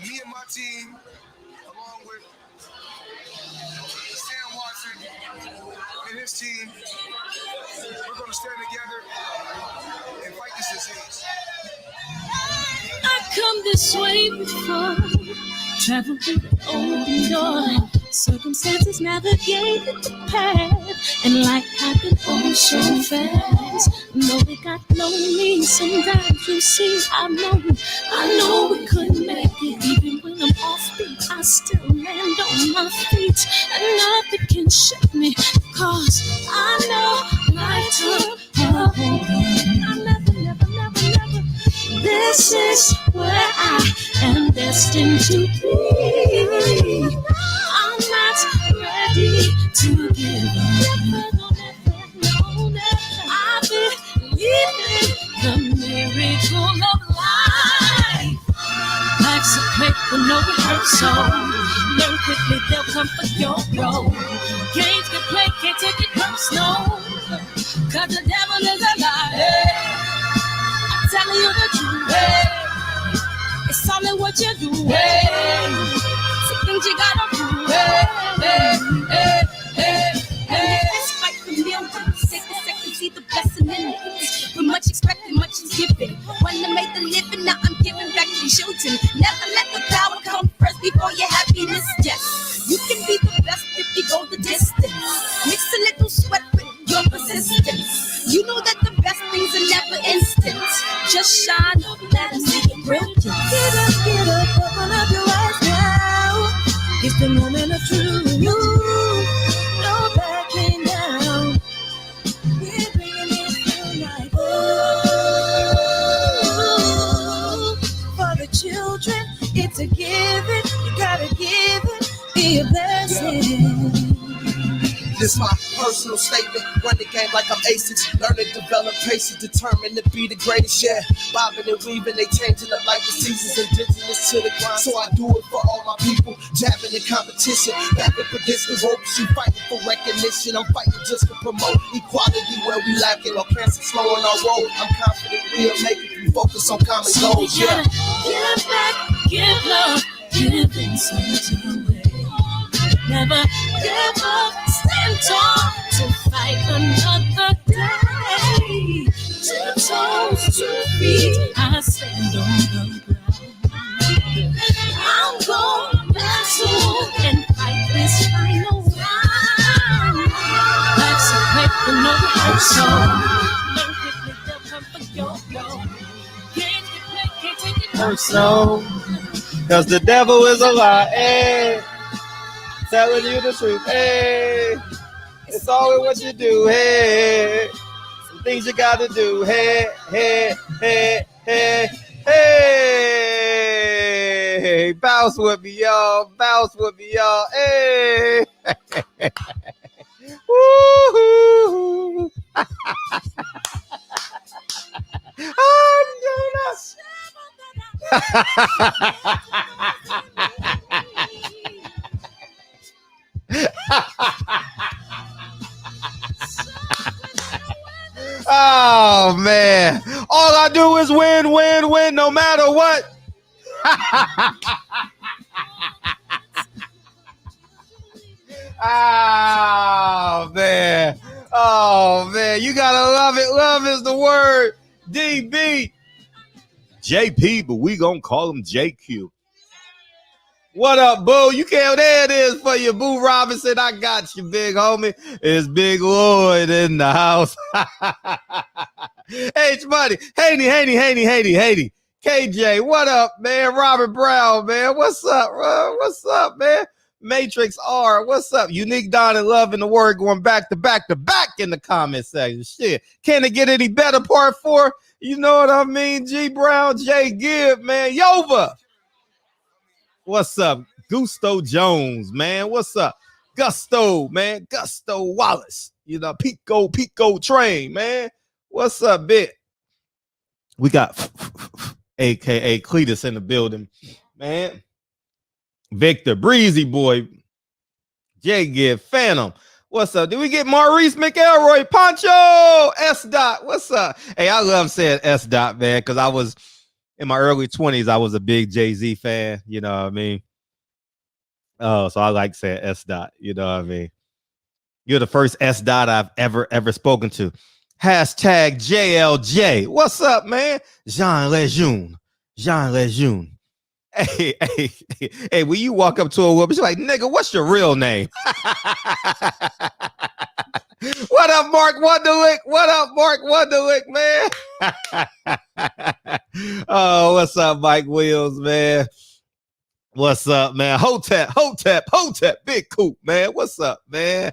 Me and my team, along with Sam Watson and his team, we're going to stand together and fight this disease. I come this way before, traveled through the open door. Circumstances navigated the path, and life happened all so fast. No, it got lonely sometimes. You see, I know we couldn't make it. Even when I'm off beat, I still land on my feet, and nothing can shake me, cause I know life took a hold of me. I never. This is where I am destined to be. I'm not ready to give up. No, I believe in the miracle of life. Life's a play with no rehearsal. Learn quickly, they'll come for your role. Games can play, can't take it personal. Cause the devil is a liar. Telling you the truth, hey. It's all in what you do, hey. Some things you gotta do, hey. Despite the millions, take a second, see the blessing in it. With much expected, much is given. When I made the living, now I'm giving back to children. Never let the power come first before your happiness. Yes, you can be the best if you go the distance. Mix a little sweat with your persistence. You know that the best things are never instant. Just shine up, let us see it brilliant. Get up, open up your eyes now. It's the moment of truth. No backing down. We're bringing it to life. For the children, it's a given. You gotta give it, be a blessing. This my personal statement. Run the game like I'm aces. Learn and develop patience. Determined to be the greatest. Yeah, bobbing and weaving. They changing up like the seasons. Indigenous to the grind. So I do it for all my people. Jabbing the competition. Rapping for distant ropes. You fighting for recognition. I'm fighting just to promote equality where we lacking. Or cancer slowing our road. I'm confident we'll make it. We focus on common goals. Yeah. Give back, give love, give something away. Never give up, stand tall to fight another day. 2 toes, 2 feet, I stand on the ground. I'm going back soon and fight this final round. Life's a fight for no rehearsal. Learn quickly, they'll come for your goal. Can't take it personal, cause the devil is a lie. Hey. Telling you the truth, hey. It's always what you do, hey. Some things you gotta do, hey. Bounce with me, y'all. Hey. Woo-hoo. Oh man, all I do is win no matter what. Oh man, you gotta love it. Love is the word. DB JP, but we gonna call him JQ. What up, Boo? You can't. There it is for you, Boo Robinson. I got you, big homie. It's Big Lloyd in the house. H Money, Haney. KJ, what up, man? Robert Brown, man. What's up, bro? What's up, man? Matrix R, what's up? Unique Don and Love in the word going back to back in the comment section. Shit. Can it get any better? Part 4. You know what I mean? G Brown, J Gibb, man. Yova. What's up? Gusto Jones, man. What's up? Gusto, man. Gusto Wallace. You know, Pico Train, man. What's up, bit? We got AKA Cletus in the building, man. Victor, Breezy Boy, J Gibb, Phantom. What's up? Did we get Maurice McElroy? Poncho, S. Dot. What's up? Hey, I love saying S. Dot, man, because I was in my early 20s, I was a big Jay-Z fan. You know what I mean? Oh, so I like saying S dot. You know what I mean? You're the first S dot I've ever spoken to. Hashtag JLJ. What's up, man? Jean Lejeune. Jean Lejeune. Hey, hey, when you walk up to a woman, she's like, nigga, what's your real name? What up, Mark Wonderlick? What up, Mark Wonderlick, man? Oh, what's up, Mike Wills, man? What's up, man? Hotep, Big Coop, man. What's up, man?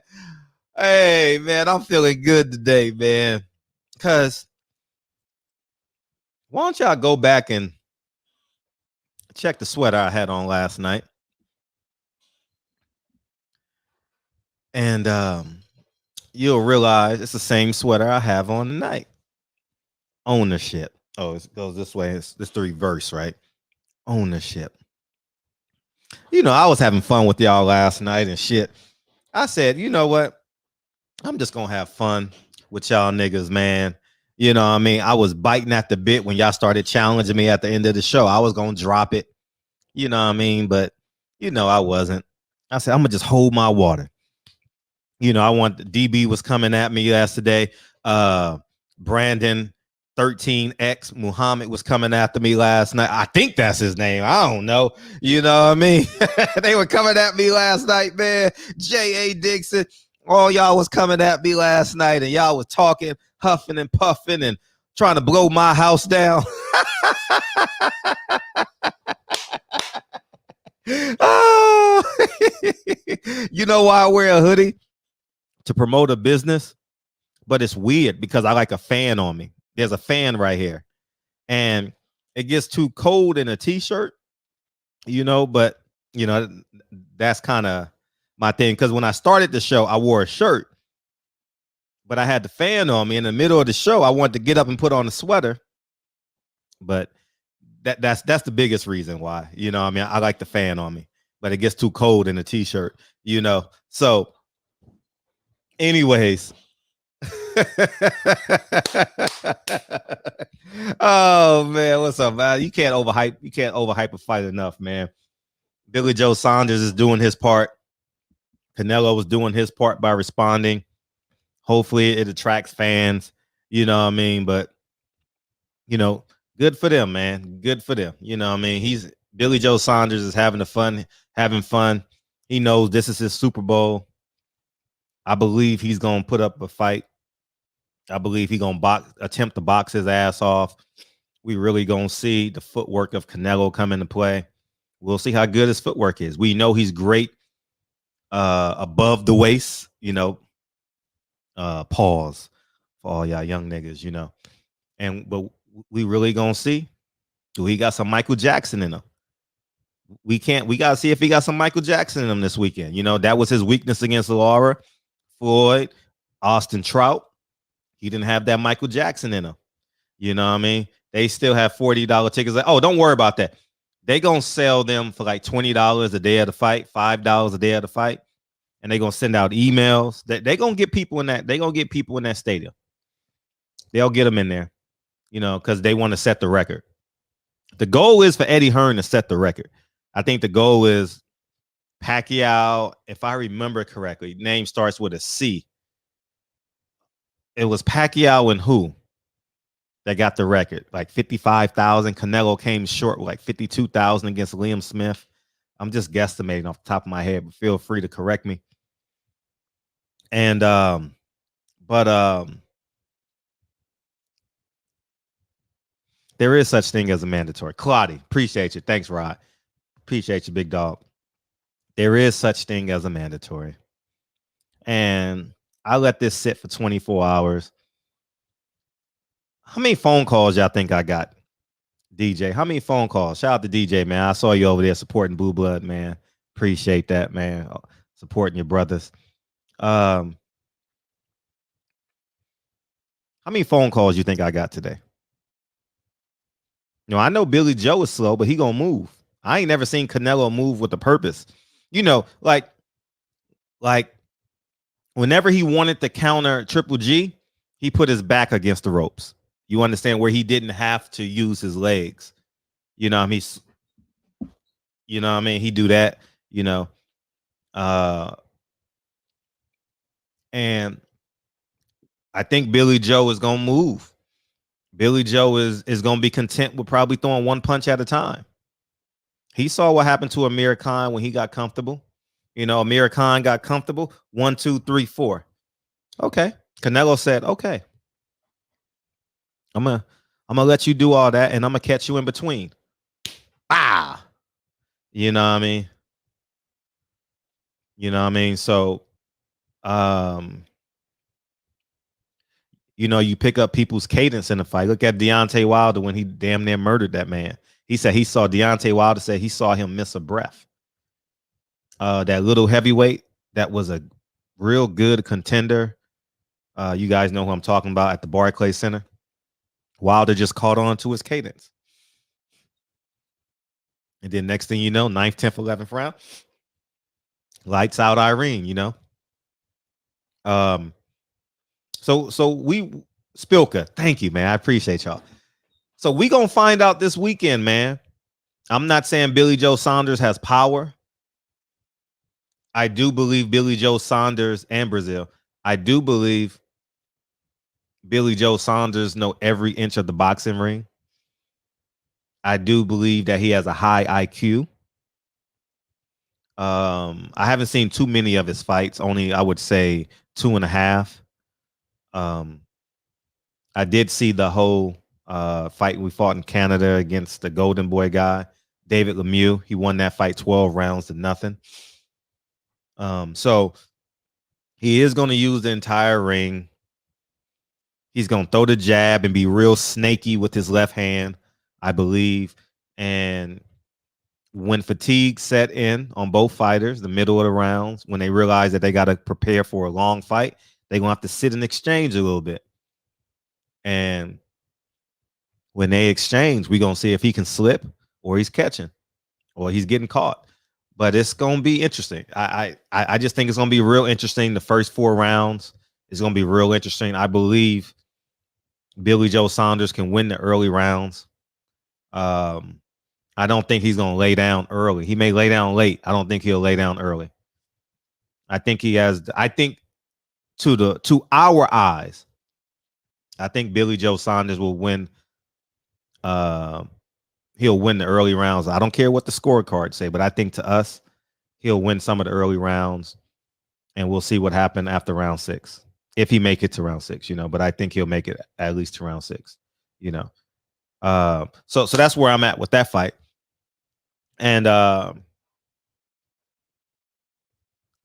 Hey, man, I'm feeling good today, man. Because why don't y'all go back and check the sweater I had on last night? And you'll realize it's the same sweater I have on tonight. Ownership. Oh, it goes this way. It's the reverse, right? Ownership. You know, I was having fun with y'all last night and shit. I said, you know what? I'm just going to have fun with y'all niggas, man. You know what I mean? I was biting at the bit when y'all started challenging me at the end of the show. I was going to drop it. You know what I mean? But, you know, I wasn't. I said, I'm going to just hold my water. You know, DB was coming at me yesterday. Brandon 13X Muhammad was coming after me last night. I think that's his name. I don't know. You know what I mean? They were coming at me last night, man. J.A. Dixon. All y'all was coming at me last night, and y'all was talking, huffing and puffing and trying to blow my house down. Oh. You know why I wear a hoodie? To promote a business, but it's weird because I like a fan on me. There's a fan right here, and it gets too cold in a t-shirt, you know, but you know, that's kind of my thing. Because when I started the show, I wore a shirt, but I had the fan on me in the middle of the show. I wanted to get up and put on a sweater, but that's the biggest reason why, you know, I mean, I like the fan on me, but it gets too cold in a t-shirt, you know. So anyways, oh man, what's up, man? You can't overhype a fight enough, man. Billy Joe Saunders is doing his part. Canelo was doing his part by responding. Hopefully it attracts fans, you know what I mean? But you know, good for them, man. Good for them. You know what I mean? Billy Joe Saunders is having fun. He knows this is his Super Bowl. I believe he's gonna put up a fight. I believe he's gonna attempt to box his ass off. We really gonna see the footwork of Canelo come into play. We'll see how good his footwork is. We know he's great above the waist, you know. Pause for all y'all young niggas, you know. But we really gonna see, do he got some Michael Jackson in him? We gotta see if he got some Michael Jackson in him this weekend. You know, that was his weakness against Lara, Floyd, Austin Trout. He didn't have that Michael Jackson in him. You know what I mean? They still have $40 tickets. Like, oh, don't worry about that. They gonna sell them for like $20 a day of the fight, $5 a day of the fight, and they gonna send out emails. They gonna get people in that. They gonna get people in that stadium. They'll get them in there, you know, because they want to set the record. The goal is for Eddie Hearn to set the record. I think the goal is Pacquiao, if I remember correctly, name starts with a C. It was Pacquiao and who that got the record? Like 55,000. Canelo came short with like 52,000 against Liam Smith. I'm just guesstimating off the top of my head, but feel free to correct me. And there is such thing as a mandatory. Claudia, appreciate you. Thanks, Rod. Appreciate you, big dog. There is such thing as a mandatory. And I let this sit for 24 hours. How many phone calls y'all think I got, DJ? How many phone calls? Shout out to DJ, man. I saw you over there supporting Blue Blood, man. Appreciate that, man. Supporting your brothers. How many phone calls you think I got today? You know, I know Billy Joe is slow, but he gonna move. I ain't never seen Canelo move with a purpose. You know, like whenever he wanted to counter Triple G, he put his back against the ropes. You understand, where he didn't have to use his legs. You know, I mean, you know what I mean? He do that, you know. And I think Billy Joe is gonna move. Billy Joe is gonna be content with probably throwing one punch at a time. He saw what happened to Amir Khan when he got comfortable. You know, Amir Khan got comfortable. 1, 2, 3, 4. Okay. Canelo said, okay. I'm gonna let you do all that, and I'm gonna catch you in between. Ah, you know what I mean? You know what I mean? So, you know, you pick up people's cadence in the fight. Look at Deontay Wilder when he damn near murdered that man. He said he saw Deontay Wilder said he saw him miss a breath. That little heavyweight that was a real good contender. You guys know who I'm talking about at the Barclays Center. Wilder just caught on to his cadence. And then next thing you know, 9th, 10th, 11th round, lights out Irene, you know. So we Spilka, thank you, man. I appreciate y'all. So we gonna find out this weekend, man. I'm not saying Billy Joe Saunders has power. I do believe Billy Joe Saunders and Brazil. I do believe Billy Joe Saunders know every inch of the boxing ring. I do believe that he has a high IQ. I haven't seen too many of his fights, only I would say 2.5. I did see the whole fight we fought in Canada against the Golden Boy guy, David Lemieux. He won that fight 12 rounds to nothing. So he is going to use the entire ring. He's going to throw the jab and be real snaky with his left hand, I believe. And when fatigue set in on both fighters, the middle of the rounds, when they realize that they got to prepare for a long fight, they're going to have to sit and exchange a little bit. And when they exchange, we're going to see if he can slip or he's catching or he's getting caught. But it's going to be interesting. I just think it's going to be real interesting. The first 4 rounds is going to be real interesting. I believe Billy Joe Saunders can win the early rounds. I don't think he's going to lay down early. He may lay down late. I don't think he'll lay down early. I think he has. I think to our eyes, I think Billy Joe Saunders will win. He'll win the early rounds. I don't care what the scorecards say, but I think to us, he'll win some of the early rounds, and we'll see what happened after round 6 if he make it to round 6. You know, but I think he'll make it at least to round 6. You know, so that's where I'm at with that fight. And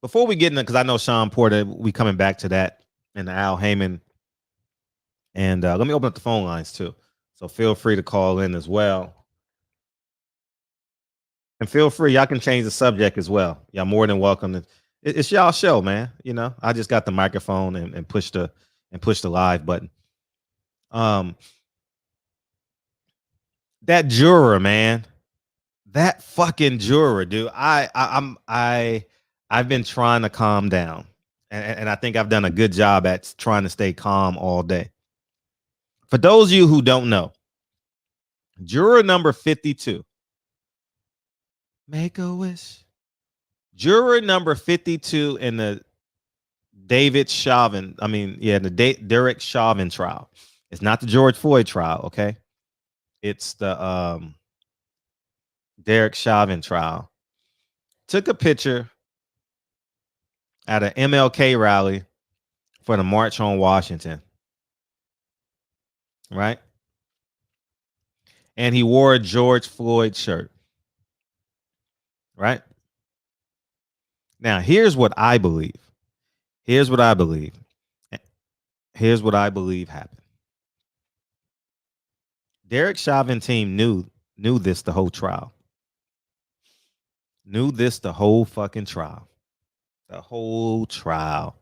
before we get into, because I know Sean Porter, we coming back to that, and Al Haymon. And let me open up the phone lines too. So feel free to call in as well. And feel free, y'all can change the subject as well. Y'all more than welcome. It's y'all show, man. You know, I just got the microphone and push the live button. That juror, man. That fucking juror, dude. I've been trying to calm down. And I think I've done a good job at trying to stay calm all day. For those of you who don't know, juror number 52. Make a wish. Juror number 52 in the Derek Chauvin trial. It's not the George Floyd trial, okay? It's the Derek Chauvin trial. Took a picture at an MLK rally for the March on Washington. Right? And he wore a George Floyd shirt. Right? Now, here's what I believe. Here's what I believe happened. Derek Chauvin team knew this the whole trial. Knew this the whole fucking trial. The whole trial.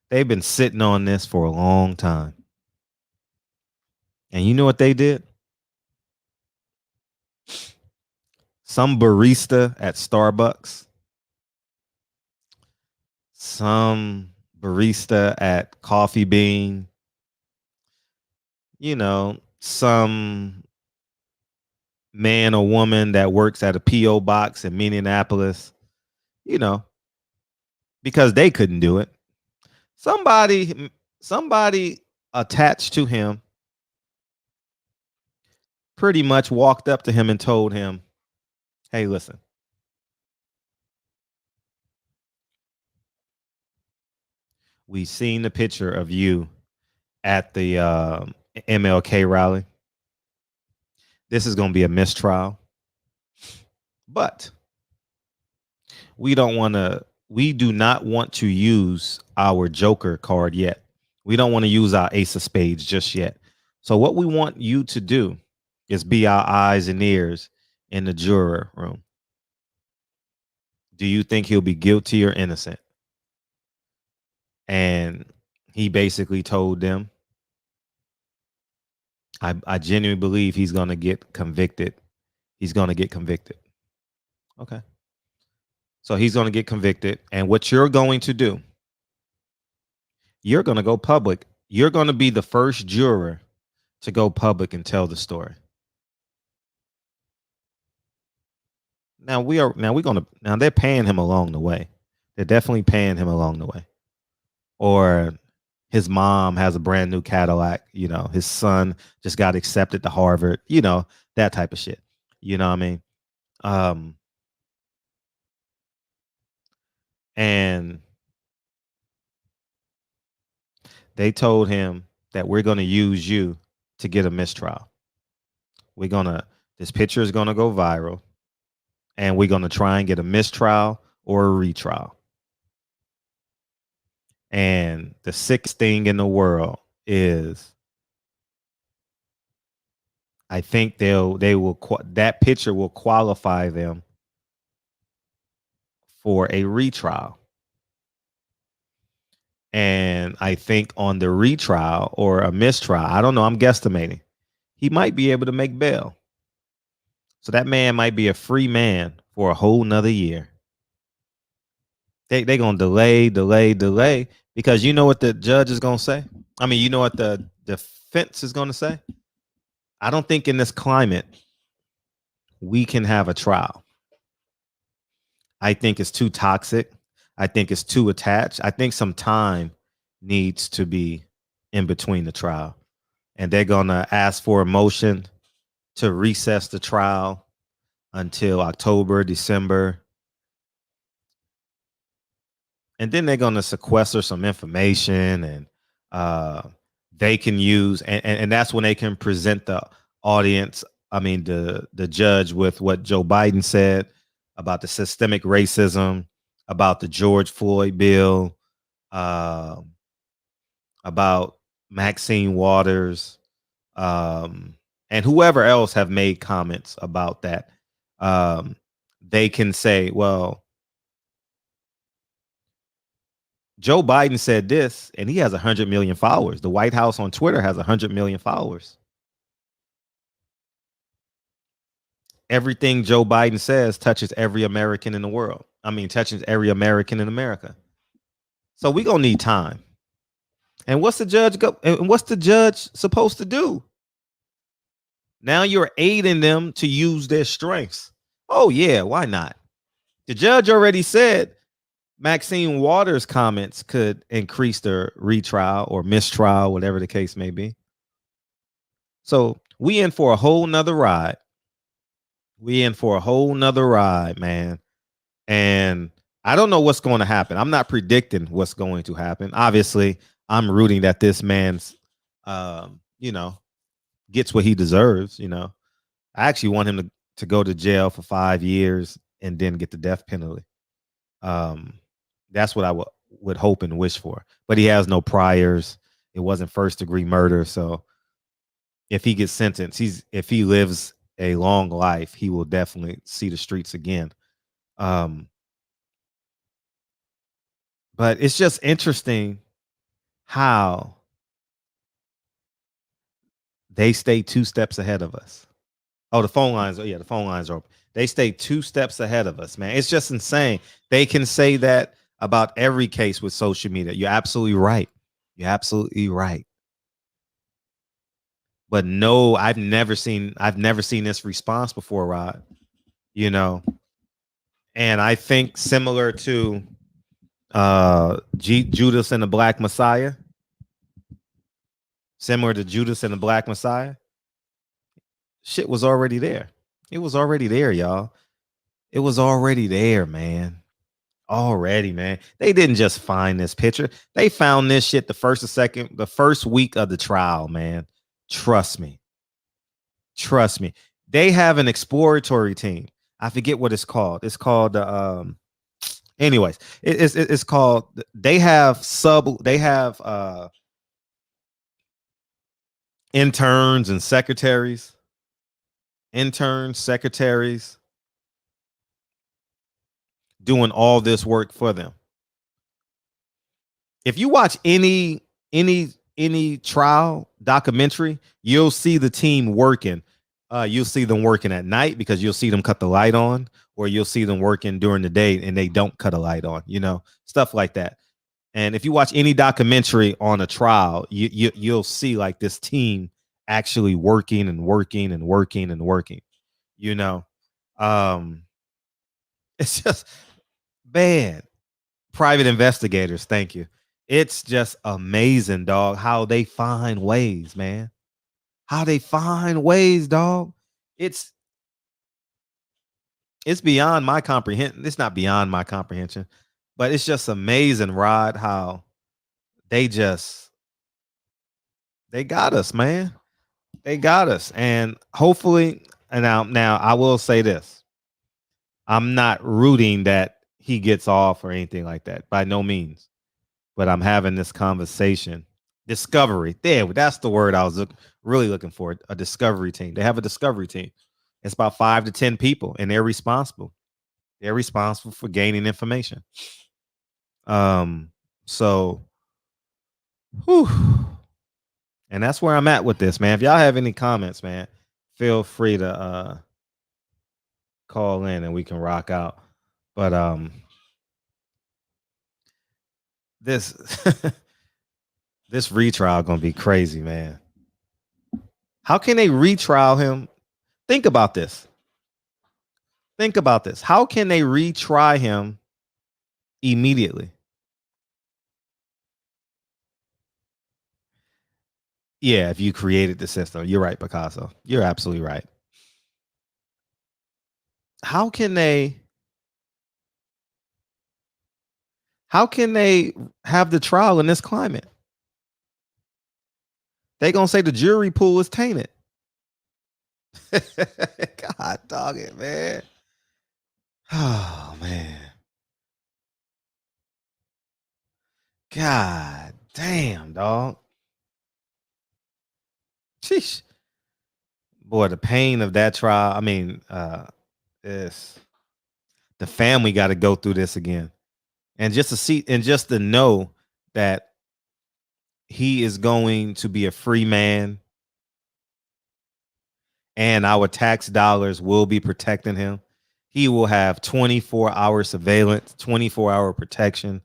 They've been sitting on this for a long time. And you know what they did? Some barista at Starbucks, some barista at Coffee Bean, you know, some man or woman that works at a PO box in Minneapolis, you know, because they couldn't do it. Somebody attached to him pretty much walked up to him and told him, "Hey, listen, we seen the picture of you at the MLK rally. This is going to be a mistrial, but we do not want to use our Joker card yet. We don't want to use our Ace of Spades just yet. So what we want you to do is be our eyes and ears in the juror room. Do you think he'll be guilty or innocent?" And he basically told them, I genuinely believe he's going to get convicted. He's going to get convicted. Okay. So he's going to get convicted. And what you're going to do, you're going to go public. You're going to be the first juror to go public and tell the story. Now they're paying him along the way. They're definitely paying him along the way. Or his mom has a brand new Cadillac, you know, his son just got accepted to Harvard, you know, that type of shit. You know what I mean? And they told him that we're going to use you to get a mistrial. This picture is going to go viral, and we're going to try and get a mistrial or a retrial. And the sickest thing in the world is, I think that picture will qualify them for a retrial. And I think on the retrial or a mistrial, I don't know, I'm guesstimating, he might be able to make bail. So that man might be a free man for a whole nother year. They're going to delay, because you know what the judge is going to say? I mean, you know what the defense is going to say? I don't think in this climate we can have a trial. I think it's too toxic. I think it's too attached. I think some time needs to be in between the trial. And they're going to ask for a motion to recess the trial until October, December. And then they're going to sequester some information, and they can use, and that's when they can present the audience, I mean, the judge, with what Joe Biden said about the systemic racism, about the George Floyd bill, about Maxine Waters, and whoever else have made comments about that. They can say, well, Joe Biden said this, and he has 100 million followers. The White House on Twitter has 100 million followers. Everything Joe Biden says touches every American in the world. I mean, touches every American in America. So we're going to need time. And what's the judge supposed to do? Now you're aiding them to use their strengths. Oh, yeah, why not? The judge already said Maxine Waters' comments could increase their retrial or mistrial, whatever the case may be. So we in for a whole nother ride. Man. And I don't know what's going to happen. I'm not predicting what's going to happen. Obviously, I'm rooting that this man's, gets what he deserves. You know, I actually want him to go to jail for 5 years and then get the death penalty. That's what I would hope and wish for. But he has no priors. It wasn't first-degree murder. So if he gets sentenced, if he lives a long life, he will definitely see the streets again. But it's just interesting how they stay 2 steps ahead of us. Oh, the phone lines. Oh, yeah, the phone lines are open. They stay 2 steps ahead of us, man. It's just insane. They can say that about every case with social media. You're absolutely right. But no, I've never seen this response before, Rod. You know, and I think similar to Judas and the Black Messiah, shit was already there. It was already there, y'all. It was already there, man. Already, man. They didn't just find this picture. They found this shit the first week of the trial, man. Trust me. They have an exploratory team. I forget what it's called. It's called anyways, it's called, they have interns and secretaries doing all this work for them. If you watch any trial documentary, you'll see the team working. You'll see them working at night because you'll see them cut the light on, or you'll see them working during the day and they don't cut a light on, stuff like that. And if you watch any documentary on a trial, you'll see like this team actually working. It's just bad. Private investigators, thank you. It's just amazing, dog, how they find ways, man. How they find ways, dog. It's beyond my comprehension. It's not beyond my comprehension, but it's just amazing, Rod, how they got us, man. They got us. And hopefully, and now I will say this. I'm not rooting that he gets off or anything like that, by no means. But I'm having this conversation. Discovery. That's the word I was really looking for. A discovery team. They have a discovery team. It's about 5 to 10 people, and they're responsible. They're responsible for gaining information. So, whew. And that's where I'm at with this, man. If y'all have any comments, man, feel free to call in and we can rock out. But this this retrial gonna be crazy, man. How can they retrial him? Think about this. How can they retry him immediately? Yeah, if you created the system. You're right, Picasso. You're absolutely right. How can they have the trial in this climate? They gonna say the jury pool is tainted. God dog it, man. Oh man. God damn, dog. Sheesh. Boy, the pain of that trial. I mean, is the family got to go through this again. And just to see and just to know that he is going to be a free man and our tax dollars will be protecting him. He will have 24-hour surveillance, 24-hour protection.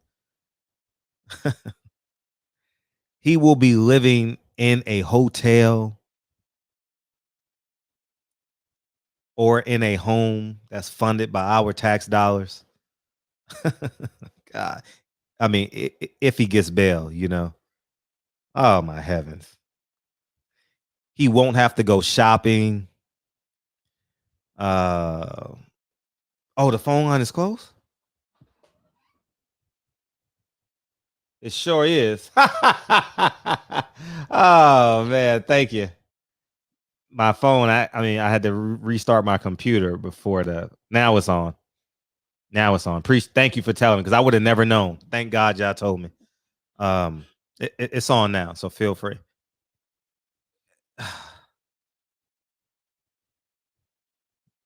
He will be living in a hotel or in a home that's funded by our tax dollars. God, I mean, if he gets bail, oh my heavens. He won't have to go shopping. Oh, the phone line is closed? It sure is. Oh man, thank you. My phone, I had to restart my computer before now it's on. Thank you for telling me, because I would have never known. Thank God y'all told me. It's on now, so feel free.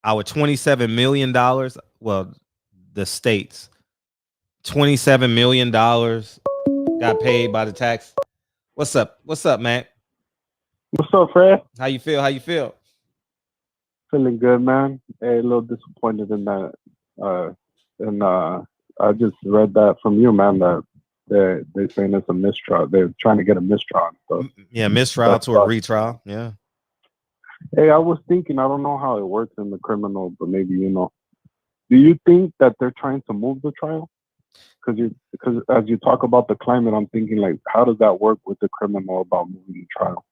Our $27 million, well, the states, $27 million got paid by the tax. What's up, Matt? What's up, Fred? How you feel? Feeling good, man. Hey, a little disappointed in that. I just read that from you, man, that they're saying it's a mistrial. They're trying to get a mistrial. So yeah, mistrial to a retrial. Yeah. Hey, I was thinking, I don't know how it works in the criminal, but maybe you know. Do you think that they're trying to move the trial? Because as you talk about the climate, I'm thinking like, how does that work with the criminal about moving the trial?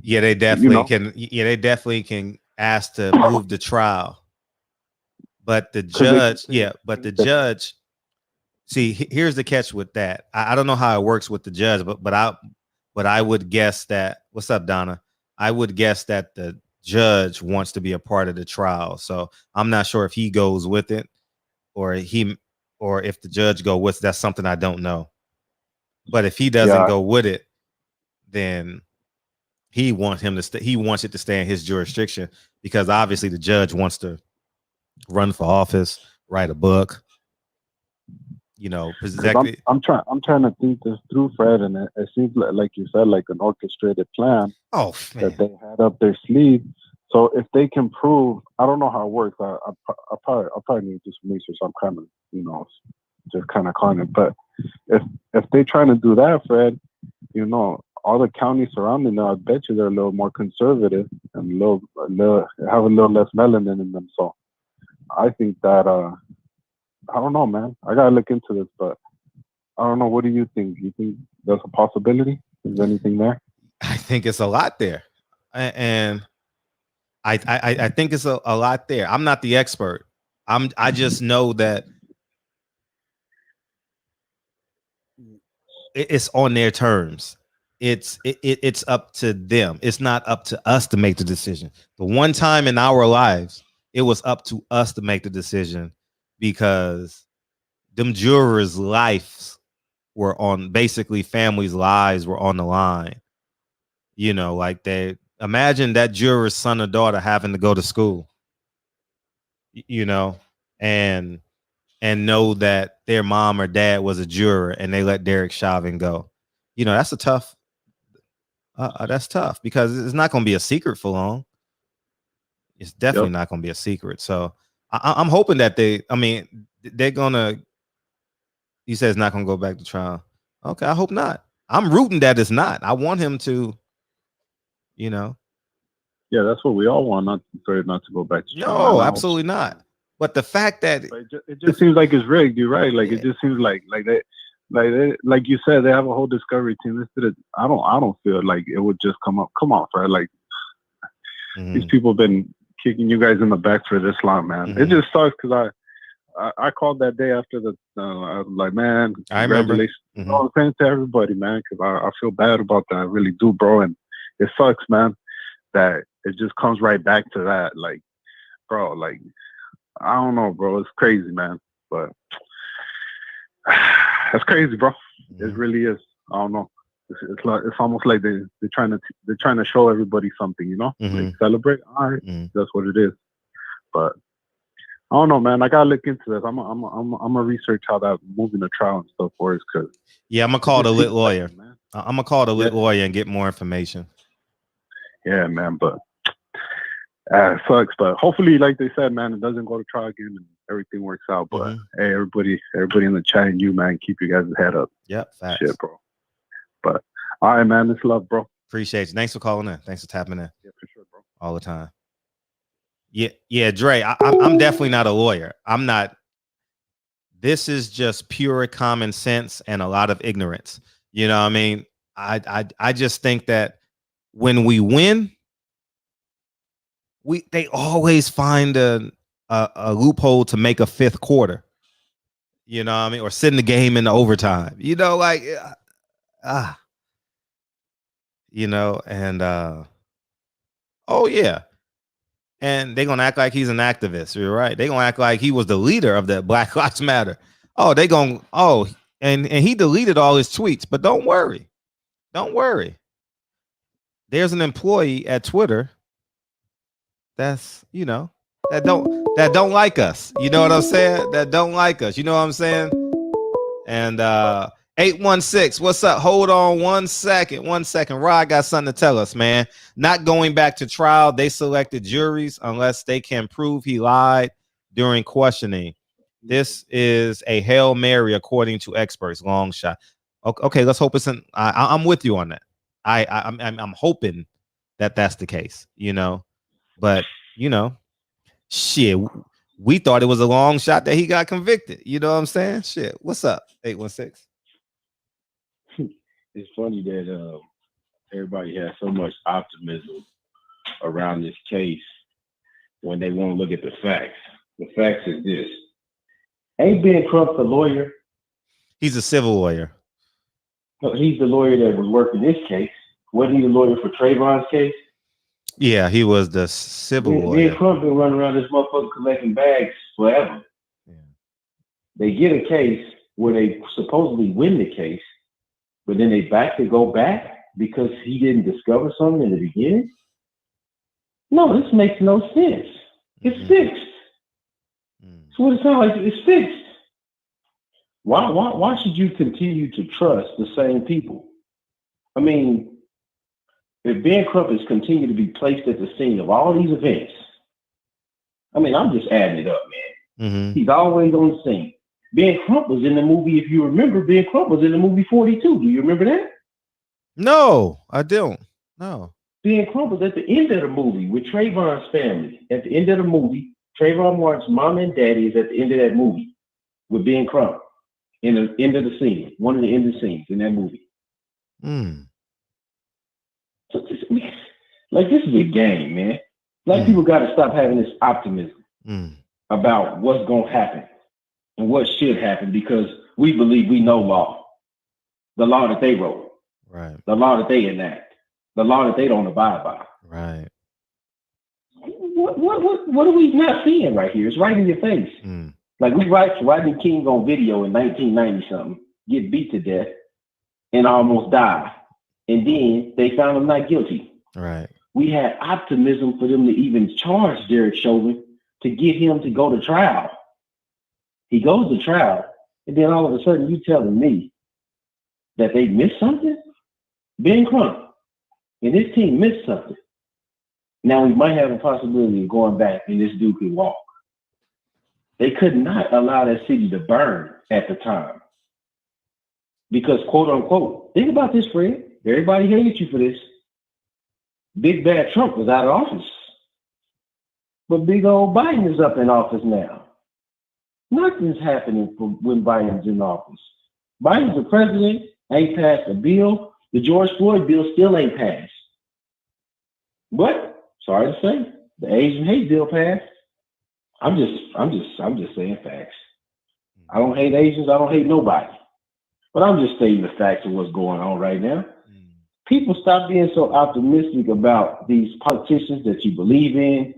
Yeah, they definitely can. Yeah, they definitely can ask to move the trial. But the judge, but the judge. See, here's the catch with that. I don't know how it works with the judge, but I would guess that. What's up, Donna? I would guess that the judge wants to be a part of the trial. So I'm not sure if he goes with it, or if the judge go with it. That's something I don't know. But if he doesn't go with it, then he wants him to he wants it to stay in his jurisdiction, because obviously the judge wants to run for office, write a book. You know, I'm trying to think this through, Fred, and it seems like you said, like an orchestrated plan that they had up their sleeve. So if they can prove, I don't know how it works. I'll probably need to do some research. I'm kind of, you know, just kind of calling it. But if they're trying to do that, Fred, you know, all the counties surrounding them, I bet you they're a little more conservative and have a little less melanin in them. So I think that I don't know, man. I gotta look into this, but I don't know. What do you think? Do you think there's a possibility? Is there anything there? I think it's a lot there, and I think it's a lot there. I'm not the expert. I just know that it's on their terms. It's up to them. It's not up to us to make the decision. The one time in our lives, it was up to us to make the decision, because them jurors' lives were on, basically families' lives were on the line. You know, like they imagine that juror's son or daughter having to go to school, you know, and know that their mom or dad was a juror and they let Derek Chauvin go. You know, that's a tough. That's tough, because it's not going to be a secret for long. It's definitely not going to be a secret. So I'm hoping that they're going to. He says not going to go back to trial. Okay, I hope not. I'm rooting that it's not. I want him to, you know. Yeah, that's what we all want. Not to go back to trial. No, absolutely not. But the fact that it just seems like it's rigged. You're right. Like it just seems like like you said, they have a whole discovery team. I don't feel like it would just come up. Come on, Fred. Like these people have been kicking you guys in the back for this long, man. It just sucks, because I called that day after the. I was like, man, congratulations. I was saying to everybody, man, because I feel bad about that. I really do, bro. And it sucks, man, that it just comes right back to that. Like, bro, like, I don't know, bro. It's crazy, man. But that's crazy, bro. It really is. I don't know. It's almost like they're trying to show everybody something, you know, like celebrate. All right, that's what it is. But I don't know, man. I gotta look into this. I'm gonna research how that moving the trial and stuff works. Cause I'm gonna call the lit lawyer. I'm gonna call the lit lawyer and get more information. Yeah, man. But it sucks. But hopefully, like they said, man, it doesn't go to trial again and everything works out. But hey, everybody in the chat and you, man, keep you guys' head up. Yep, facts. Shit, bro. But all right, man. It's love, bro. Appreciate you. Thanks for calling in. Thanks for tapping in. Yeah, for sure, bro. All the time. Yeah, Dre. I'm definitely not a lawyer. I'm not. This is just pure common sense and a lot of ignorance. You know what I mean? I just think that when we win, they always find a loophole to make a fifth quarter. You know what I mean? Or send the game into overtime. You know, like you know, and oh yeah. And they're gonna act like he's an activist. You're right. They're gonna act like he was the leader of the Black Lives Matter. Oh, and he deleted all his tweets. But don't worry. There's an employee at Twitter that's, you know, that don't like us. You know what I'm saying? That don't like us. You know what I'm saying? And 816, what's up? Hold on 1 second. Rod got something to tell us, man. Not going back to trial. They selected juries unless they can prove he lied during questioning. This is a Hail Mary, according to experts. Long shot. Okay, let's hope it's I'm with you on that. I'm hoping that that's the case, you know. But you know, shit, we thought it was a long shot that he got convicted. You know what I'm saying? Shit, what's up? 816. It's funny that everybody has so much optimism around this case when they won't look at the facts. The facts is this: ain't Ben Crump the lawyer? He's a civil lawyer. No, he's the lawyer that was working this case. Wasn't he the lawyer for Trayvon's case? Yeah, he was the civil lawyer. Ben Crump been running around this motherfucker collecting bags forever. Yeah. They get a case where they supposedly win the case, but then they go back because he didn't discover something in the beginning. No, this makes no sense. It's fixed. That's what it sounds like. It's fixed. Why should you continue to trust the same people? I mean, if Ben Crump is continuing to be placed at the scene of all these events, I mean, I'm just adding it up, man. Mm-hmm. He's always on the scene. Ben Crump was in the movie, if you remember, Ben Crump was in the movie 42. Do you remember that? No, I don't. No. Ben Crump was at the end of the movie with Trayvon's family. At the end of the movie, Trayvon Martin's mom and daddy is at the end of that movie with Ben Crump in the end of the scene, one of the end of the scenes in that movie. So this is a game, man. Black people got to stop having this optimism about what's going to happen and what should happen because we believe we know law, the law that they wrote, right? The law that they enact, the law that they don't abide by, right? What are we not seeing right here? It's right in your face. Like we watched Rodney King on video in 1990 something get beat to death and almost die, and then they found him not guilty. Right. We had optimism for them to even charge Derek Chauvin to get him to go to trial. He goes to trial, and then all of a sudden you telling me that they missed something? Ben Crump and his team missed something. Now we might have a possibility of going back and this dude could walk. They could not allow that city to burn at the time. Because quote unquote, think about this, Fred. Everybody hated you for this. Big bad Trump was out of office. But big old Biden is up in office now. Nothing's happening when Biden's in office. Biden's the president, ain't passed a bill. The George Floyd bill still ain't passed. But sorry to say, the Asian hate bill passed. I'm just saying facts. I don't hate Asians. I don't hate nobody. But I'm just stating the facts of what's going on right now. People stop being so optimistic about these politicians that you believe in.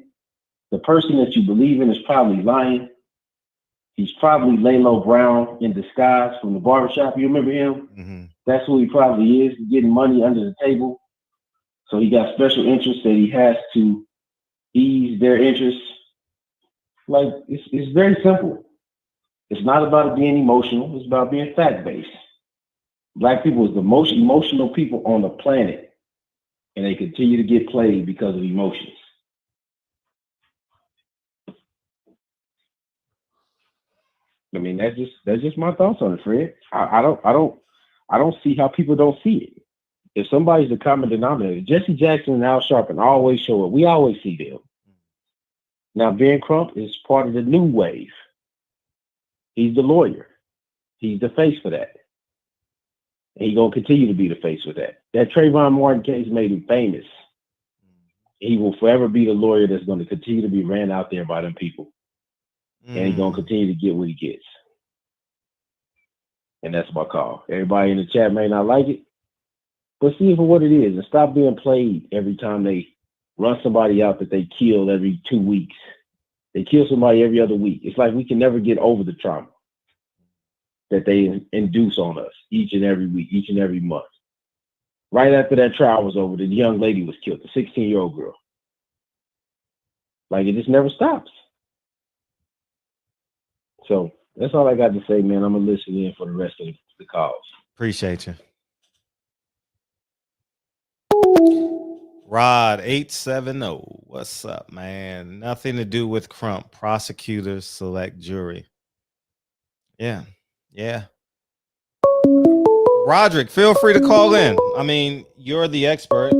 The person that you believe in is probably lying. He's probably Lalo Brown in disguise from the Barbershop. You remember him? Mm-hmm. That's who he probably is. He's getting money under the table. So he got special interests that he has to ease their interests. Like, it's very simple. It's not about being emotional. It's about being fact-based. Black people is the most emotional people on the planet, and they continue to get played because of emotions. I mean, that's just my thoughts on it, Fred. I don't see how people don't see it. If somebody's the common denominator, Jesse Jackson and Al Sharpton always show up. We always see them. Now, Ben Crump is part of the new wave. He's the lawyer. He's the face for that. And he's going to continue to be the face for that. That Trayvon Martin case made him famous. He will forever be the lawyer that's going to continue to be ran out there by them people. And he's going to continue to get what he gets. And that's my call. Everybody in the chat may not like it, but see it for what it is and stop being played every time they run somebody out that they kill every 2 weeks. They kill somebody every other week. It's like we can never get over the trauma that they induce on us each and every week, each and every month. Right after that trial was over, the young lady was killed, the 16-year-old girl. Like, it just never stops. So that's all I got to say, man. I'm going to listen in for the rest of the calls. Appreciate you. Rod 870. What's up, man? Nothing to do with Crump. Prosecutors select jury. Yeah. Roderick, feel free to call in. I mean, you're the expert.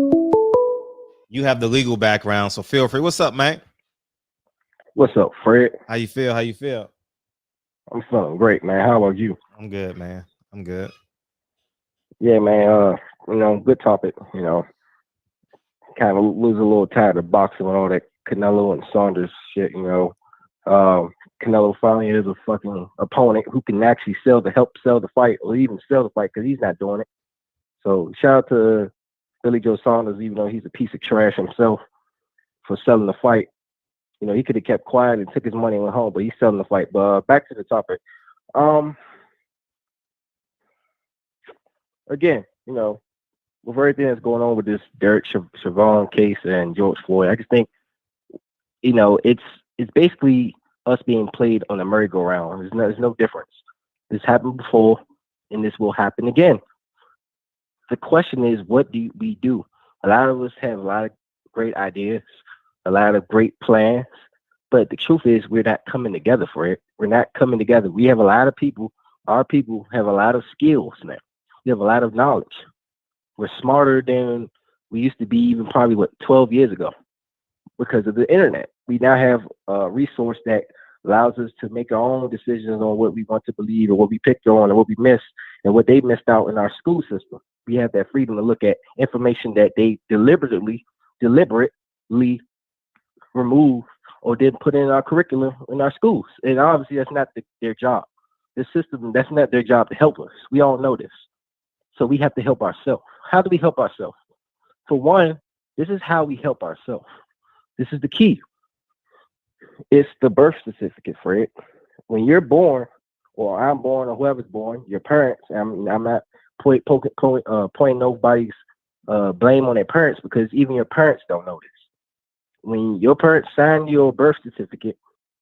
You have the legal background, so feel free. What's up, man? What's up, Fred? How you feel? How you feel? I'm feeling great, man. How about you? I'm good, man. I'm good. Yeah, man. Good topic. Kind of lose a little tired of boxing and all that Canelo and Saunders shit. Canelo finally is a fucking opponent who can actually help sell the fight, or even sell the fight, because he's not doing it. So shout out to Billy Joe Saunders, even though he's a piece of trash himself, for selling the fight. He could have kept quiet and took his money and went home, but he's selling the fight. But back to the topic. Again, with everything that's going on with this Derek Chauvin case and George Floyd, I just think, it's basically us being played on a merry-go-round. There's no difference. This happened before, and this will happen again. The question is, what do we do? A lot of us have a lot of great ideas, a lot of great plans, but the truth is we're not coming together for it. We're not coming together. We have a lot of people. Our people have a lot of skills now. We have a lot of knowledge. We're smarter than we used to be even probably, 12 years ago, because of the internet. We now have a resource that allows us to make our own decisions on what we want to believe, or what we picked on, or what we missed, and what they missed out in our school system. We have that freedom to look at information that they deliberately remove or didn't put in our curriculum in our schools. And obviously that's not their job. The system, that's not their job to help us. We all know this. So we have to help ourselves. How do we help ourselves? For one, this is how we help ourselves. This is the key. It's the birth certificate, Fred. When you're born, or I'm born, or whoever's born, your parents, I'm not pointing nobody's blame on their parents, because even your parents don't know this. When your parents signed your birth certificate,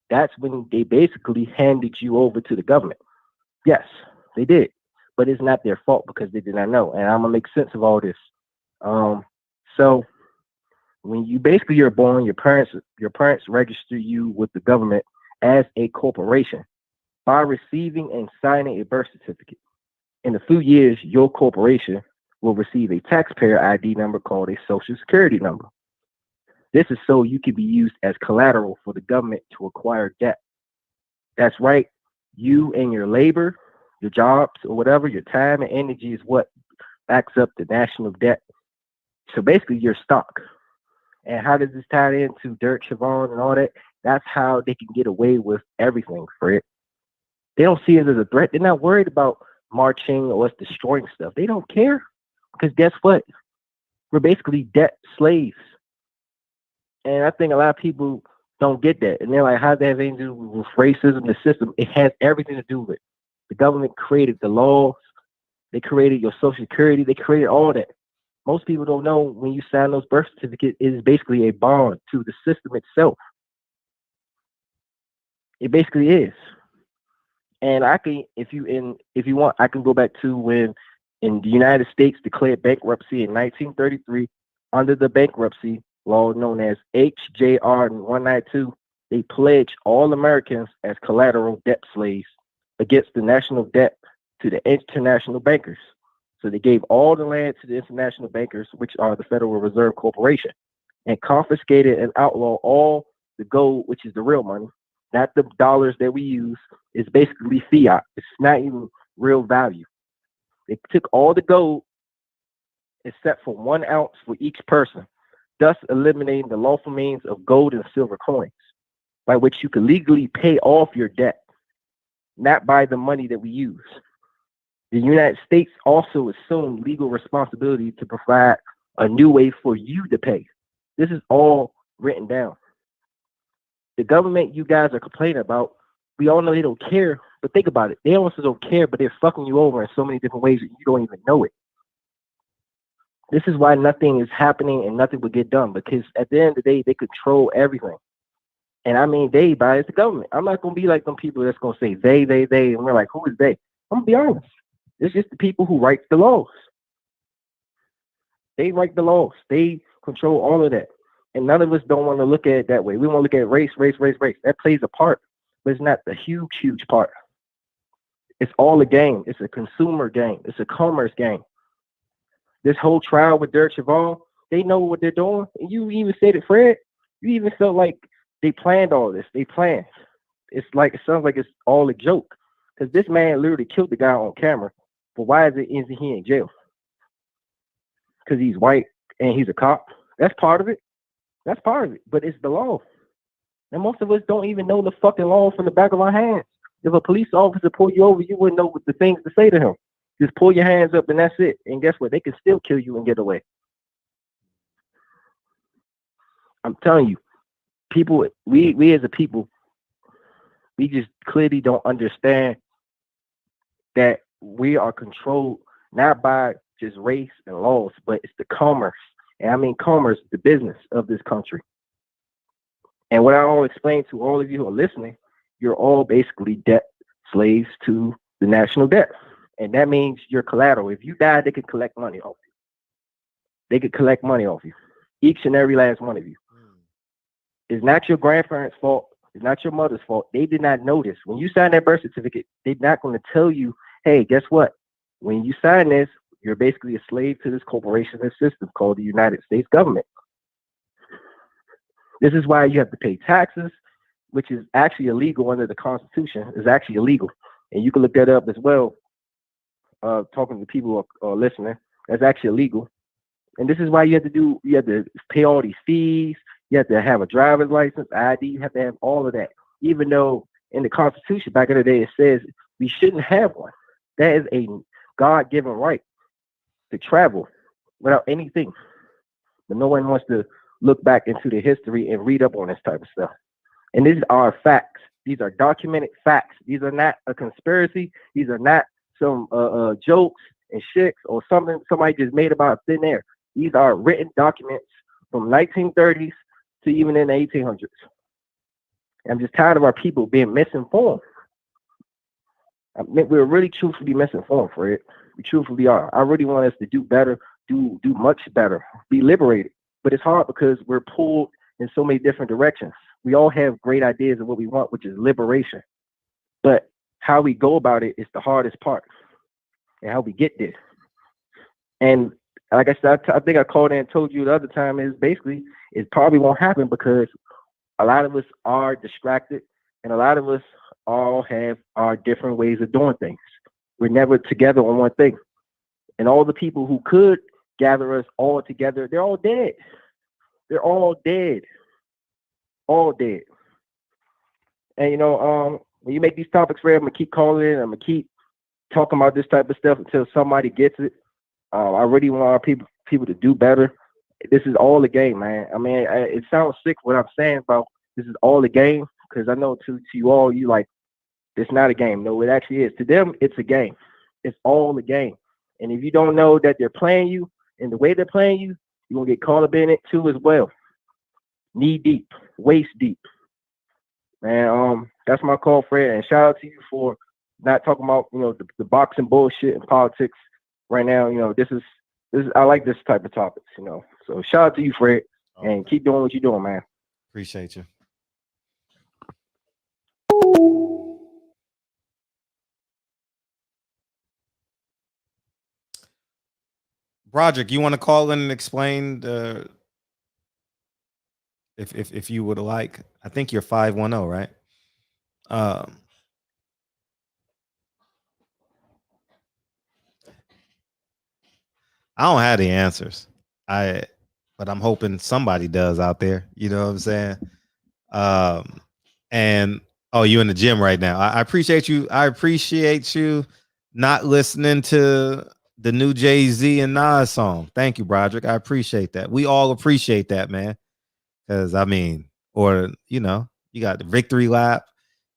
that's when they basically handed you over to the government. Yes, they did. But it's not their fault, because they did not know. And I'm going to make sense of all this. So when you're born, your parents register you with the government as a corporation by receiving and signing a birth certificate. In a few years, your corporation will receive a taxpayer ID number called a Social Security number. This is so you can be used as collateral for the government to acquire debt. That's right. You and your labor, your jobs, or whatever, your time and energy is what backs up the national debt. So basically, your stock. And how does this tie into Derek Chauvin and all that? That's how they can get away with everything, Fred. They don't see it as a threat. They're not worried about marching or us destroying stuff. They don't care, because guess what? We're basically debt slaves. And I think a lot of people don't get that. And they're like, how does that have anything to do with racism, the system? It has everything to do with it. The government created the laws. They created your Social Security. They created all that. Most people don't know when you sign those birth certificates, it is basically a bond to the system itself. It basically is. And I can, if you want, I can go back to when in the United States declared bankruptcy in 1933 under the bankruptcy law known as HJR 192. They pledged all Americans as collateral debt slaves against the national debt to the international bankers. So they gave all the land to the international bankers, which are the Federal Reserve Corporation, and confiscated and outlawed all the gold, which is the real money, not the dollars that we use. It's basically fiat. It's not even real value. They took all the gold except for 1 ounce for each person, thus eliminating the lawful means of gold and silver coins by which you can legally pay off your debt, not by the money that we use. The United States also assumed legal responsibility to provide a new way for you to pay. This is all written down. The government you guys are complaining about, we all know they don't care, but think about it. They also don't care, but they're fucking you over in so many different ways that you don't even know it. This is why nothing is happening and nothing will get done, because at the end of the day, they control everything. And I mean, they, by it's the government. I'm not going to be like them people that's going to say they, and we're like, who is they? I'm going to be honest. It's just the people who write the laws. They write the laws. They control all of that. And none of us don't want to look at it that way. We want to look at race. That plays a part, but it's not the huge part. It's all a game. It's a consumer game. It's a commerce game. This whole trial with Derek Chauvin, they know what they're doing. And you even said it, Fred. You even felt like they planned all this. They planned. It's like, it sounds like it's all a joke. Because this man literally killed the guy on camera. But why isn't he in jail? Because he's white and he's a cop. That's part of it. That's part of it. But it's the law. And most of us don't even know the fucking law from the back of our hands. If a police officer pulled you over, you wouldn't know what the things to say to him. Just pull your hands up and that's it. And guess what? They can still kill you and get away. I'm telling you, people, we as a people, we just clearly don't understand that we are controlled not by just race and laws, but it's the commerce. And I mean commerce, the business of this country. And what I all explain to all of you who are listening, you're all basically debt slaves to the national debt. And that means you're collateral. If you die, they can collect money off you. They could collect money off you. Each and every last one of you. It's not your grandparents' fault. It's not your mother's fault. They did not know this. When you sign that birth certificate, they're not going to tell you, hey, guess what? When you sign this, you're basically a slave to this corporation and system called the United States government. This is why you have to pay taxes, which is actually illegal under the Constitution. It's actually illegal. And you can look that up as well, talking to people who are listening. That's actually illegal. And this is why you have to pay all these fees. You have to have a driver's license, ID. You have to have all of that. Even though in the Constitution back in the day, it says we shouldn't have one. That is a God-given right to travel without anything. But no one wants to look back into the history and read up on this type of stuff. And these are facts. These are documented facts. These are not a conspiracy. These are not some jokes and shits or something somebody just made about thin air. These are written documents from 1930s to even in the 1800s. I'm just tired of our people being misinformed. I mean, we're really truthfully misinformed, Fred. We truthfully are. I really want us to do better, do much better, be liberated. But it's hard because we're pulled in so many different directions. We all have great ideas of what we want, which is liberation. But how we go about it is the hardest part, and how we get there. And like I said, I think I called in and told you the other time is basically it probably won't happen because a lot of us are distracted and a lot of us all have our different ways of doing things. We're never together on one thing. And all the people who could gather us all together, they're all dead. They're all dead. All dead. And you know, when you make these topics, Fred, I'm gonna keep calling in, I'm gonna keep talking about this type of stuff until somebody gets it. I really want our people to do better. This is all a game, man. I mean, it sounds sick what I'm saying about this is all a game, because I know to you all, you like, it's not a game. No, it actually is. To them, it's a game. It's all a game. And if you don't know that they're playing you and the way they're playing you, you're going to get caught up in it too as well. Knee deep, waist deep. Man, that's my call, Fred. And shout out to you for not talking about, you know, the boxing bullshit and politics right now. You know, this is I like this type of topics, you know. So shout out to you, Fred, and keep doing what you're doing, man. Appreciate you. Broderick, you want to call in and explain if you would like? I think you're 510, right? I don't have the answers. But I'm hoping somebody does out there. You know what I'm saying? And oh, you in the gym right now. I appreciate you. I appreciate you not listening to the new Jay-Z and Nas song. Thank you, Broderick. I appreciate that. We all appreciate that, man. Because I mean, or you know, you got the Victory Lap.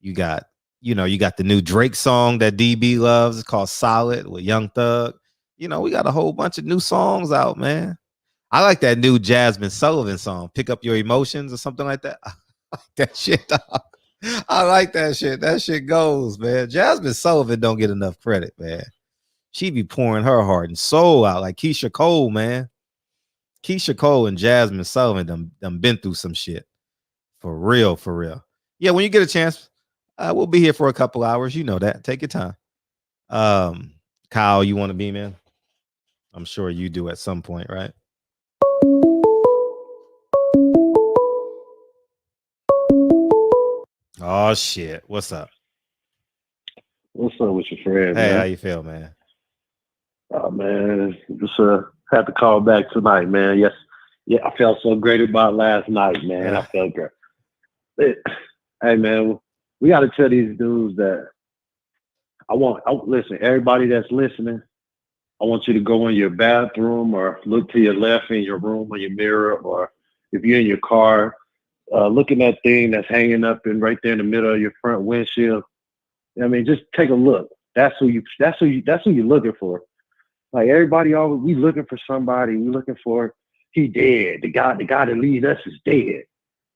You got the new Drake song that DB loves. It's called Solid with Young Thug. You know, we got a whole bunch of new songs out, man. I like that new Jasmine Sullivan song, Pick Up Your Emotions or something like that. I like that shit, dog. I like that shit. That shit goes, man. Jasmine Sullivan don't get enough credit, man. She be pouring her heart and soul out like Keisha Cole, man. Keisha Cole and Jasmine Sullivan done been through some shit. For real, for real. Yeah, when you get a chance, we'll be here for a couple hours. You know that. Take your time. Kyle, you want to be, man? I'm sure you do at some point, right? Oh shit. What's up? What's up with your friend, Hey, man? how you feel, man? Oh man, just had to call back tonight, man. Yes, yeah, I felt so great about last night, man. I felt great. Hey man, we got to tell these dudes that listen, everybody that's listening, I want you to go in your bathroom or look to your left in your room or your mirror, or if you're in your car, look at that thing that's hanging up and right there in the middle of your front windshield. I mean, just take a look. That's who you're looking for. Like everybody always, we looking for somebody. We looking for he dead. The guy that leads us is dead.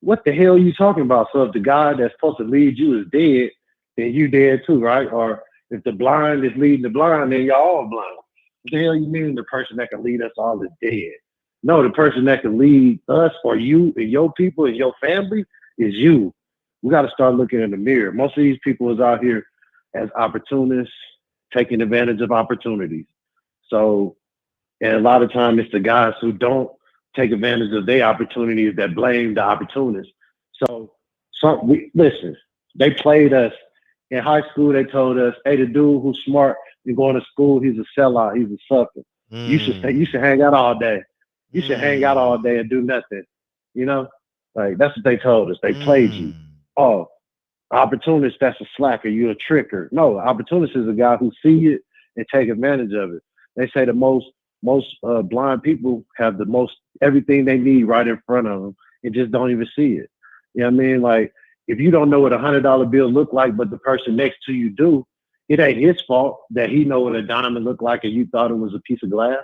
What the hell are you talking about? So if the guy that's supposed to lead you is dead, then you dead too, right? Or if the blind is leading the blind, then y'all all blind. What the hell you mean the person that can lead us all is dead? No, the person that can lead us or you and your people and your family is you. We got to start looking in the mirror. Most of these people is out here as opportunists, taking advantage of opportunities. So, and a lot of times it's the guys who don't take advantage of their opportunities that blame the opportunists. So, listen, they played us in high school. They told us, "Hey, the dude who's smart and going to school, he's a sellout. He's a sucker. You should hang out all day. You should hang out all day and do nothing." You know, like that's what they told us. They played you. Oh, opportunist, that's a slacker. You're a tricker. No, opportunist is a guy who see it and take advantage of it. They say the most blind people have the most everything they need right in front of them and just don't even see it. You know what I mean? Like if you don't know what $100 bill look like, but the person next to you do, it ain't his fault that he know what a diamond look like and you thought it was a piece of glass.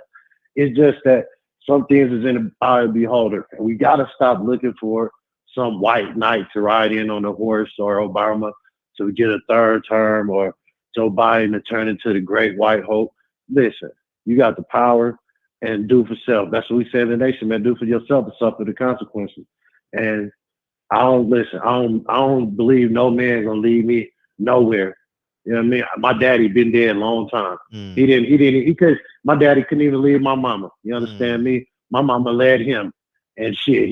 It's just that some things is in the eye of the beholder. And we got to stop looking for some white knight to ride in on a horse or Obama to get a third term or Joe Biden to turn into the great white hope. Listen, you got the power and do for self. That's what we say in the nation, man. Do for yourself and suffer the consequences. And I don't believe no man gonna lead me nowhere. You know what I mean? My daddy been dead a long time. My daddy couldn't even leave my mama. You understand me? My mama led him. And shit,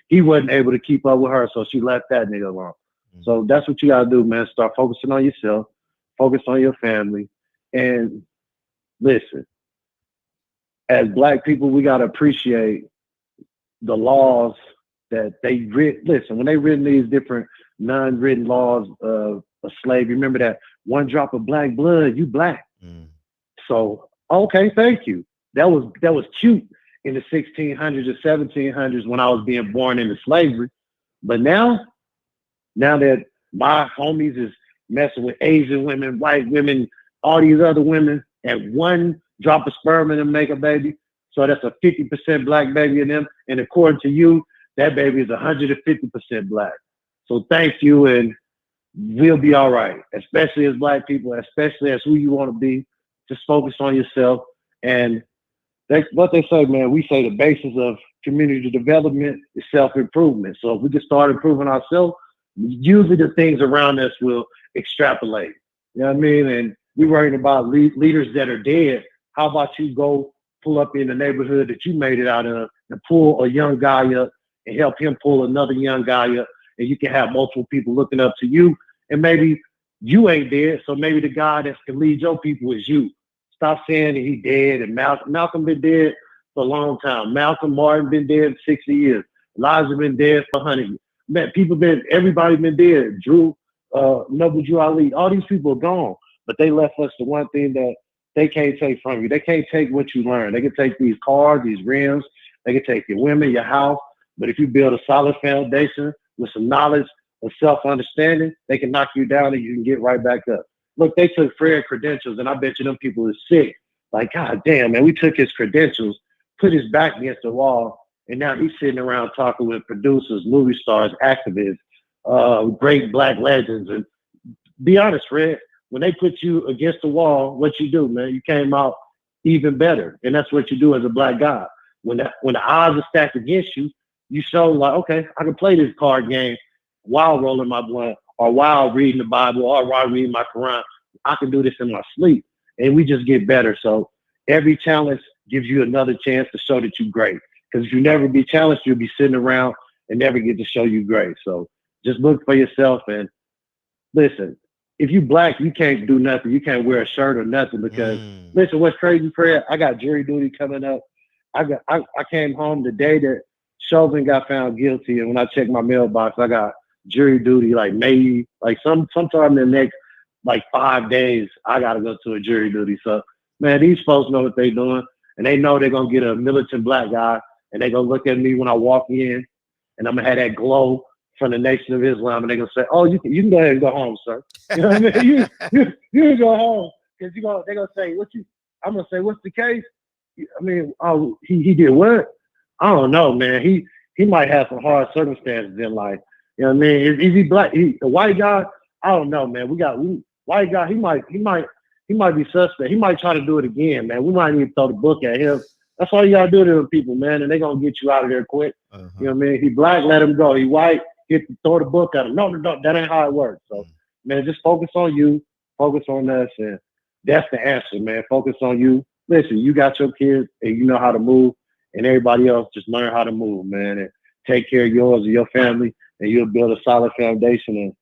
he wasn't able to keep up with her, so she left that nigga alone. So that's what you gotta do, man. Start focusing on yourself, focus on your family, and listen. As Black people, we gotta appreciate the laws that they listen, when they written these different non-written laws of slavery, remember that one drop of Black blood, you Black. So okay, thank you. That was cute in the 1600s or 1700s when I was being born into slavery. But now that my homies is messing with Asian women, white women, all these other women, and one drop of sperm in them make a baby. So that's a 50% Black baby in them. And according to you, that baby is 150% Black. So thank you, and we'll be all right, especially as Black people, especially as who you want to be. Just focus on yourself. And what they say, man, we say the basis of community development is self-improvement. So if we can start improving ourselves, usually the things around us will extrapolate. You know what I mean? And we're worrying about leaders that are dead. How about you go pull up in the neighborhood that you made it out of and pull a young guy up and help him pull another young guy up, and you can have multiple people looking up to you. And maybe you ain't dead, so maybe the guy that can lead your people is you. Stop saying that he dead. And Malcolm been dead for a long time. Malcolm Martin been dead 60 years. Elijah been dead for 100 years. Man, everybody been dead. Noble Drew Ali, all these people are gone, but they left us the one thing that they can't take from you. They can't take what you learn. They can take these cars, these rims. They can take your women, your house. But if you build a solid foundation with some knowledge and self-understanding, they can knock you down and you can get right back up. Look, they took Fred credentials, and I bet you them people is sick. Like, God damn, man, we took his credentials, put his back against the wall, and now he's sitting around talking with producers, movie stars, activists, great Black legends. And be honest, Fred, when they put you against the wall, what you do, man? You came out even better, and that's what you do as a Black guy. When the odds are stacked against you, you show like, okay, I can play this card game while rolling my blunt, or while reading the Bible, or while reading my Quran. I can do this in my sleep, and we just get better. So every challenge gives you another chance to show that you're great. Because if you never be challenged, you'll be sitting around and never get to show you great. So just look for yourself and listen, if you black, you can't do nothing. You can't wear a shirt or nothing because listen, what's crazy, Fred? I got jury duty coming up. I came home the day that Chauvin got found guilty, and when I checked my mailbox, I got jury duty like maybe like sometime in the next like 5 days. I gotta go to a jury duty. So man, these folks know what they're doing, and they know they're gonna get a militant black guy, and they're gonna look at me when I walk in, and I'm gonna have that glow from the Nation of Islam, and they're gonna say, "Oh, you can go ahead and go home, sir." You know what I mean? You can go home because they're gonna say, "What you?" I'm gonna say, "What's the case?" I mean, oh, he did what? I don't know, man. He might have some hard circumstances in life. You know what I mean? Is he black? The white guy? I don't know, man. White guy. He might be suspect. He might try to do it again, man. We might need to throw the book at him. That's all you gotta do to them people, man, and they're gonna get you out of there quick. You know what I mean? He black, let him go. He white, throw the book at him. No, that ain't how it works. So, man, just focus on you, focus on us, and that's the answer, man. Focus on you. Listen, you got your kids, and you know how to move, and everybody else just learn how to move, man, and take care of yours and your family, and you'll build a solid foundation. And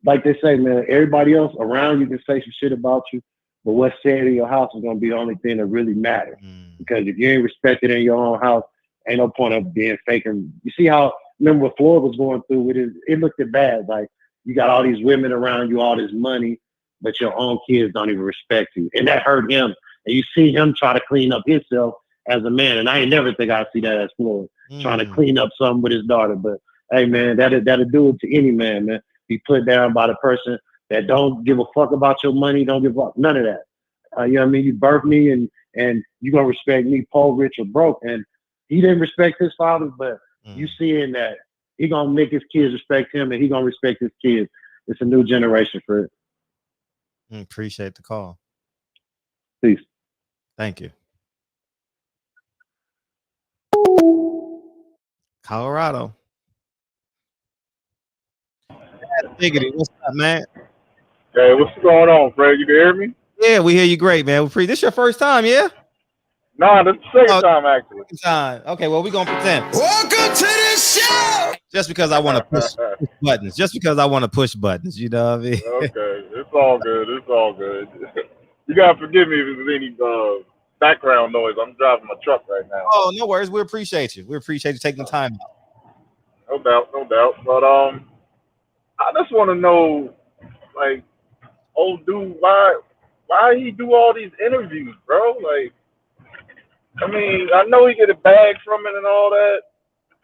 like they say, man, everybody else around you can say some shit about you, but what's said in your house is gonna be the only thing that really matters. Because if you ain't respected in your own house, ain't no point of being fake. And you see how, remember what Floyd was going through with it looked bad. Like you got all these women around you, all this money, but your own kids don't even respect you. And that hurt him. And you see him try to clean up himself as a man. And I ain't never think I'd see that as Floyd, trying to clean up something with his daughter. But hey, man, that'll do it to any man, man. Be put down by the person that don't give a fuck about your money, don't give a fuck, none of that. You know what I mean? You birthed me and you gonna respect me, poor, rich, or broke. And he didn't respect his father, but you seeing that he gonna make his kids respect him, and he gonna respect his kids. It's a new generation for it. Appreciate the call. Peace. Thank you. Colorado. Diggity, what's up, man? Hey, what's going on, Fred? You can hear me? Yeah, we hear you great, man. This your first time, yeah? Nah, that's the second time, actually. Time. Okay, well, we're going to pretend. Welcome to the show! Just because I want to push buttons. Just because I want to push buttons, you know what I mean? Okay, it's all good. It's all good. You got to forgive me if there's any background noise. I'm driving my truck right now. Oh, no worries. We appreciate you. We appreciate you taking the time out. No doubt, no doubt. But I just want to know, like, old dude, why he do all these interviews, bro? Like, I mean, I know he get a bag from it and all that,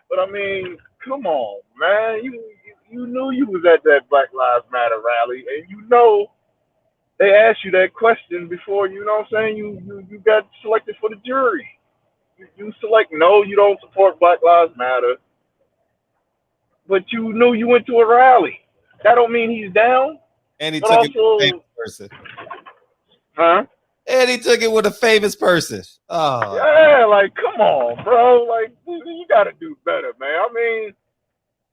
but I mean, come on, man. You knew you was at that Black Lives Matter rally, and you know they asked you that question before. You know what I'm saying? You got selected for the jury. You select no, you don't support Black Lives Matter, but you knew you went to a rally. That don't mean he's down. And he took it with a famous person. Huh? And he took it with a famous person. Oh. Yeah, like, come on, bro. Like, you got to do better, man. I mean,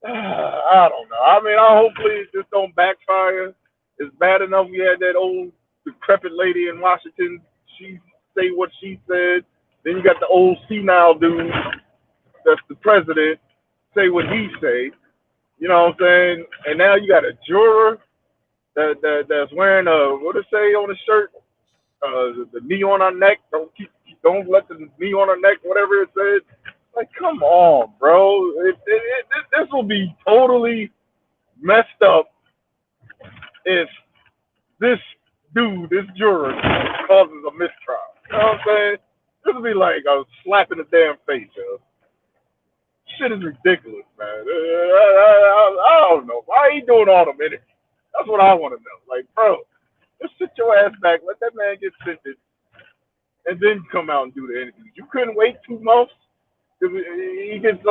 I don't know. I mean, hopefully it just don't backfire. It's bad enough we had that old decrepit lady in Washington. She say what she said. Then you got the old senile dude that's the president say what he say. You know what I'm saying? And now you got a juror that's wearing what it say on the shirt? The knee on our neck. Don't let the knee on our neck, whatever it says. Like, come on, bro. This will be totally messed up if this dude, this juror, causes a mistrial. You know what I'm saying? This will be like a slap in the damn face, yo. Shit is ridiculous, man. I don't know. Why are you doing all them interviews? That's what I want to know. Like, bro, just sit your ass back, let that man get sentenced, and then come out and do the interviews. You couldn't wait 2 months? He gets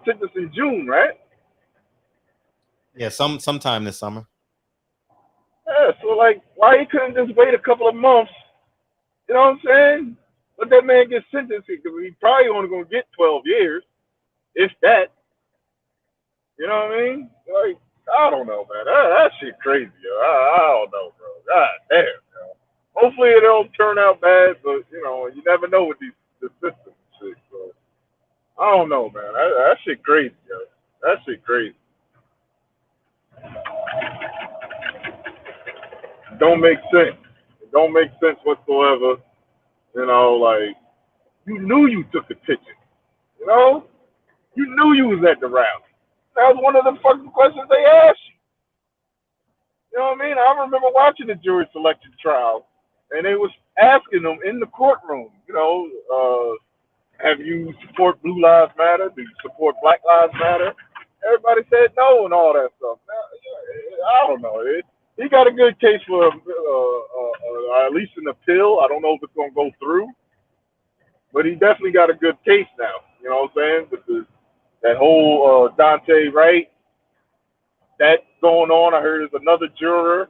sentenced in June, right? Yeah, sometime this summer. Yeah, so like, why he couldn't just wait a couple of months? You know what I'm saying? Let that man get sentenced, because he's probably only going to get 12 years, if that. You know what I mean? Like, I don't know, man. That shit crazy, yo. I don't know, bro. God damn, yo. Hopefully it don't turn out bad, but you know, you never know with the system shit. So I don't know, man. That shit crazy, yo. That shit crazy. don't make sense. It don't make sense whatsoever. You know, like you knew you took the picture. You know, you knew you was at the rally. That was one of the fucking questions they asked you. You know what I mean? I remember watching the jury selection trial, and they was asking them in the courtroom. You know, have you support Blue Lives Matter? Do you support Black Lives Matter? Everybody said no and all that stuff. Now, I don't know. He got a good case for at least an appeal. I don't know if it's going to go through, but he definitely got a good case now. You know what I'm saying? With that whole Dante Wright, that going on. I heard there's another juror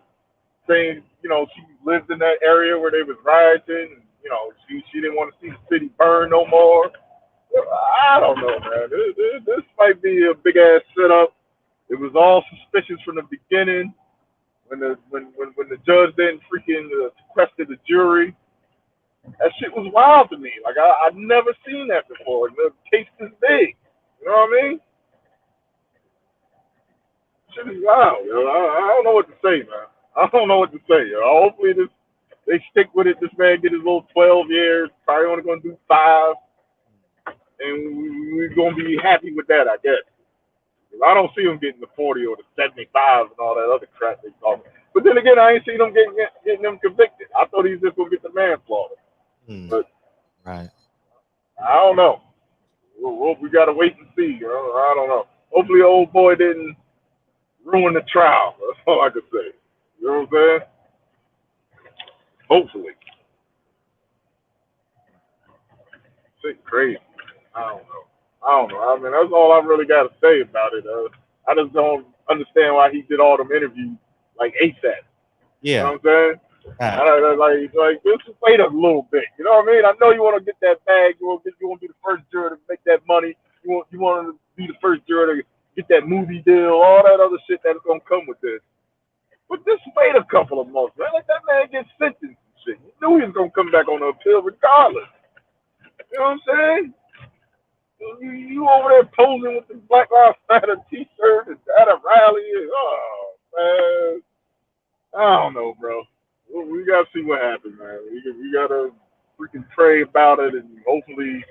saying, you know, she lived in that area where they was rioting. And, you know, she didn't want to see the city burn no more. I don't know, man. This might be a big ass setup. It was all suspicious from the beginning. When the judge then freaking requested the jury, that shit was wild to me. Like I've never seen that before. The case is big. You know what I mean? Shit is wild. Yo. I don't know what to say, man. I don't know what to say. Yo. Hopefully they stick with it. This man get his little 12 years. Probably only gonna do 5. And we're going to be happy with that, I guess. I don't see him getting the 40 or the 75 and all that other crap they talking. But then again, I ain't seen them getting them convicted. I thought he was just going to get the manslaughter. But right. I don't know. We got to wait and see. You know? I don't know. Hopefully, old boy didn't ruin the trial. That's all I can say. You know what I'm saying? Hopefully. Shit crazy. I don't know. I mean, that's all I really got to say about it. I just don't understand why he did all them interviews like ASAP. Yeah. You know what I'm saying? Like just wait a little bit. You know what I mean? I know you want to get that bag. You want to be the first juror to make that money. You want to be the first juror to get that movie deal. All that other shit that's gonna come with this. But just wait a couple of months, man. Let that man get sentenced and shit. You knew he was gonna come back on the appeal regardless. You know what I'm saying? You over there posing with the Black Lives Matter T-shirt and at a rally. Oh man, I don't know, bro. We gotta see what happens, man. We gotta freaking pray about it, and hopefully,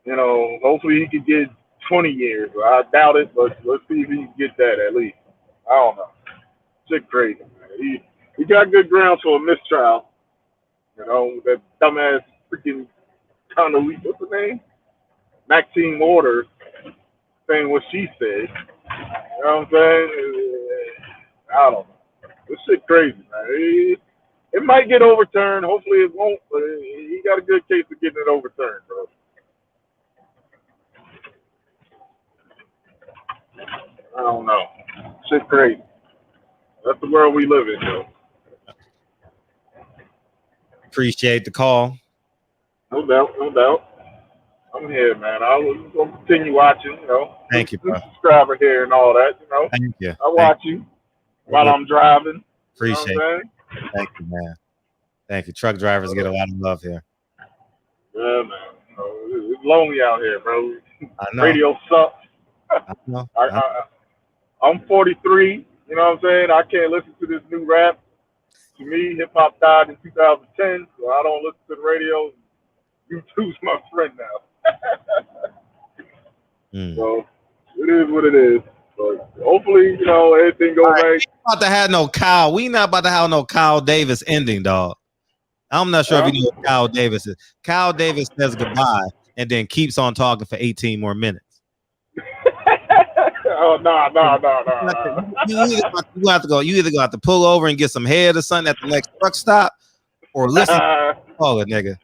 you know, hopefully he can get 20 years. I doubt it, but let's see if he can get that at least. I don't know. Shit crazy, man. He got good grounds for a mistrial. You know, that dumbass freaking Connolly, what's her name? Maxine Waters saying what she said. You know what I'm saying? I don't know. This shit crazy, man. It might get overturned. Hopefully it won't, but he got a good case of getting it overturned, bro. I don't know. Shit crazy. That's the world we live in, though. Appreciate the call. No doubt. I'm here, man. I was going to continue watching, you know. Thank you, bro. Subscriber here and all that, you know. Thank you. I watch you while I'm driving. Appreciate you know it. Thank you, man. Thank you. Truck drivers get a lot of love here. Yeah, man. You know, it's lonely out here, bro. I know. Radio sucks. I know. I'm 43. You know what I'm saying? I can't listen to this new rap. To me, hip-hop died in 2010, so I don't listen to the radio. YouTube's my friend now. So it is what it is. But hopefully, you know, everything goes right. We not about to have no Kyle. We not about to have no Kyle Davis ending, dog. I'm not sure if you know what Kyle Davis is. Kyle Davis says goodbye and then keeps on talking for 18 more minutes. Oh, no. You have to go. You either go have to pull over and get some head or something at the next truck stop, or listen. Call it, nigga.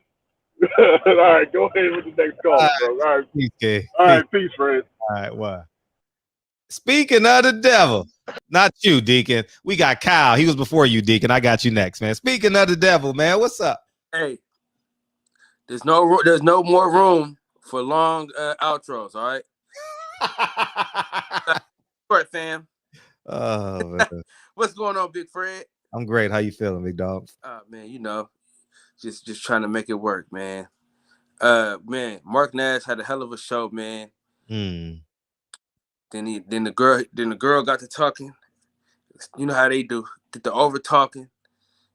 All right, go ahead with the next call, bro. All right, peace, all right, peace, Fred. All right, what? Speaking of the devil, not you, Deacon. We got Kyle. He was before you, Deacon. I got you next, man. Speaking of the devil, man, what's up? Hey, there's no more room for long outros. All right. Short, fam. Oh man. What's going on, Big Fred? I'm great. How you feeling, big dog? Man, you know, just trying to make it work, man. Man, Mark Nash had a hell of a show, man. Then the girl got to talking. You know how they do. Did the over talking.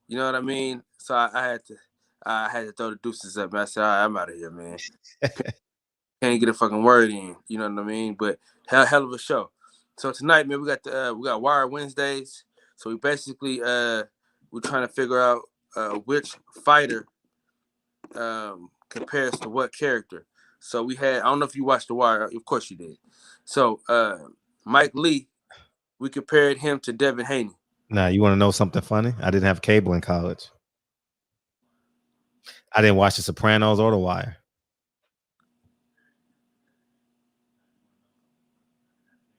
You know what I mean? So I had to throw the deuces up. And I said, all right, I'm out of here, man. Can't get a fucking word in. You know what I mean? But hell of a show. So tonight, man, we got Wire Wednesdays. So we basically we're trying to figure out which fighter compares to what character. So we had, I don't know if you watched The Wire. Of course you did. So Mike Lee, we compared him to Devin Haney. Now, you want to know something funny? I didn't have cable in college. I didn't watch The Sopranos or The Wire.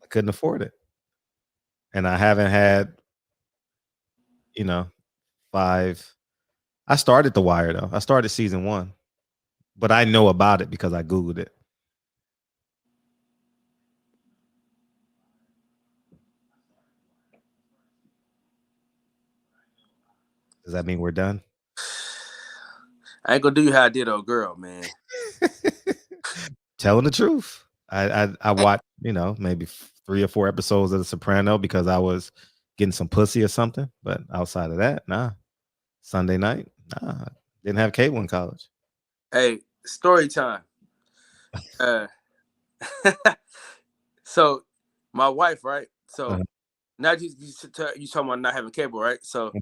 I couldn't afford it. And I haven't had, 5. I started The Wire, though. I started season 1. But I know about it because I Googled it. Does that mean we're done? I ain't gonna do you how I did old girl, man. Telling the truth. I watched, maybe 3 or 4 episodes of The Soprano because I was getting some pussy or something. But outside of that, nah. Sunday night, nah. Didn't have cable in college. Hey, story time. So my wife, right? So now you talking about not having cable, right? So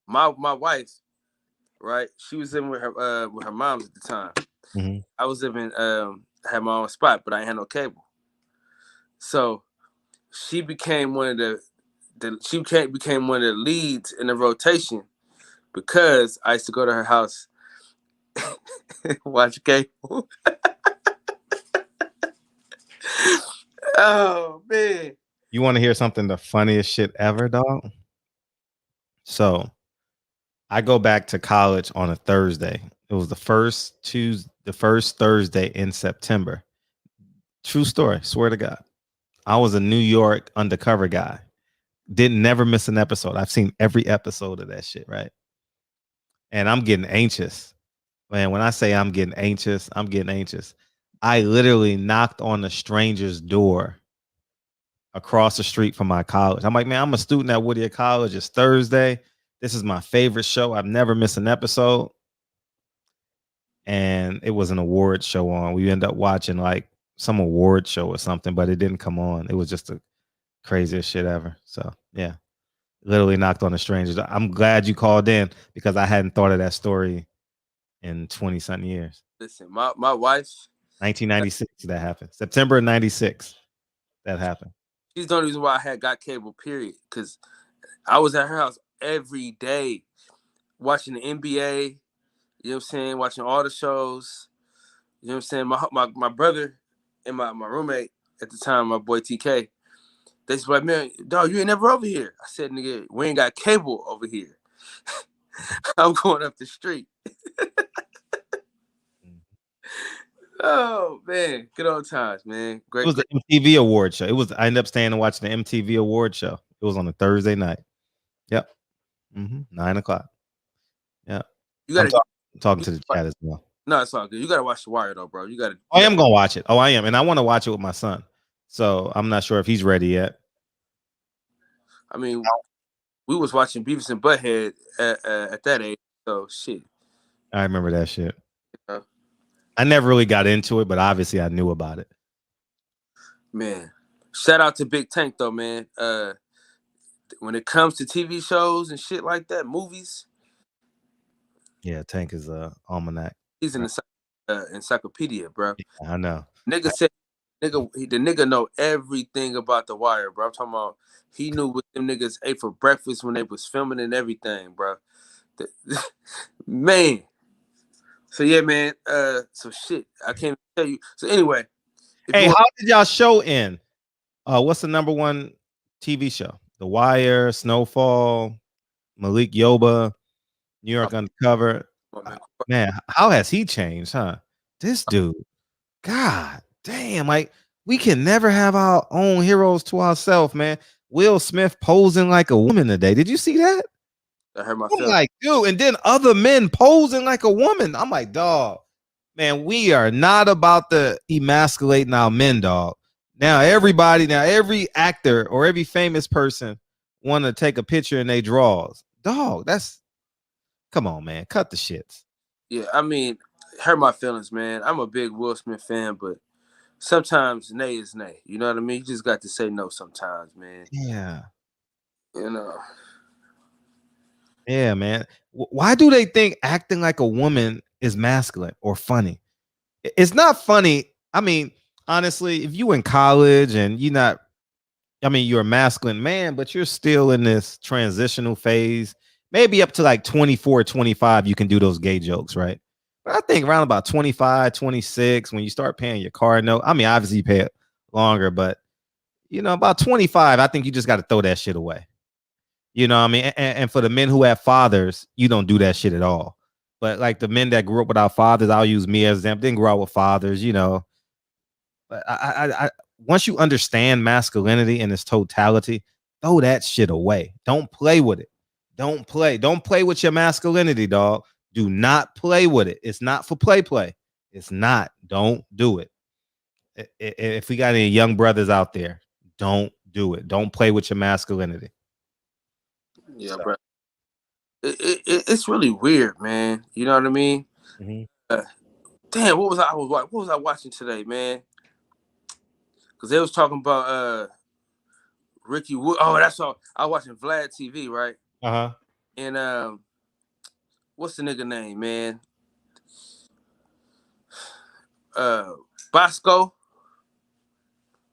my wife, right? She was living with her moms at the time. Mm-hmm. I was living I had my own spot, but I ain't had no cable. So she became one of became one of the leads in the rotation because I used to go to her house watch cable. Oh man. You want to hear something the funniest shit ever, dog? So I go back to college on a Thursday. It was the first Thursday in September. True story, swear to God. I was a New York undercover guy. Didn't never miss an episode. I've seen every episode of that shit, right? And I'm getting anxious. Man, when I say I'm getting anxious, I'm getting anxious. I literally knocked on a stranger's door across the street from my college. I'm like, man, I'm a student at Whittier College. It's Thursday. This is my favorite show. I've never missed an episode. And it was an award show on. We ended up watching like some award show or something, but it didn't come on. It was just the craziest shit ever. So yeah, literally knocked on a stranger's door. I'm glad you called in because I hadn't thought of that story in 20-something years. Listen, my wife, 1996 that happened. September of 96 that happened. She's the only reason why I had got cable, period. Because I was at her house every day watching the NBA, you know what I'm saying, watching all the shows. You know what I'm saying? My brother and my roommate at the time, my boy TK, they said, like, man, dog, you ain't never over here. I said, nigga, we ain't got cable over here. I'm going up the street. Oh man, good old times, man. Great. It was the MTV award show. I ended up staying and watching the MTV award show. It was on a Thursday night. Yep. 9:00. Yeah. You gotta talking to the chat as well. No, it's all good. You gotta watch The Wire though, bro. You gotta. I am gonna watch it. Oh, I am, and I want to watch it with my son. So I'm not sure if he's ready yet. I mean, we was watching Beavis and Butthead at that age. So shit. I remember that shit. I never really got into it, but obviously I knew about it. Man, shout out to Big Tank though, man. When it comes to TV shows and shit like that, movies. Yeah, Tank is almanac. He's an encyclopedia, bro. Yeah, I know. Nigga said, the nigga know everything about The Wire, bro. I'm talking about he knew what them niggas ate for breakfast when they was filming and everything, bro. Man. So yeah, man. So shit, I can't tell you. So anyway, hey, how did y'all show end? What's the number one TV show? The Wire, Snowfall, Malik Yoba, New York Undercover. Man, how has he changed, huh? This dude, God damn! Like we can never have our own heroes to ourselves, man. Will Smith posing like a woman today. Did you see that? I heard myself. I'm like, dude, and then other men posing like a woman. I'm like, dog, man, we are not about to emasculating our men, dog. Now every actor or every famous person want to take a picture in their drawers. Dog, that's Come on, man. Cut the shits. Yeah, I mean, hurt my feelings, man. I'm a big Will Smith fan, but sometimes nay is nay. You know what I mean? You just got to say no sometimes, man. Yeah. You know. Yeah, man. Why do they think acting like a woman is masculine or funny? It's not funny. I mean, honestly, if you in college and you're not, I mean, you're a masculine man, but you're still in this transitional phase, maybe up to like 24, 25, you can do those gay jokes, right? But I think around about 25, 26, when you start paying your car note, I mean, obviously you pay it longer, but you know, about 25, I think you just got to throw that shit away. You know what I mean? And for the men who have fathers, you don't do that shit at all. But like the men that grew up without fathers, I'll use me as them, didn't grow up with fathers, you know. But I once you understand masculinity in its totality, throw that shit away. Don't play with it. Don't play with your masculinity, dog. Do not play with it. It's not for play. It's not. Don't do it. If we got any young brothers out there, don't do it. Don't play with your masculinity. Yeah, bro. It's really weird, man. You know what I mean? Mm-hmm. Damn, what was I watching today, man? Because they was talking about Ricky Wood. Oh, that's all. I was watching Vlad TV, right? Uh-huh. And what's the nigga name, man? Bosco.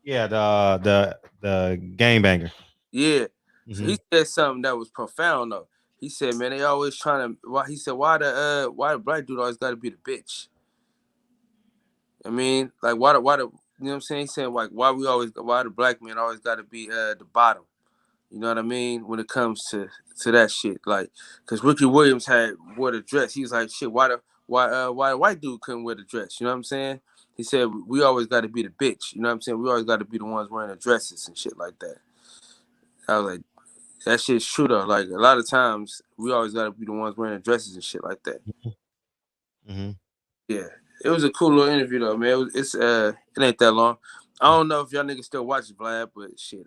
Yeah, the gangbanger. Yeah. Mm-hmm. So he said something that was profound though. He said, man, they always trying to why the black dude always gotta be the bitch? I mean, like why the you know what I'm saying? He's saying like why the black men always gotta be the bottom. You know what I mean? When it comes to that shit. Like, cause Ricky Williams wore the dress. He was like, shit, why the white dude couldn't wear the dress? You know what I'm saying? He said, we always gotta be the bitch. You know what I'm saying? We always gotta be the ones wearing the dresses and shit like that. I was like, that shit's true though. Like a lot of times we always gotta be the ones wearing the dresses and shit like that. Mm-hmm. Yeah. It was a cool little interview though, man. It ain't that long. I don't know if y'all niggas still watch Vlad, but shit,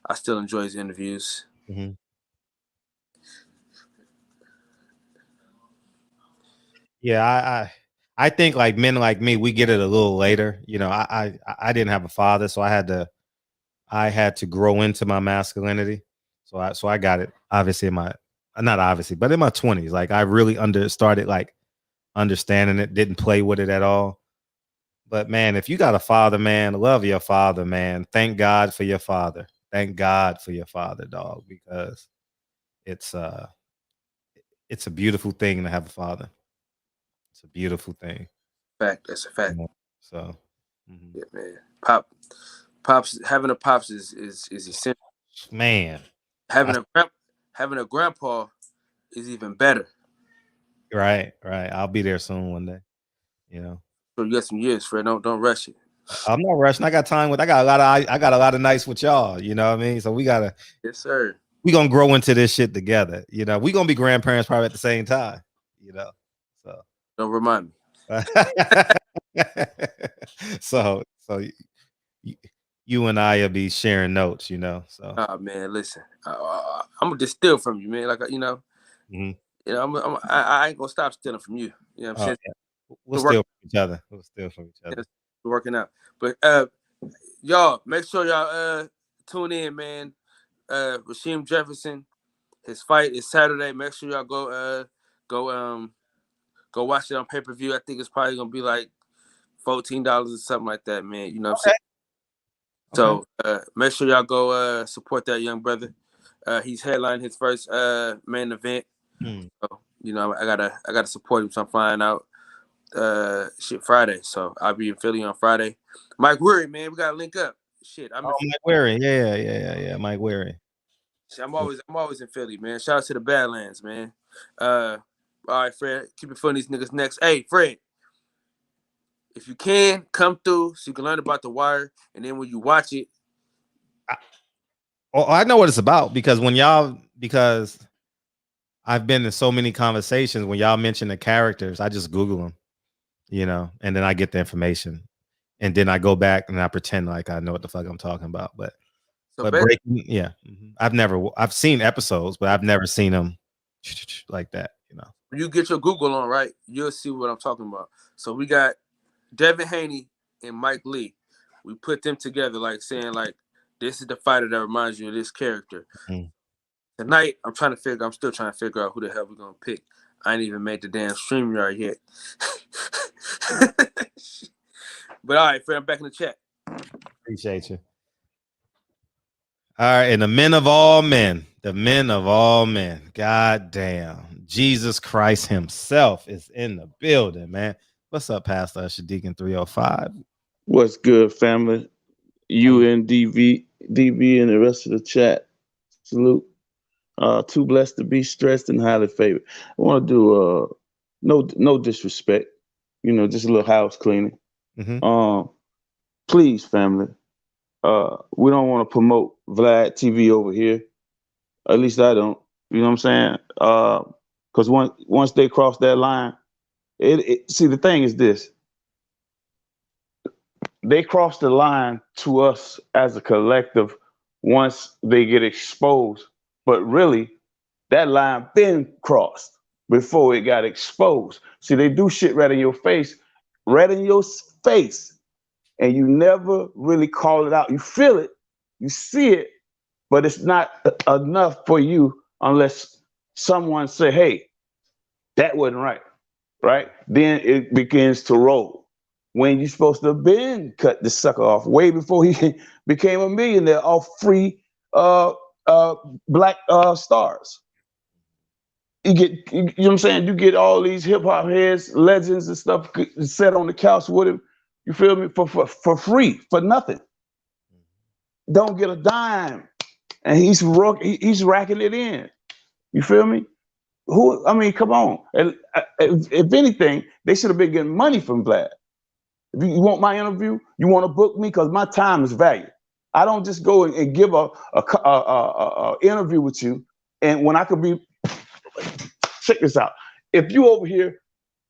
I still enjoy his interviews. Mm-hmm. Yeah, I think like men like me, we get it a little later. You know, I didn't have a father, so I had to grow into my masculinity. So I got it obviously not obviously, but in my 20s. Like I really started like understanding it, didn't play with it at all. But man, if you got a father, man, love your father, man. Thank God for your father. Thank God for your father, dog, because it's a beautiful thing to have a father. It's a beautiful thing. Fact, that's a fact. So, yeah, man. Pops having a pops is essential. Man, having a grandpa is even better. Right. I'll be there soon one day. You know. So you got some years, Fred. Don't rush it. I'm not rushing. I got time I got a lot of nights with y'all. You know what I mean? So we gotta. Yes, sir. We gonna grow into this shit together. You know, we gonna be grandparents probably at the same time. You know, so don't remind me. so you and I will be sharing notes. You know, so. Oh man, listen, I'm gonna just steal from you, man. Like you know, mm-hmm. You know, I ain't gonna stop stealing from you. You know what I'm saying? Yeah. We'll steal from each other. We'll steal from each other. We're working out, but y'all make sure y'all tune in, man. Rasheem Jefferson, his fight is Saturday. Make sure y'all go watch it on pay-per-view. I think it's probably gonna be like $14 or something like that, man. You know what I'm saying? So make sure y'all go support that young brother. He's headlining his first main event. So, you know, I gotta support him. So I'm flying out Friday. So I'll be in Philly on Friday. Mike Weary, man, we gotta link up. Shit, Mike Weary. Yeah. Mike Weary. I'm always in Philly, man. Shout out to the Badlands, man. All right, Fred. Keep it fun. These niggas next. Hey, Fred. If you can, come through so you can learn about The Wire, and then when you watch it, I know what it's about because I've been in so many conversations when y'all mention the characters, I just Google them, you know, and then I get the information, and then I go back and I pretend like I know what the fuck I'm talking about. But breaking, yeah, I've seen episodes, but I've never seen them like that, you know. When you get your Google on, right, you'll see what I'm talking about. So we got Devin Haney and Mike Lee. We put them together, like saying, like, this is the fighter that reminds you of this character. Tonight, I'm still trying to figure out who the hell we're gonna pick. I ain't even made the damn StreamYard yet. But all right, Fred, I'm back in the chat. Appreciate you. All right, and the men of all men, God damn, Jesus Christ himself is in the building, man. What's up, Pastor Usher Deacon 305? What's good, family? You and DV and the rest of the chat. Salute. Too blessed to be stressed and highly favored. I want to do no disrespect, you know, just a little house cleaning. Please, family. We don't want to promote Vlad TV over here. At least I don't. You know what I'm saying? Because once they cross that line, see, the thing is this. They cross the line to us as a collective once they get exposed. But really, that line been crossed before it got exposed. See, they do shit right in your face, and you never really call it out. You feel it, you see it, but it's not enough for you unless someone say, hey, that wasn't right? Then it begins to roll. When you're supposed to have been cut the sucker off way before he became a millionaire off free black stars. You know what I'm saying? You get all these hip hop heads, legends and stuff set on the couch with him. You feel me? For free, for nothing. Don't get a dime, and he's racking it in. You feel me? Come on. If anything, they should have been getting money from Vlad. If you want my interview, you want to book me because my time is valued. I don't just go and give a interview with you, and when I could be, check this out. If you over here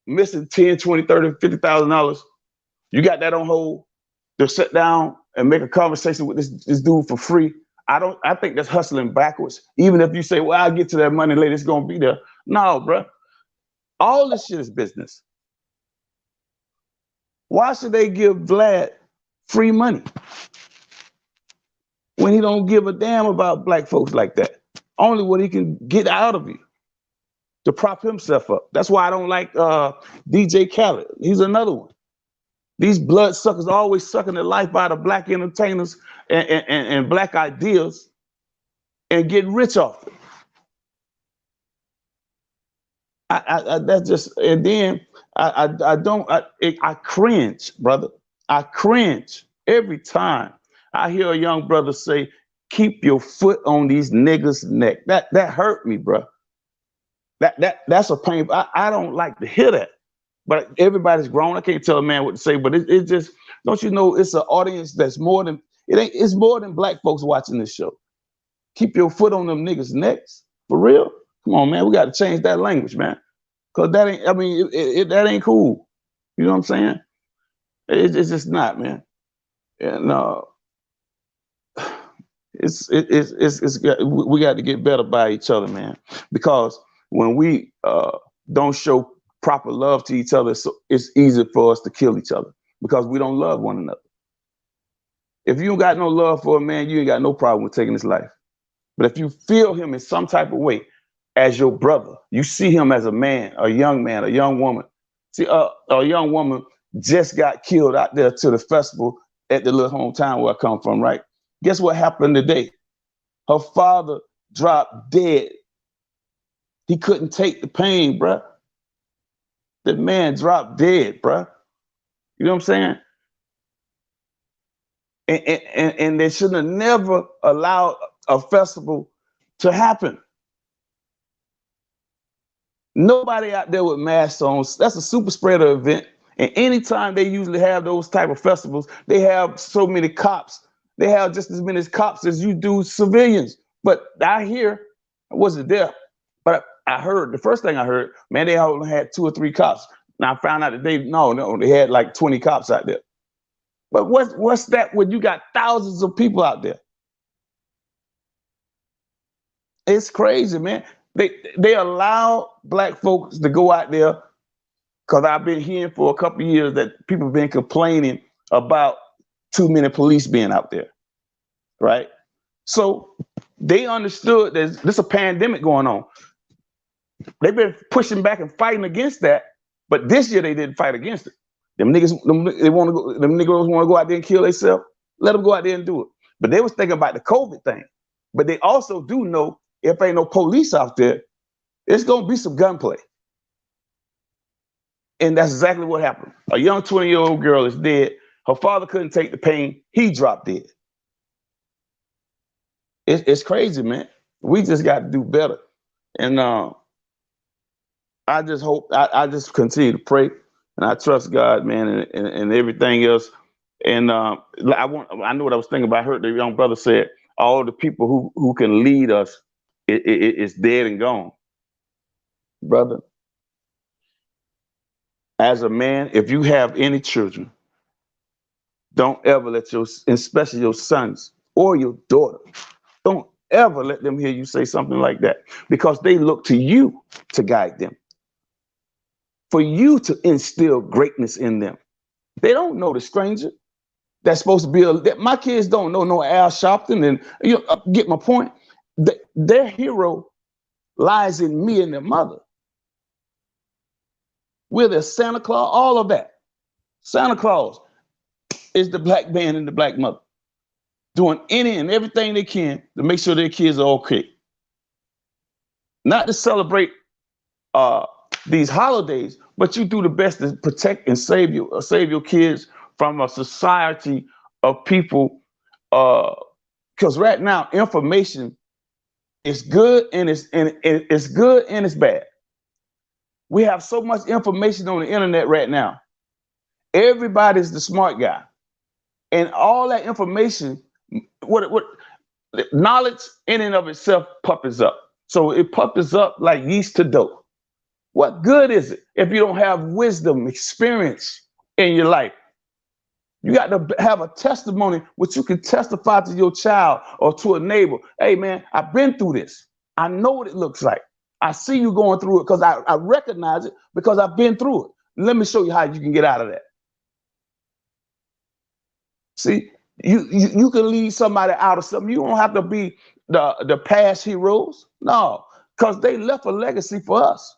missing $10, $20, $30, $50,000, you got that on hold to sit down and make a conversation with this dude for free. I think that's hustling backwards. Even if you say, well, I'll get to that money later, it's gonna be there. No, bro. All this shit is business. Why should they give Vlad free money when he don't give a damn about black folks like that? Only what he can get out of you to prop himself up. That's why I don't like DJ Khaled. He's another one. These bloodsuckers always sucking the life out of black entertainers and black ideas and getting rich off it. That's just, and then I cringe, brother. I cringe every time I hear a young brother say, keep your foot on these niggas' neck. That hurt me, bro. That's a pain. I don't like to hear that. But everybody's grown. I can't tell a man what to say, but it just, don't you know, it's an audience that's more than, it's more than black folks watching this show. Keep your foot on them niggas' necks. For real? Come on, man. We got to change that language, man. Because that ain't, that ain't cool. You know what I'm saying? It's just not, man. And we got to get better by each other, man. Because when we don't show proper love to each other, so it's easy for us to kill each other because we don't love one another. If you got no love for a man, you ain't got no problem with taking his life. But if you feel him in some type of way as your brother, you see him as a man, a young woman. See, a young woman just got killed out there to the festival at the little hometown where I come from, right? Guess what happened today? Her father dropped dead. He couldn't take the pain, bruh. The man dropped dead, bruh. You know what I'm saying? And they shouldn't have never allowed a festival to happen. Nobody out there with masks on. That's a super spreader event. And anytime they usually have those type of festivals, they have so many cops. They have just as many cops as you do civilians. But I wasn't there, but I heard, the first thing I heard, man, they only had 2 or 3 cops. Now I found out that they had like 20 cops out there. But what's that when you got thousands of people out there? It's crazy, man. They allow black folks to go out there, because I've been hearing for a couple of years that people have been complaining about too many police being out there, right? So they understood that there's a pandemic going on. They've been pushing back and fighting against that, but this year they didn't fight against it. Them niggas, they want to go. Them niggas want to go out there and kill themselves. Let them go out there and do it. But they was thinking about the COVID thing. But they also do know if ain't no police out there, it's gonna be some gunplay. And that's exactly what happened. A young 20-year-old girl is dead. Her father couldn't take the pain. He dropped dead. It's crazy, man. We just got to do better. And I just hope, I just continue to pray, and I trust God, man, and everything else. And I know what I was thinking about. I heard the young brother said, all the people who can lead us is dead and gone. Brother, as a man, if you have any children, don't ever let especially your sons or your daughter, don't ever let them hear you say something like that, because they look to you to guide them, for you to instill greatness in them. They don't know the stranger that's supposed to be my kids don't know no Al Sharpton, and you know, get my point. Their hero lies in me and their mother. We're the Santa Claus, all of that. Santa Claus is the black man and the black mother, doing any and everything they can to make sure their kids are okay. Not to celebrate these holidays, but you do the best to protect and save your kids from a society of people. Because right now, information is good and it's good and it's bad. We have so much information on the internet right now. Everybody's the smart guy, and all that information, what knowledge in and of itself puppets up. So it puppets up like yeast to dough. What good is it if you don't have wisdom, experience in your life? You got to have a testimony which you can testify to your child or to a neighbor. Hey man, I've been through this. I know what it looks like. I see you going through it because I recognize it because I've been through it. Let me show you how you can get out of that. See, you can lead somebody out of something. You don't have to be the past heroes. No, because they left a legacy for us.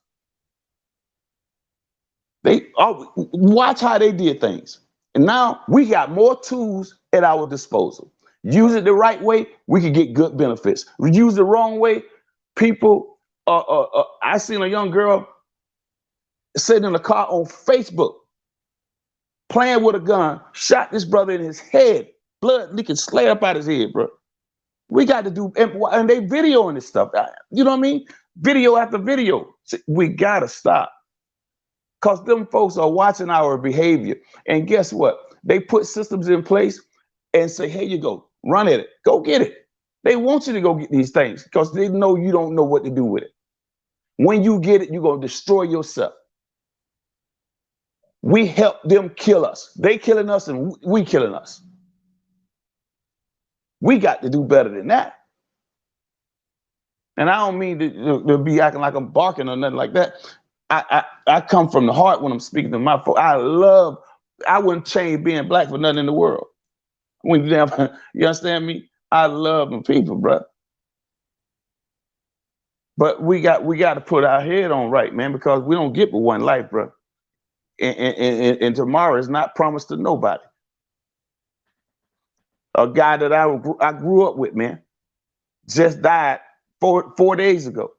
Watch how they did things. And now we got more tools at our disposal. Use it the right way, we can get good benefits. Use it the wrong way, people. I seen a young girl sitting in a car on Facebook, playing with a gun, shot this brother in his head, blood leaking slay up out his head, bro. We got to do, and they videoing this stuff. You know what I mean? Video after video. We got to stop. Because them folks are watching our behavior. And guess what? They put systems in place and say, here you go, run at it, go get it. They want you to go get these things because they know you don't know what to do with it. When you get it, you're going to destroy yourself. We help them kill us. They killing us and we killing us. We got to do better than that. And I don't mean to be acting like I'm barking or nothing like that. I come from the heart when I'm speaking to my folks. I wouldn't change being black for nothing in the world. You understand me? I love them people, bro. But we got to put our head on right, man, because we don't get but one life, bro. And tomorrow is not promised to nobody. A guy that I grew up with, man, just died 4 days ago.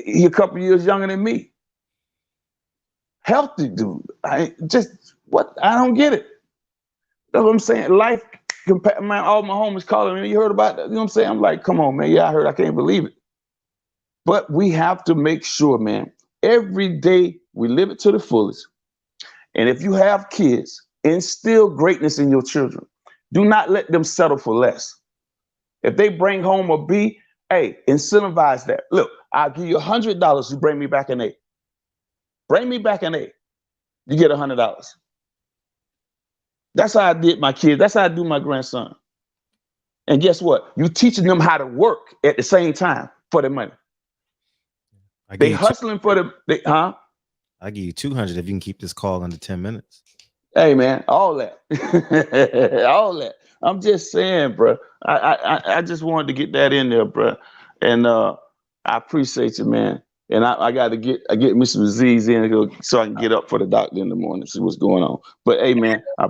He a couple years younger than me. Healthy dude. I don't get it. That's what I'm saying. Life, man, all my homies calling me. You heard about that? You know what I'm saying? I'm like, come on, man. Yeah, I heard. I can't believe it. But we have to make sure, man, every day we live it to the fullest. And if you have kids, instill greatness in your children. Do not let them settle for less. If they bring home a B, hey, incentivize that. Look, I'll give you $100. You bring me back an A. Bring me back an A. You get $100. That's how I did my kids. That's how I do my grandson. And guess what? You're teaching them how to work at the same time for their money. They hustling for the huh? I give you 200 if you can keep this call under 10 minutes. Hey man, all that, all that. I'm just saying, bro. I just wanted to get that in there, bro. And I appreciate you, man. And I got to get me some Z's in so I can get up for the doctor in the morning, see what's going on. But hey, man, I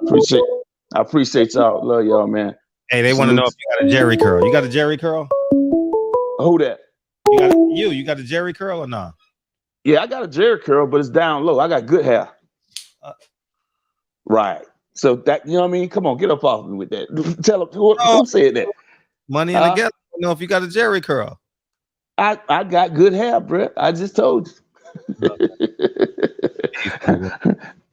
appreciate y'all. Love y'all, man. Hey, they want to know if you got a Jerry curl. You got a Jerry curl? Who that? You got a Jerry curl or not? Yeah, I got a Jerry curl, but it's down low. I got good hair. Right. So that, you know what I mean? Come on, get up off me with that. Tell them who said that. Money in the ghetto. I don't know if you got a Jerry curl. I got good hair, bro. I just told you.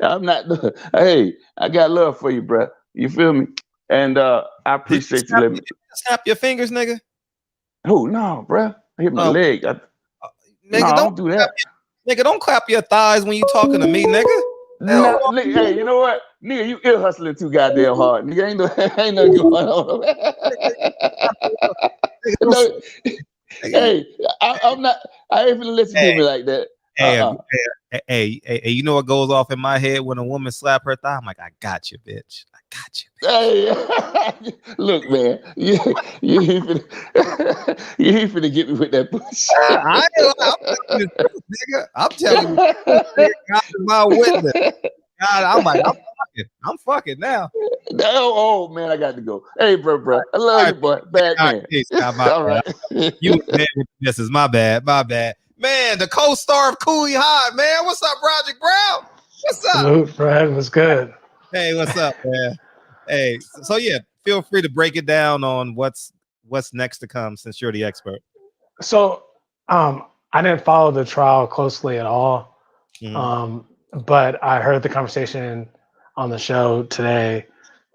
I'm not. Hey, I got love for you, bro. You feel me? And I appreciate you letting me. Snap your fingers, nigga. Who? No, bro. I hit my leg. Nigga, don't do that. Nigga, don't clap your thighs when you talking to me, nigga. No, nigga, hey, you know what? Nigga, you ear hustling too goddamn hard. Nigga, ain't no going on. No, hey, I'm not. I ain't finna let you do me like that. Hey, you know what goes off in my head when a woman slap her thigh? I'm like, I got you, bitch. I got you. Hey, look, man, you ain't finna get me with that bullshit. I'm telling you, God is my witness. God, I'm fucking now. Oh man, I got to go. Hey, bro, I love you, boy. Bad man. All right. You man, this is my bad. Man, the co-star of Cooley High, man. What's up, Roger Brown? What's up? Salute, Fred. What's good? Hey, what's up, man? Hey, so yeah, feel free to break it down on what's next to come since you're the expert. So, I didn't follow the trial closely at all, but I heard the conversation on the show today,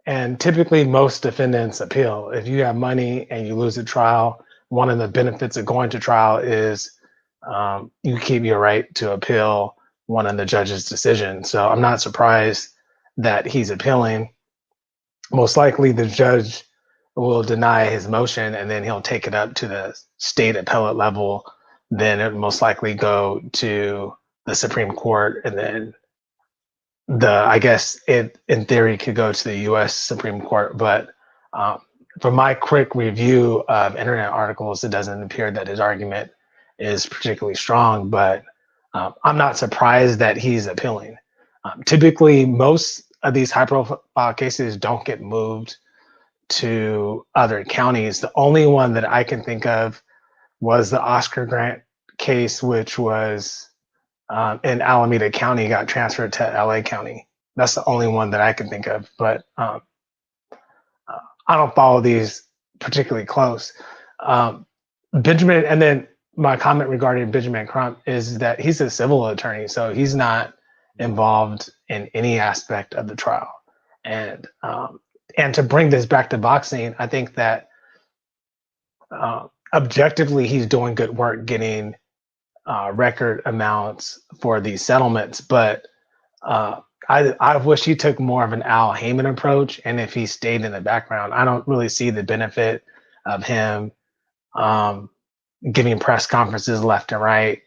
and typically most defendants appeal. If you have money and you lose a trial, one of the benefits of going to trial is you keep your right to appeal one of the judge's decision. So I'm not surprised that he's appealing. Most likely the judge will deny his motion and then he'll take it up to the state appellate level. Then it most likely go to the Supreme Court, and then I guess it in theory could go to the US Supreme Court. But from my quick review of internet articles, it doesn't appear that his argument is particularly strong, but I'm not surprised that he's appealing. Typically, most of these high-profile cases don't get moved to other counties. The only one that I can think of was the Oscar Grant case, which was in Alameda County, got transferred to LA County. That's the only one that I can think of, but I don't follow these particularly close. Benjamin, and then my comment regarding Benjamin Crump is that he's a civil attorney, so he's not involved in any aspect of the trial. And to bring this back to boxing, I think that objectively he's doing good work getting record amounts for these settlements, but I wish he took more of an Al Haymon approach, and if he stayed in the background, I don't really see the benefit of him giving press conferences left and right.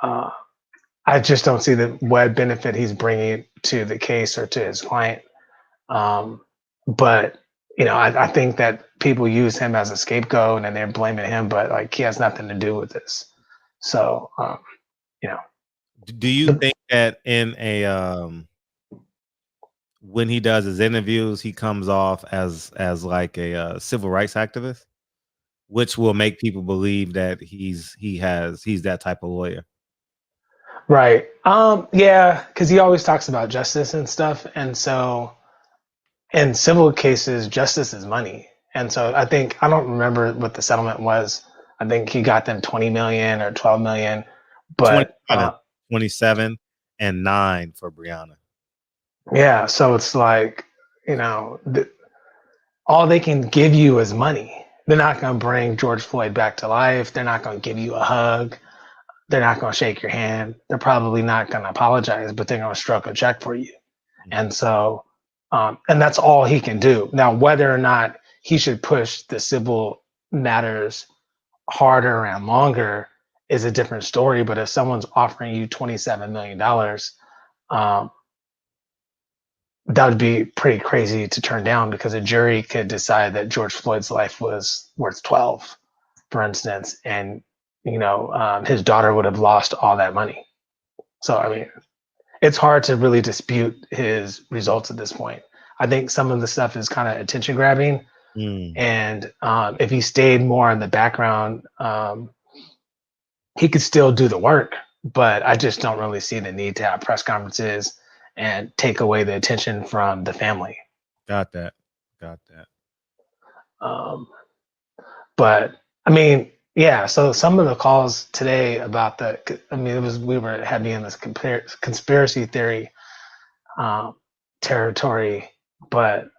I just don't see the what benefit he's bringing to the case or to his client. But I think that people use him as a scapegoat and they're blaming him, but like he has nothing to do with this. So, do you think that in a when he does his interviews, he comes off as like a civil rights activist, which will make people believe that he's that type of lawyer? Right. Yeah, because he always talks about justice and stuff, and so in civil cases, justice is money. And so I don't remember what the settlement was. I think he got them 20 million or 12 million, but 27 and 9 for Brianna. Yeah. So it's like, all they can give you is money. They're not going to bring George Floyd back to life. They're not going to give you a hug. They're not going to shake your hand. They're probably not going to apologize, but they're going to stroke a check for you. And so, and that's all he can do. Now, whether or not he should push the civil matters harder and longer is a different story. But if someone's offering you $27 million, that would be pretty crazy to turn down, because a jury could decide that George Floyd's life was worth 12, for instance, and his daughter would have lost all that money. So I mean, it's hard to really dispute his results at this point. I think some of the stuff is kind of attention grabbing, and if he stayed more in the background, he could still do the work. But I just don't really see the need to have press conferences and take away the attention from the family. Got that. But I mean, yeah. So some of the calls today about we were heavy in this conspiracy theory territory, but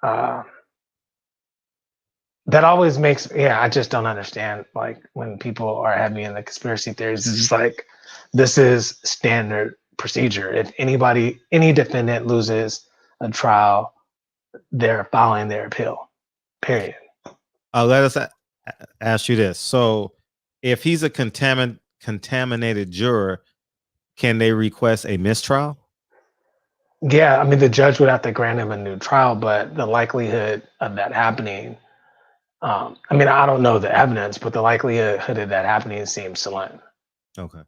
that always makes, I just don't understand, like, when people are heavy in the conspiracy theories. It's just like, this is standard procedure. If any defendant loses a trial, they're filing their appeal, period. Let us ask you this. So if he's a contaminated juror, can they request a mistrial? Yeah, I mean, the judge would have to grant him a new trial, but the likelihood of that happening, I mean, I don't know the evidence, but the likelihood of that happening seems slim. Okay.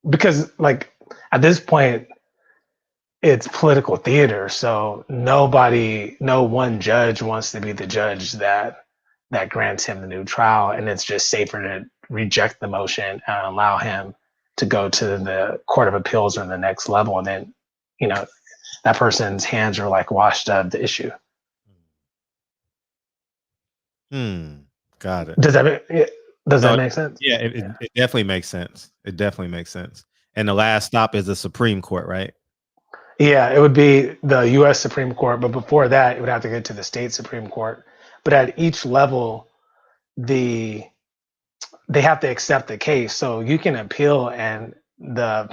Because, like, at this point, it's political theater, so no one judge wants to be the judge that grants him the new trial, and it's just safer to reject the motion and allow him to go to the Court of Appeals or the next level, and then, that person's hands are like washed of the issue. Got it. Does that make sense? Yeah, it definitely makes sense. It definitely makes sense. And the last stop is the Supreme Court, right? Yeah, it would be the U.S. Supreme Court, but before that, it would have to get to the state Supreme Court. But at each level, they have to accept the case. So you can appeal, and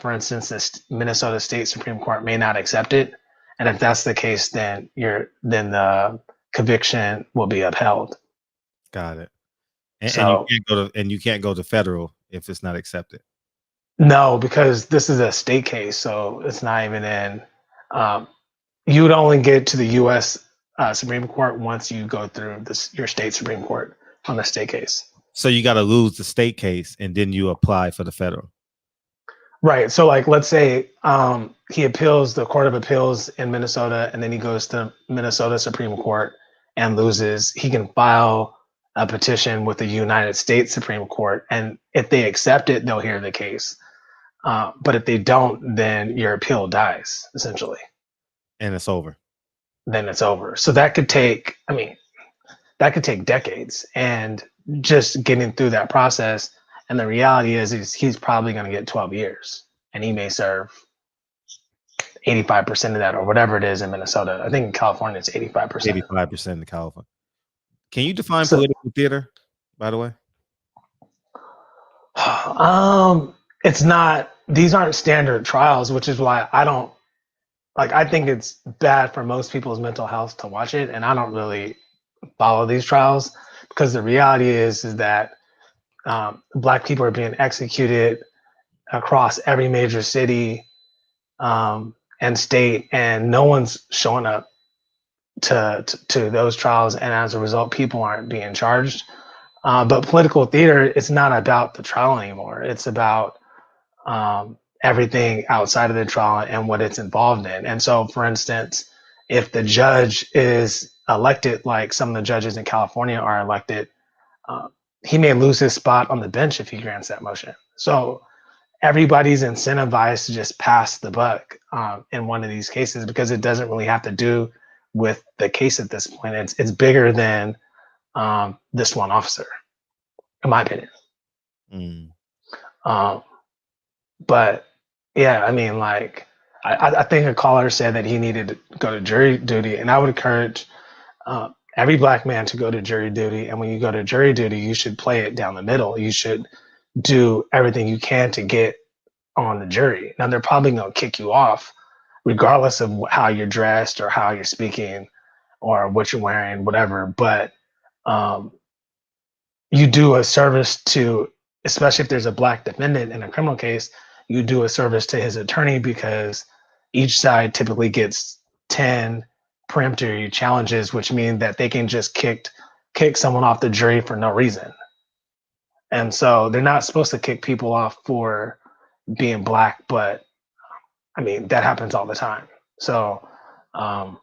for instance, the Minnesota State Supreme Court may not accept it, and if that's the case, then the conviction will be upheld. Got it. And you can't go to federal if it's not accepted. No, because this is a state case, so it's not even in. You would only get to the U.S. Supreme Court once you go through your state Supreme Court on the state case. So you got to lose the state case, and then you apply for the federal. Right. So, like, let's say he appeals the Court of Appeals in Minnesota, and then he goes to Minnesota Supreme Court and loses. He can file a petition with the United States Supreme Court, and if they accept it, they'll hear the case. But if they don't, then your appeal dies, essentially. And it's over. Then it's over. So that could take decades, and just getting through that process. And the reality is he's probably going to get 12 years, and he may serve 85% of that, or whatever it is in Minnesota. I think in California, it's 85%. 85% in California. Can you define political theater, by the way? It's not. These aren't standard trials, which is why I think it's bad for most people's mental health to watch it, and I don't really follow these trials, because the reality is that Black people are being executed across every major city and state, and no one's showing up to those trials, and as a result, people aren't being charged. But political theater, it's not about the trial anymore. It's about everything outside of the trial and what it's involved in. And so, for instance, if the judge is elected, like some of the judges in California are elected, he may lose his spot on the bench if he grants that motion. So everybody's incentivized to just pass the buck in one of these cases, because it doesn't really have to do with the case at this point. It's bigger than this one officer, in my opinion. But yeah, I mean, like, I think a caller said that he needed to go to jury duty, and I would encourage every Black man to go to jury duty. And when you go to jury duty, you should play it down the middle. You should do everything you can to get on the jury. Now, they're probably going to kick you off regardless of how you're dressed or how you're speaking or what you're wearing, whatever. But you do a service to especially if there's a black defendant in a criminal case, you do a service to his attorney because each side typically gets 10 peremptory challenges, which mean that they can just kick someone off the jury for no reason. And so they're not supposed to kick people off for being black, but I mean, that happens all the time. So by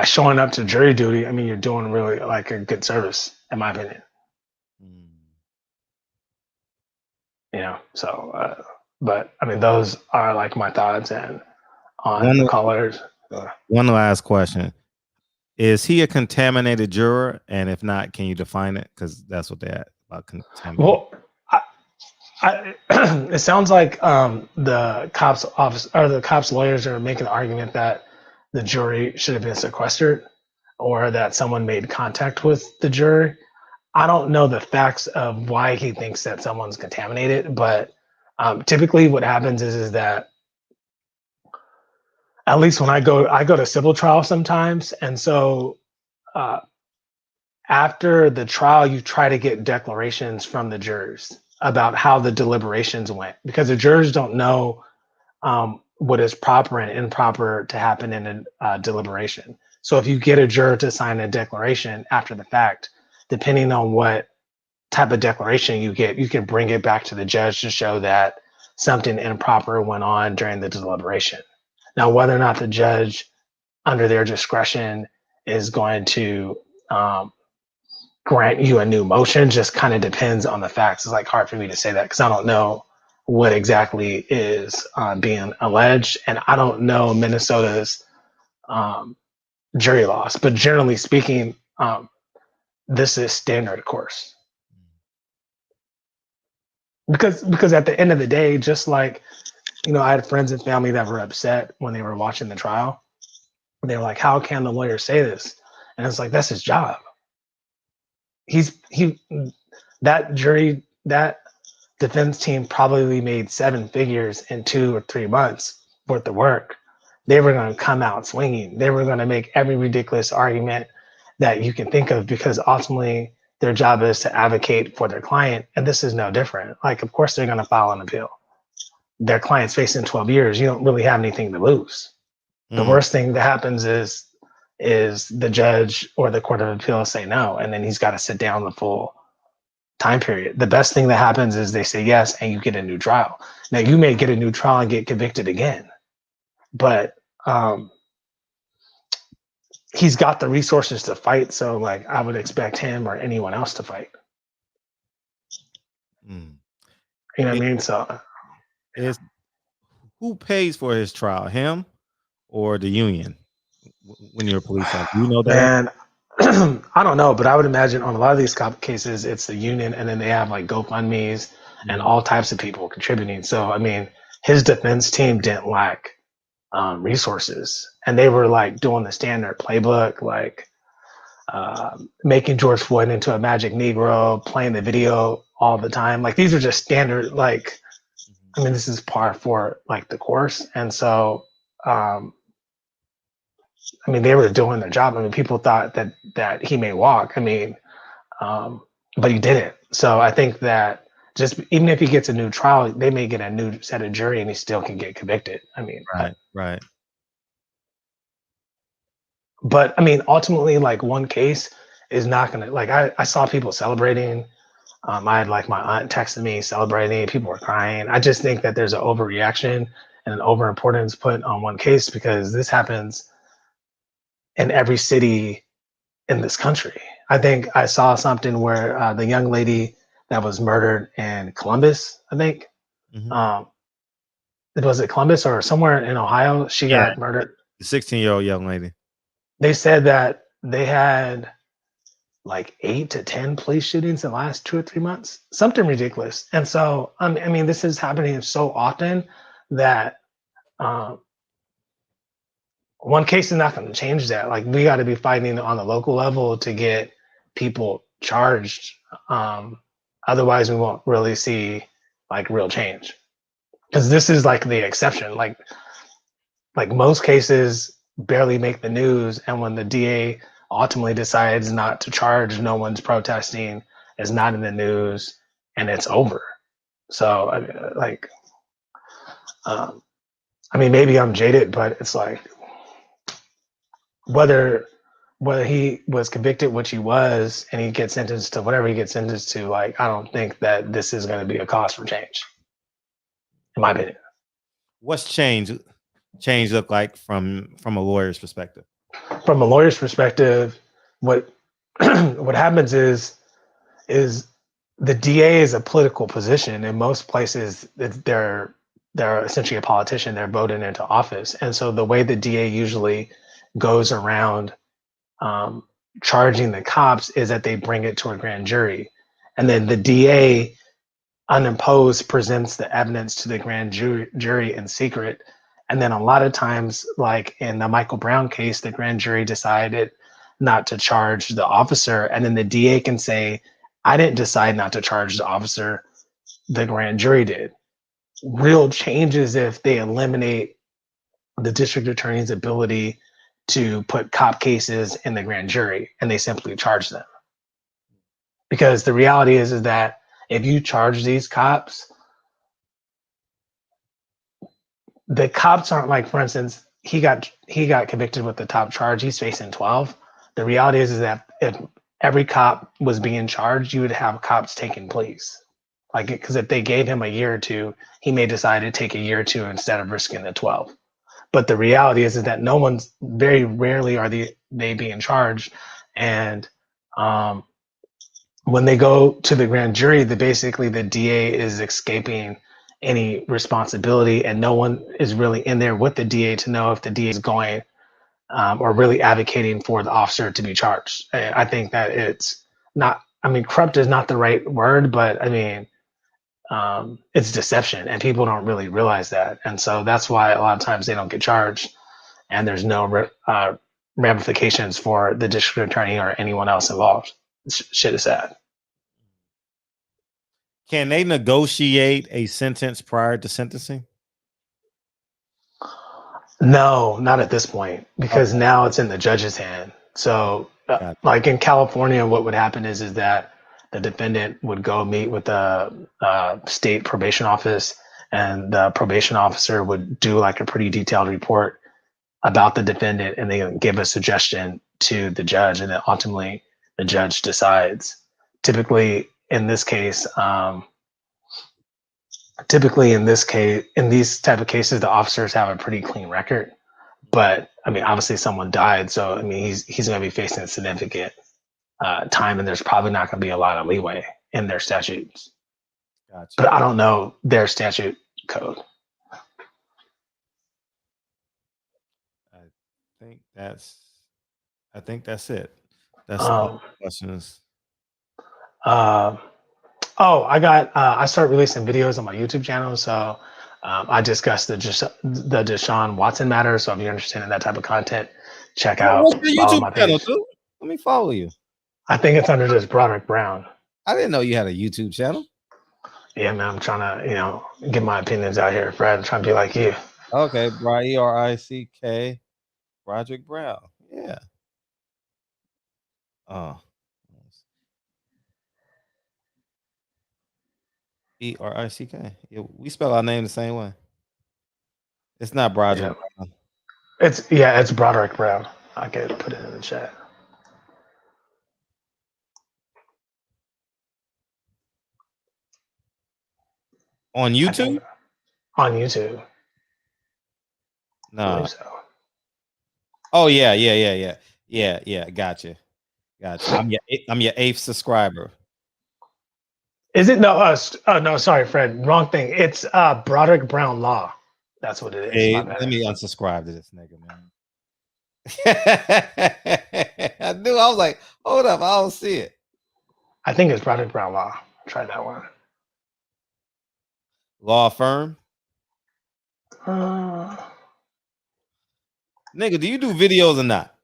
showing up to jury duty, I mean, you're doing really like a good service, in my opinion. You know, so, but I mean, those are like my thoughts and on the callers. One last question. Is he a contaminated juror? And if not, can you define it? Because that's what they asked about contaminated. Well, it sounds like the cops office or the cops lawyers are making the argument that the jury should have been sequestered or that someone made contact with the jury. I don't know the facts of why he thinks that someone's contaminated, but typically what happens is that at least when I go to civil trial sometimes, and so after the trial, you try to get declarations from the jurors about how the deliberations went, because the jurors don't know what is proper and improper to happen in a deliberation. So if you get a juror to sign a declaration after the fact, depending on what type of declaration you get, you can bring it back to the judge to show that something improper went on during the deliberation. Now, whether or not the judge, under their discretion, is going to grant you a new motion just kind of depends on the facts. It's like hard for me to say that because I don't know what exactly is being alleged, and I don't know Minnesota's jury laws. But generally speaking, this is standard course. Because at the end of the day, just like, you know, I had friends and family that were upset when they were watching the trial. They were like, how can the lawyer say this? And it's like, that's his job. That defense team probably made 7 figures in 2 or 3 months worth of work. They were going to come out swinging. They were going to make every ridiculous argument that you can think of because ultimately their job is to advocate for their client. And this is no different. Like, of course, they're going to file an appeal. Their client's facing 12 years. You don't really have anything to lose. The worst thing that happens is the judge or the court of appeal say no, and then he's got to sit down the full time period. The best thing that happens is they say yes, and you get a new trial. Now, you may get a new trial and get convicted again, but he's got the resources to fight. So, like, I would expect him or anyone else to fight. You know what I mean? So, who pays for his trial, him or the union? When you're a police officer, you know that? And I don't know, but I would imagine on a lot of these cases, it's the union, and then they have like GoFundMe's and all types of people contributing. So, I mean, his defense team didn't lack resources, and they were like doing the standard playbook, like making George Floyd into a magic Negro, playing the video all the time. Like, these are just standard, like, I mean, this is par for like the course. And so, I mean, they were doing their job. I mean, people thought that he may walk. I mean, but he didn't. So I think that just even if he gets a new trial, they may get a new set of jury and he still can get convicted. I mean, right. But I mean, ultimately, like, one case is not going to, like, I saw people celebrating. I had like my aunt texting me celebrating. People were crying. I just think that there's an overreaction and an overimportance put on one case because this happens in every city in this country. I think I saw something where the young lady that was murdered in Columbus, I think, was it Columbus or somewhere in Ohio? She got murdered. The 16-year-old young lady. They said that they had like 8 to 10 police shootings in the last 2 or 3 months, something ridiculous. And so, I mean, this is happening so often that one case is not going to change that. Like, we got to be fighting on the local level to get people charged. Otherwise, we won't really see like real change. Because this is like the exception. Like most cases barely make the news, and when the DA ultimately decides not to charge, no one's protesting, is not in the news, and it's over. So I mean, maybe I'm jaded, but it's like whether he was convicted, which he was, and he gets sentenced to whatever he gets sentenced to, like, I don't think that this is going to be a cause for change, in my opinion. What's change look like from a lawyer's perspective? From a lawyer's perspective, what happens is the DA is a political position. In most places, they're essentially a politician. They're voted into office, and so the way the DA usually goes around charging the cops is that they bring it to a grand jury, and then the DA unopposed presents the evidence to the grand jury in secret. And then a lot of times, like in the Michael Brown case, the grand jury decided not to charge the officer, and then the DA can say, I didn't decide not to charge the officer, the grand jury did. Real change is if they eliminate the district attorney's ability to put cop cases in the grand jury and they simply charge them. Because the reality is that if you charge these cops, the cops aren't like, for instance, he got convicted with the top charge. He's facing 12. The reality is that if every cop was being charged, you would have cops taking pleas. Like, because if they gave him a year or two, he may decide to take a year or two instead of risking the 12. But the reality is that very rarely are they being charged. And when they go to the grand jury, basically the DA is escaping any responsibility, and no one is really in there with the DA to know if the DA is going or really advocating for the officer to be charged. I think that it's not, I mean, corrupt is not the right word, but I mean, it's deception, and people don't really realize that. And so that's why a lot of times they don't get charged, and there's no ramifications for the district attorney or anyone else involved. Shit is sad. Can they negotiate a sentence prior to sentencing? No, not at this point, because now it's in the judge's hand. So, like in California, what would happen is that the defendant would go meet with the state probation office, and the probation officer would do like a pretty detailed report about the defendant, and they give a suggestion to the judge, and then ultimately the judge decides. Typically in these type of cases, the officers have a pretty clean record. But I mean, obviously someone died, so I mean, he's going to be facing a significant time, and there's probably not going to be a lot of leeway in their statutes. Gotcha. But I don't know their statute code. I think that's it. That's all the questions. I started releasing videos on my YouTube channel, so I discussed the Deshaun Watson matter. So if you're interested in that type of content, check out. What's the YouTube channel, dude? Let me follow you. I think it's under just Broderick Brown. I didn't know you had a YouTube channel. Yeah, man, I'm trying to, get my opinions out here, Fred. I'm trying to be like you. Okay, ERICK, Broderick Brown. Yeah. ERICK. Yeah, we spell our name the same way. It's not Broderick Brown. It's Broderick Brown. I can put it in the chat. On YouTube? On YouTube. No. So. Oh yeah. Gotcha. I'm your 8th subscriber. Is it? No, no, sorry, Fred. Wrong thing. It's Broderick Brown Law. That's what it is. Hey, let me unsubscribe to this nigga, man. I knew. I was like, hold up, I don't see it. I think it's Broderick Brown Law. Try that one. Law firm. Nigga, do you do videos or not?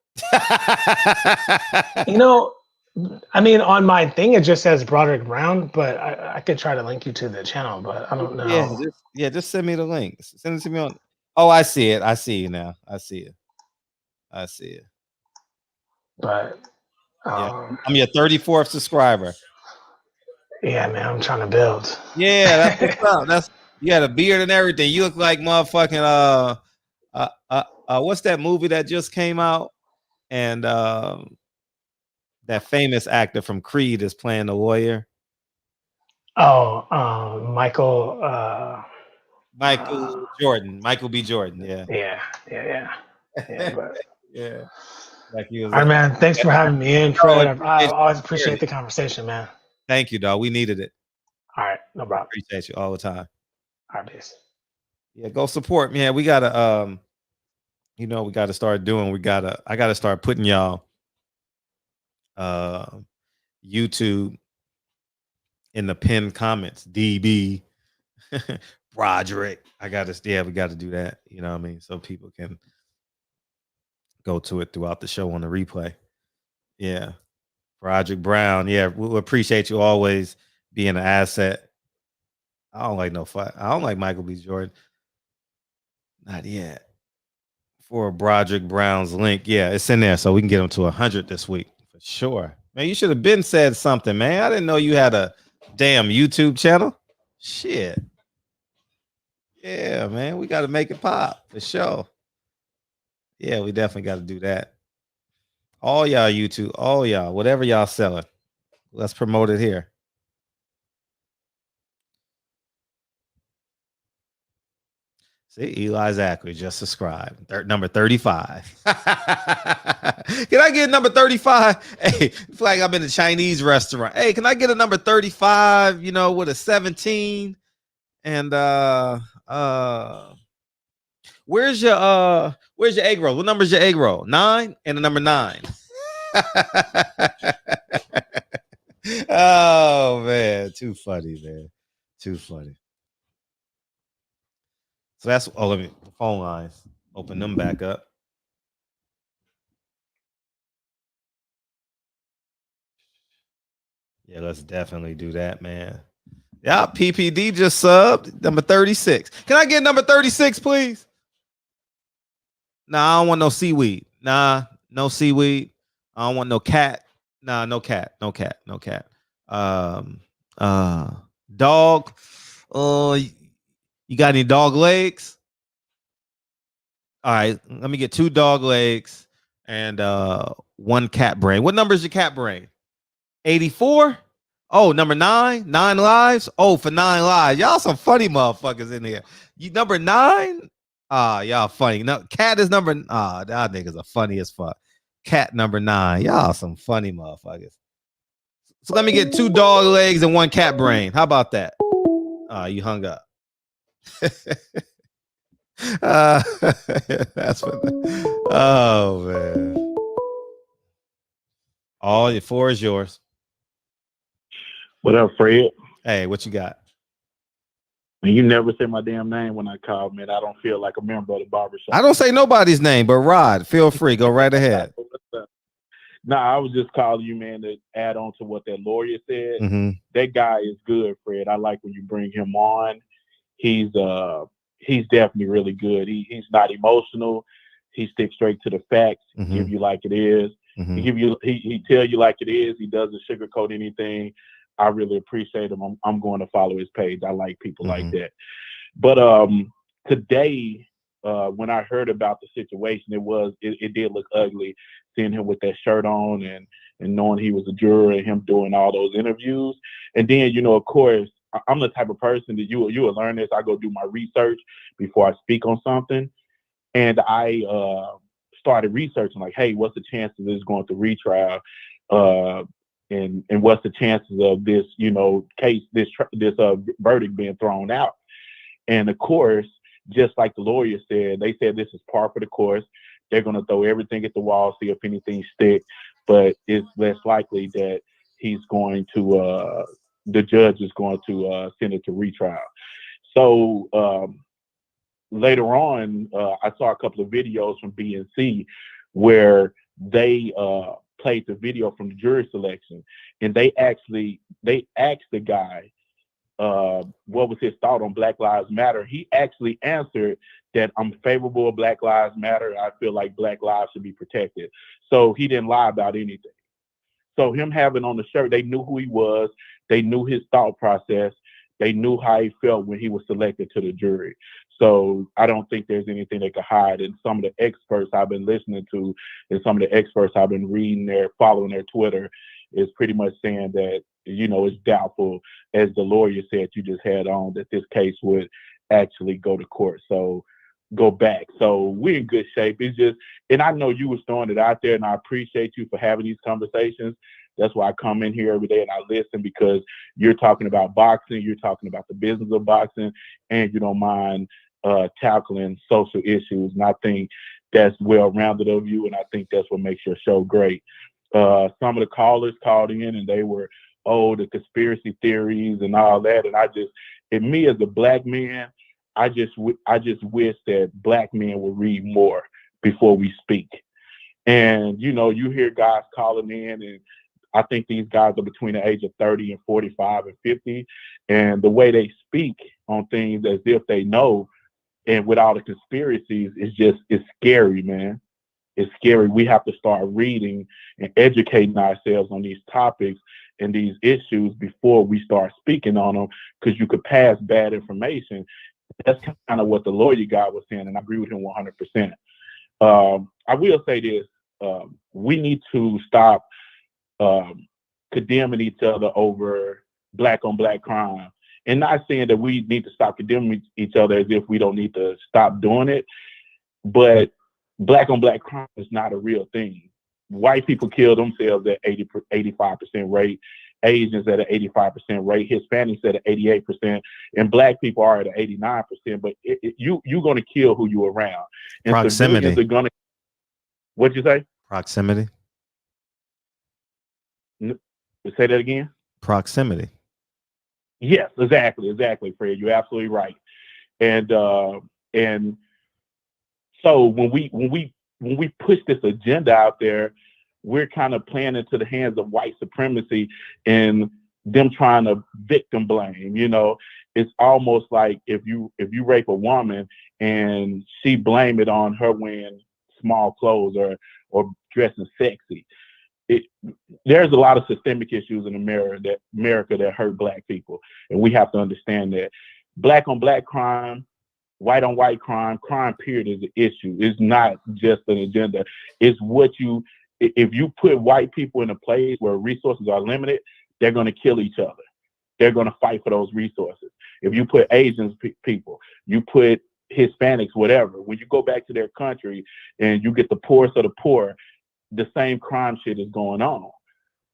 I mean, on my thing, it just says Broderick Brown, but I could try to link you to the channel, but I don't know. Just send me the link. Send it to me on. Oh, I see it. I see you now. I see it. But I'm your 34th subscriber. Yeah, man, I'm trying to build. Yeah, that's what's up. That's you had a beard and everything. You look like motherfucking what's that movie that just came out? And that famous actor from Creed is playing the lawyer. Oh, Michael. Michael Jordan. Michael B. Jordan. Yeah. Yeah. But Yeah. Like he was. All right, man. Thanks for having me in, Fred. I always appreciate the it. conversation, man. Thank you, dog. We needed it. All right, no problem. Appreciate you all the time. All right, peace. Yeah, go support me. Yeah, we gotta we gotta start doing. I gotta start putting y'all YouTube in the pinned comments. DB Broderick. We gotta do that. You know what I mean? So people can go to it throughout the show on the replay. Yeah. Broderick Brown. Yeah, we appreciate you always being an asset. I don't like no fight. I don't like Michael B. Jordan. Not yet. For Broderick Brown's link. Yeah, it's in there. So we can get him to 100 this week. For sure. Man, you should have been said something, man. I didn't know you had a damn YouTube channel. Shit. Yeah, man. We got to make it pop. For sure. Yeah, we definitely got to do that. All y'all YouTube, all y'all, whatever y'all selling, let's promote it here. See, Eli Zachary just subscribed. Number 35. Can I get number 35? Hey, it's like I'm in a Chinese restaurant. Hey, can I get a number 35, with a 17? And where's your egg roll? What number is your egg roll? 9 and the number 9. Oh man, too funny, man. Too funny. So that's let me phone lines. Open them back up. Yeah, let's definitely do that, man. Yeah, PPD just subbed number 36. Can I get number 36, please? Nah, I don't want no seaweed. Nah, no seaweed. I don't want no cat. Nah, no cat. No cat. No cat. Dog. You got any dog legs? All right, let me get 2 dog legs and 1 cat brain. What number is your cat brain? 84? Oh, number 9? 9 lives? Oh, for 9 lives. Y'all some funny motherfuckers in here. You number 9? Y'all funny. No, cat is number y'all niggas are funny as fuck. Cat number 9. Y'all some funny motherfuckers. So let me get 2 dog legs and 1 cat brain. How about that? You hung up. That's what. Oh man! All your 4 is yours. What up, Fred? Hey, what you got? And you never say my damn name when I call, man. I don't feel like a member of the barbershop. I don't say nobody's name, but Rod, feel free. Go right ahead. Nah, I was just calling you, man, to add on to what that lawyer said. Mm-hmm. That guy is good, Fred. I like when you bring him on. He's definitely really good. He's not emotional. He sticks straight to the facts. Mm-hmm. Give you like it is. Mm-hmm. He tell you like it is. He doesn't sugarcoat anything. I really appreciate him. I'm going to follow his page. I like people like that. But today, when I heard about the situation, it did look ugly seeing him with that shirt on and knowing he was a juror and him doing all those interviews. And then, of course, I'm the type of person that you will learn this. I go do my research before I speak on something. And I started researching like, hey, what's the chances of this going through retrial? And what's the chances of this, case, this verdict being thrown out? And of course, just like the lawyer said, they said this is par for the course. They're going to throw everything at the wall, see if anything sticks. But it's less likely that he's going to, the judge is going to send it to retrial. So later on, I saw a couple of videos from BNC where they played the video from the jury selection, and they asked the guy what was his thought on Black Lives Matter. He actually answered that I'm favorable of Black Lives Matter. I feel like Black lives should be protected. So he didn't lie about anything. So him having on the shirt, they knew who he was. They knew his thought process. They knew how he felt when he was selected to the jury. So I don't think there's anything they could hide. And some of the experts I've been listening to and some of the experts I've been reading following their Twitter is pretty much saying that, it's doubtful, as the lawyer said you just had on, that this case would actually go to court. So go back. So we're in good shape. It's just, and I know you was throwing it out there, and I appreciate you for having these conversations. That's why I come in here every day and I listen, because you're talking about boxing, you're talking about the business of boxing, and you don't mind tackling social issues. And I think that's well-rounded of you, and I think that's what makes your show great. Some of the callers called in and they were, the conspiracy theories and all that. And me as a black man, I just wish that black men would read more before we speak. And, you hear guys calling in, and I think these guys are between the age of 30 and 45 and 50. And the way they speak on things as if they know, and with all the conspiracies, it's scary, man. It's scary. We have to start reading and educating ourselves on these topics and these issues before we start speaking on them, because you could pass bad information. That's kind of what the lawyer guy was saying, and I agree with him 100%. I will say this. We need to stop condemning each other over black on black crime. And not saying that we need to stop condemning each other as if we don't need to stop doing it, but black on black crime is not a real thing. White people kill themselves at 85% rate, Asians at an 85% rate, Hispanics at an 88%, and black people are at an 89%. But you're going to kill who you're around. And proximity. Civilians are going to. What'd you say? Proximity. Say that again. Proximity. Yes, exactly, Fred. You're absolutely right. And so when we push this agenda out there, we're kind of playing into the hands of white supremacy and them trying to victim blame. It's almost like if you rape a woman and she blame it on her wearing small clothes or dressing sexy. There's a lot of systemic issues in America that hurt black people, and we have to understand that black on black crime, white on white crime period is an issue. It's not just an agenda. It's if you put white people in a place where resources are limited, they're going to kill each other. They're going to fight for those resources. If you put Asian people, you put Hispanics, whatever, when you go back to their country and you get the poorest of the poor, the same crime shit is going on.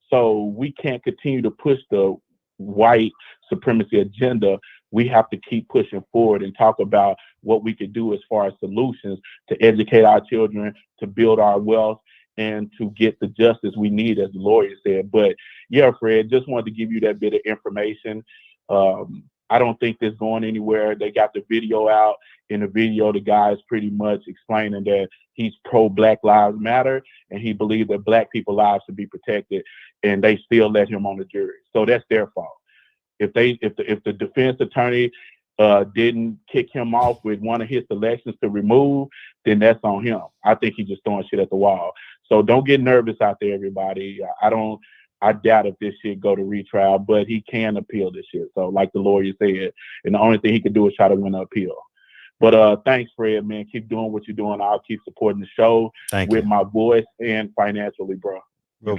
So we can't continue to push the white supremacy agenda. We have to keep pushing forward and talk about what we could do as far as solutions to educate our children, to build our wealth, and to get the justice we need, as the lawyer said. But yeah, Fred, just wanted to give you that bit of information. I don't think this going anywhere. They got the video out. In the video, the guy is pretty much explaining that he's pro Black Lives Matter, and he believes that black people's lives should be protected, and they still let him on the jury. So that's their fault. If the defense attorney didn't kick him off with one of his selections to remove, then that's on him. I think he's just throwing shit at the wall. So don't get nervous out there, everybody. I doubt if this shit go to retrial, but he can appeal this shit. So like the lawyer said, and the only thing he can do is try to win an appeal. But thanks, Fred, man. Keep doing what you're doing. I'll keep supporting the show with my voice and financially, bro.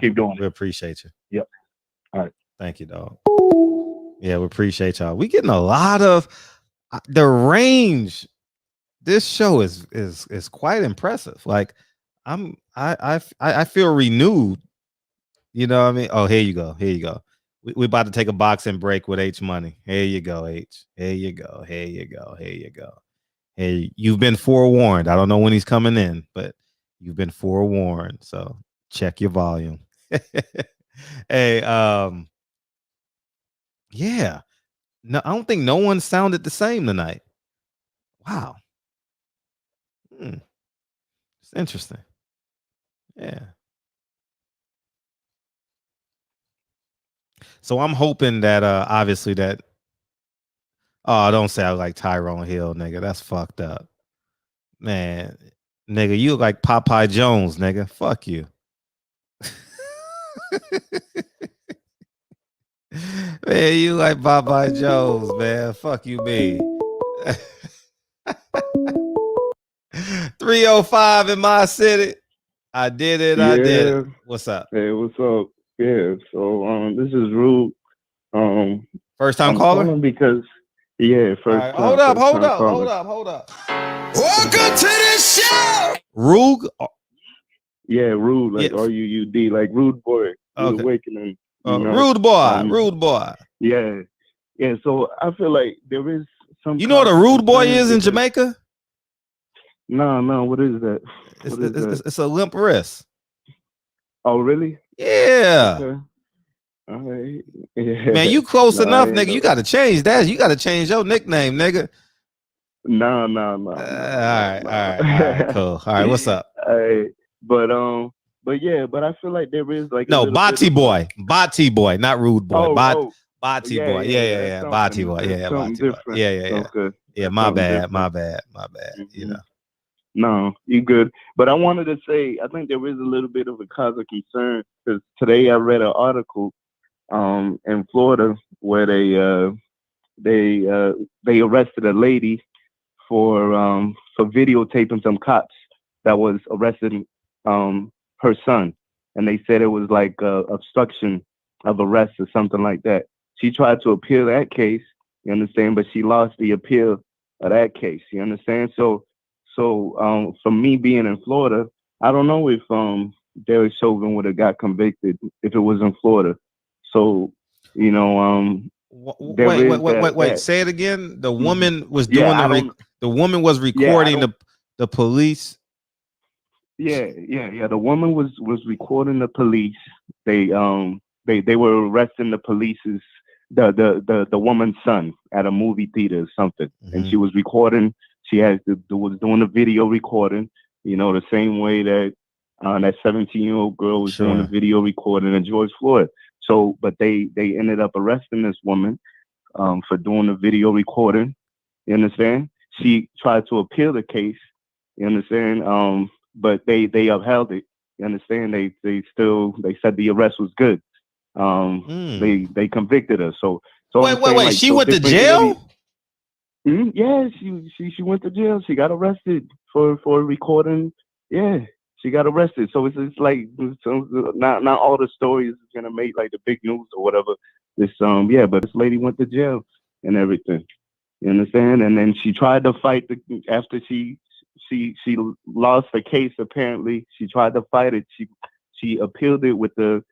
Keep doing it. We appreciate you. Yep. All right. Thank you, dog. Yeah, we appreciate y'all. We getting a lot of the range. This show is quite impressive. Like I feel renewed. You know what I mean? Oh, here you go. Here you go. We about to take a boxing break with H Money. Here you go, H. Here you go. Here you go. Here you go. Hey, you've been forewarned. I don't know when he's coming in, but you've been forewarned. So check your volume. Hey, yeah. No, I don't think no one sounded the same tonight. Wow. It's interesting. Yeah. So I'm hoping that obviously that don't sound like Tyrone Hill, nigga. That's fucked up. Man, nigga, you look like Popeye Jones, nigga. Fuck you. Man, you like Popeye Jones, man. Fuck you, me. 305 in my city. I did it. I did it. What's up? Hey, what's up? Yeah. So this is Rude. First time I'm caller? calling because first right, time. Hold up. Welcome to the show. Rug? Yeah, Rude, like RUUD, like Rude Boy, Rude Awakening. Rude boy. Yeah. So I feel like there is some. You know what a rude boy is in Jamaica? No. What is that? It's a limp wrist. Oh, really? Yeah. Okay. All right. Yeah. Man, you close enough, nigga. You got to change that. You got to change your nickname, nigga. No. All right, cool. All right, what's up? All right. But I feel like there is like Bati boy, not rude boy. Bati boy. Yeah. Bati boy. Yeah, Bati boy. Yeah. Okay. Yeah, my bad. Mm-hmm. You know. No, you good. But I wanted to say, I think there is a little bit of a cause of concern because today I read an article in Florida where they arrested a lady for videotaping some cops that was arresting her son, and they said it was like obstruction of arrest or something like that. She tried to appeal that case, you understand, but she lost the appeal of that case, you understand. So for me being in Florida, I don't know if Derek Chauvin would have got convicted if it was in Florida. So wait. Say it again. The woman was doing the woman was recording the police. Yeah. The woman was recording the police. They were arresting the police's the woman's son at a movie theater or something, and she was recording. She was doing a video recording. The same way that that 17-year-old girl was doing a video recording of George Floyd. So, but they ended up arresting this woman for doing the video recording. You understand? She tried to appeal the case. You understand? But they upheld it. You understand? They said the arrest was good. They convicted her. So wait. Like, she went to jail? Yeah, she went to jail. She got arrested for recording. Yeah, she got arrested. So it's like not all the stories is gonna make like the big news or whatever. But this lady went to jail and everything. You understand? And then she tried to fight after she lost the case. Apparently, she tried to fight it. She appealed it with the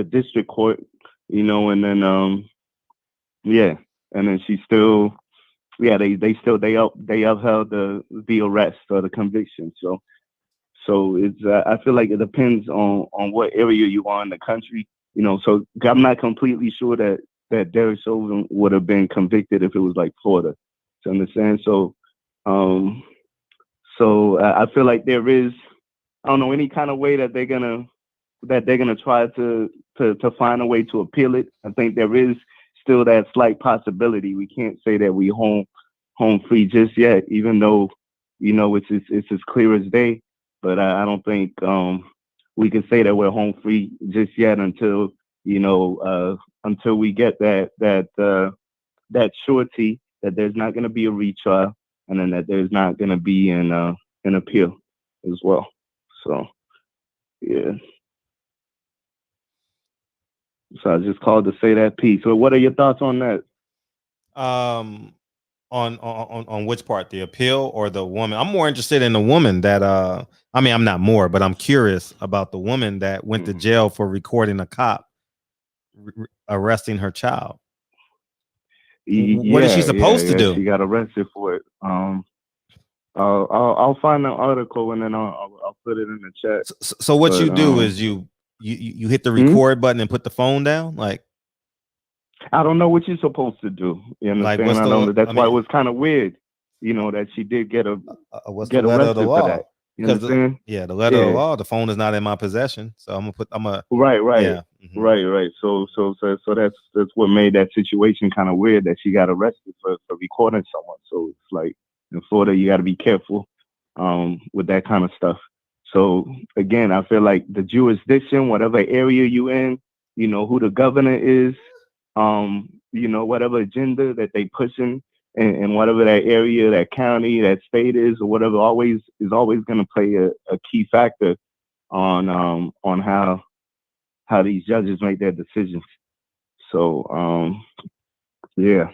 district court. And then and then she still. Yeah, they upheld the arrest or the conviction. So it's I feel like it depends on what area you are in the country. So I'm not completely sure that Derek Chauvin would have been convicted if it was like Florida. To understand? So I feel like there is, I don't know, any kind of way that they're gonna try to find a way to appeal it. I think there is still that slight possibility. We can't say that we home free just yet, even though it's as clear as day. But I don't think we can say that we're home free just yet until we get that surety that there's not going to be a retrial, and then that there's not going to be an appeal as well. So yeah. So I just called to say that piece. So what are your thoughts on that? On which part, the appeal or the woman? I'm more interested in the woman that I'm not more, but I'm curious about the woman that went to jail for recording a cop arresting her child. What is she supposed to do? She got arrested for it. I'll find the article and then I'll put it in the chat. So what you do is you hit the record button and put the phone down, like. I don't know what you're supposed to do. You understand? That's why it was kind of weird, that she did get arrested for that. You understand? The letter of the law. The phone is not in my possession, so right. Yeah. Mm-hmm. Right. So that's what made that situation kind of weird, that she got arrested for recording someone. So it's like in Florida, you got to be careful with that kind of stuff. So again, I feel like the jurisdiction, whatever area you in, who the governor is, whatever agenda that they pushing in whatever that area, that county, that state is, or whatever, is always going to play a key factor on how these judges make their decisions. So yeah,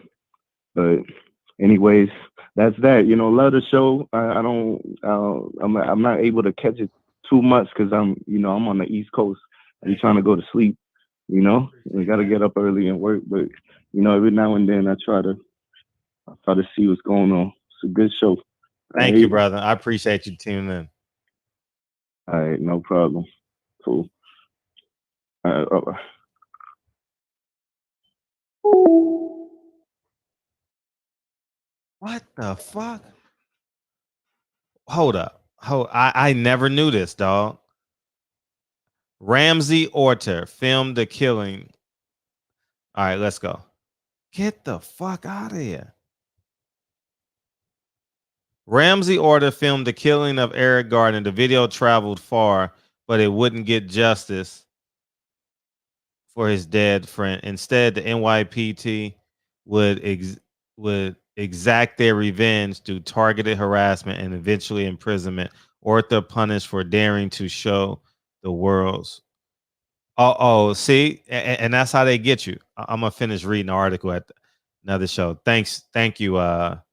but anyways, that's that. Love the show. I'm not able to catch it too much because I'm on the East Coast. I'm trying to go to sleep. We got to get up early and work, but every now and then I try to see what's going on. It's a good show. Thank you, brother. I appreciate you tuning in. All right, no problem. Cool. All right. What the fuck? Hold up. I never knew this, dog. Ramsey Orter filmed the killing. All right, let's go. Get the fuck out of here. Ramsey Orter filmed the killing of Eric Gardner. The video traveled far, but it wouldn't get justice for his dead friend. Instead, the NYPD would exact their revenge through targeted harassment and eventually imprisonment. Orter punished for daring to show the world's. See, and that's how they get you. I'm gonna finish reading the article at another show. Thank you, a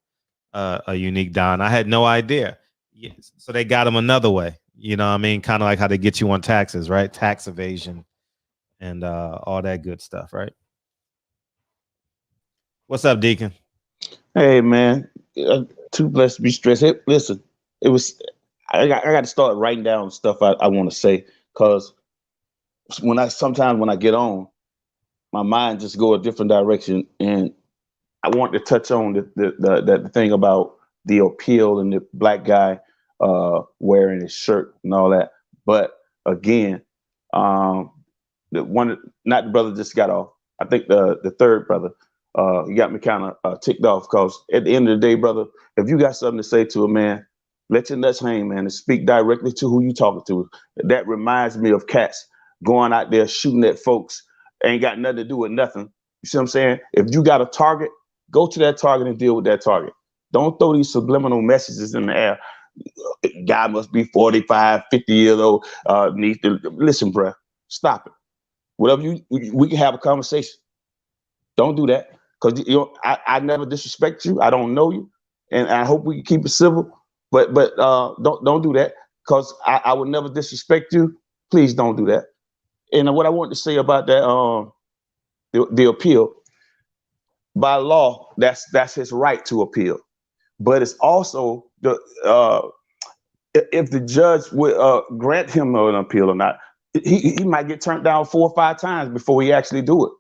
Unique Don. I had no idea. Yes. So they got him another way. You know what I mean? Kind of like how they get you on taxes, right? Tax evasion and all that good stuff, right? What's up, Deacon? Hey, man. Too blessed to be stressed. Hey, listen, I got to start writing down stuff I want to say, because sometimes when I get on, my mind just go a different direction, and I want to touch on the thing about the appeal and the black guy wearing his shirt and all that. But again, not the brother just got off. I think the third brother, he got me kind of ticked off, because at the end of the day, brother, if you got something to say to a man, let your nuts hang, man, and speak directly to who you talking to. That reminds me of cats going out there shooting at folks, ain't got nothing to do with nothing. You see what I'm saying? If you got a target, go to that target and deal with that target. Don't throw these subliminal messages in the air. Guy must be 45, 50 years old. Needs to listen, bruh. Stop it. Whatever we can have a conversation. Don't do that, because I never disrespect you. I don't know you, and I hope we can keep it civil. But don't do that, because I would never disrespect you. Please don't do that. And what I want to say about that, the appeal, by law, that's his right to appeal. But it's also if the judge would grant him an appeal or not, he might get turned down 4 or 5 times before he actually do it.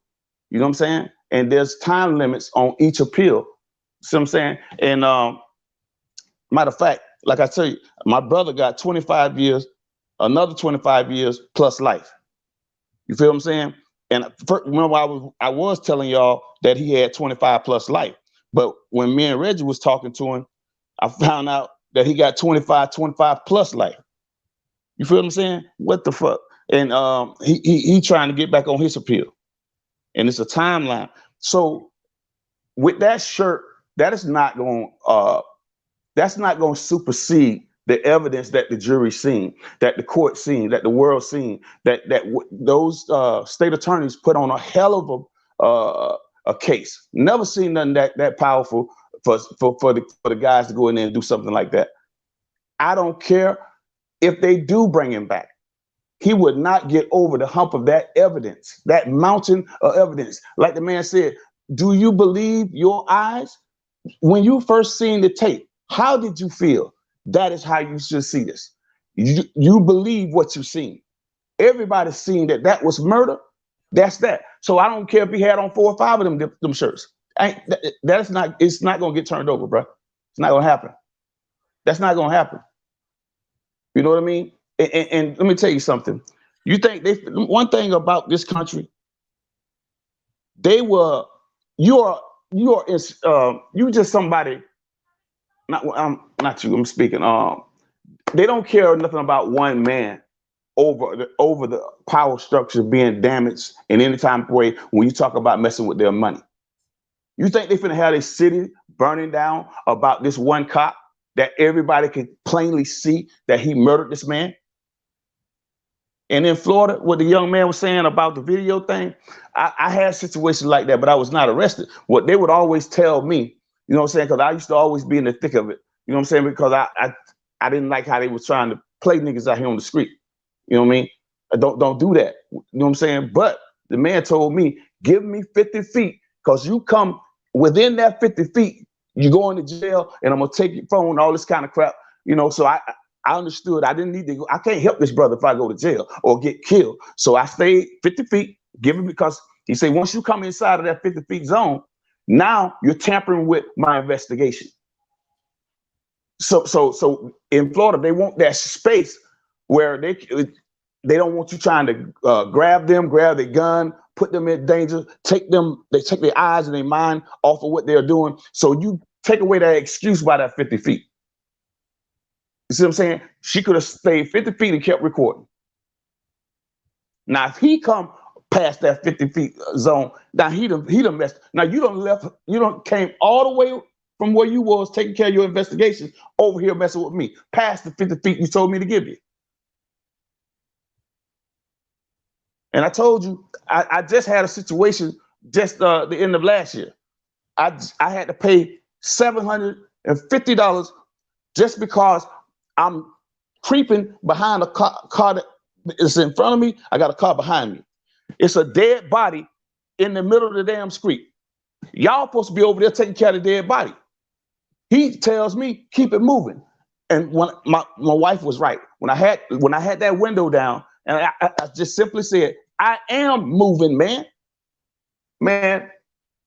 You know what I'm saying? And there's time limits on each appeal. See what I'm saying? And matter of fact, like I tell you, my brother got 25 years, another 25 years plus life. You feel what I'm saying? And remember, I was telling y'all that he had 25 plus life. But when me and Reggie was talking to him, I found out that he got 25 plus life. You feel what I'm saying? What the fuck? And he trying to get back on his appeal. And it's a timeline. So with that shirt, that's not going to supersede the evidence that the jury seen, that the court seen, that the world seen, that those state attorneys put on a hell of a case. Never seen nothing that powerful for the guys to go in there and do something like that. I don't care if they do bring him back. He would not get over the hump of that evidence, that mountain of evidence. Like the man said, do you believe your eyes? When you first seen the tape, how did you feel? That is how you should see this. You believe what you've seen. Everybody's seen that was murder. That's that. So I don't care if he had on 4 or 5 of them shirts. It's not going to get turned over, bro. It's not going to happen. That's not going to happen. You know what I mean? And let me tell you something. You think one thing about this country, you just somebody. Not you. I'm speaking. They don't care nothing about one man over the power structure being damaged in any time of way when you talk about messing with their money. You think they finna have a city burning down about this one cop that everybody can plainly see that he murdered this man? And in Florida, what the young man was saying about the video thing, I had situations like that, but I was not arrested. What they would always tell me, you know what I'm saying? Because I used to always be in the thick of it. You know what I'm saying? Because I didn't like how they was trying to play niggas out here on the street. You know what I mean? Don't do that. You know what I'm saying? But the man told me, give me 50 feet, because you come within that 50 feet, you go into jail, and I'm gonna take your phone, all this kind of crap. You know, so I understood I didn't need to go. I can't help this brother if I go to jail or get killed. So I stayed 50 feet, give him, because he said, once you come inside of that 50 feet zone, now you're tampering with my investigation. So in Florida, they want that space where they don't want you trying to grab their gun, put them in danger, take their eyes and their mind off of what they're doing. So you take away that excuse by that 50 feet. You see what I'm saying? She could have stayed 50 feet and kept recording. Now, if he come past that 50 feet zone, now he done messed. Now you done came all the way from where you was taking care of your investigation over here messing with me, past the 50 feet you told me to give you. And I told you, I just had a situation just the end of last year. I had to pay $750 just because I'm creeping behind a car that is in front of me. I got a car behind me. It's a dead body in the middle of the damn street. Y'all supposed to be over there taking care of the dead body. He tells me, keep it moving. And when my wife was right. When I had that window down, and I just simply said, I am moving, man. Man,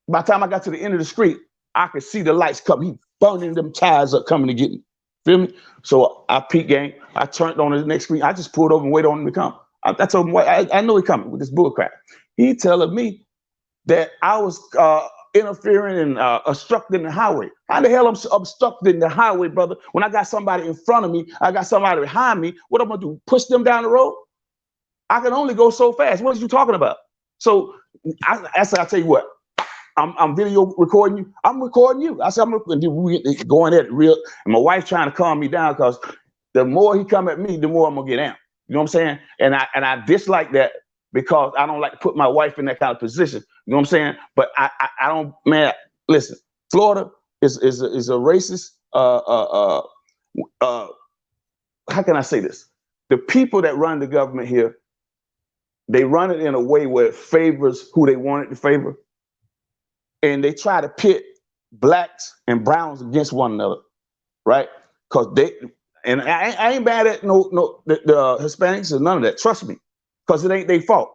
by the time I got to the end of the street, I could see the lights coming. He burning them tires up coming to get me. Feel me? So I peeked game. I turned on the next screen. I just pulled over and waited on him to come. I told him, I know he coming with this bull crap. He telling me that I was interfering and obstructing the highway. How the hell I'm obstructing the highway, brother? When I got somebody in front of me, I got somebody behind me. What I'm gonna do? Push them down the road? I can only go so fast. What are you talking about? So I said, I tell you what, I'm video recording you. I'm recording you. I said, I'm going at it real. And my wife trying to calm me down, because the more he come at me, the more I'm gonna get out. You know what I'm saying? And I dislike that, because I don't like to put my wife in that kind of position. You know what I'm saying? But I don't, man, listen, Florida is a racist, how can I say this? The people that run the government here, they run it in a way where it favors who they want it to favor. And they try to pit blacks and browns against one another, right? Because and I ain't mad at the Hispanics or none of that. Trust me, because it ain't their fault.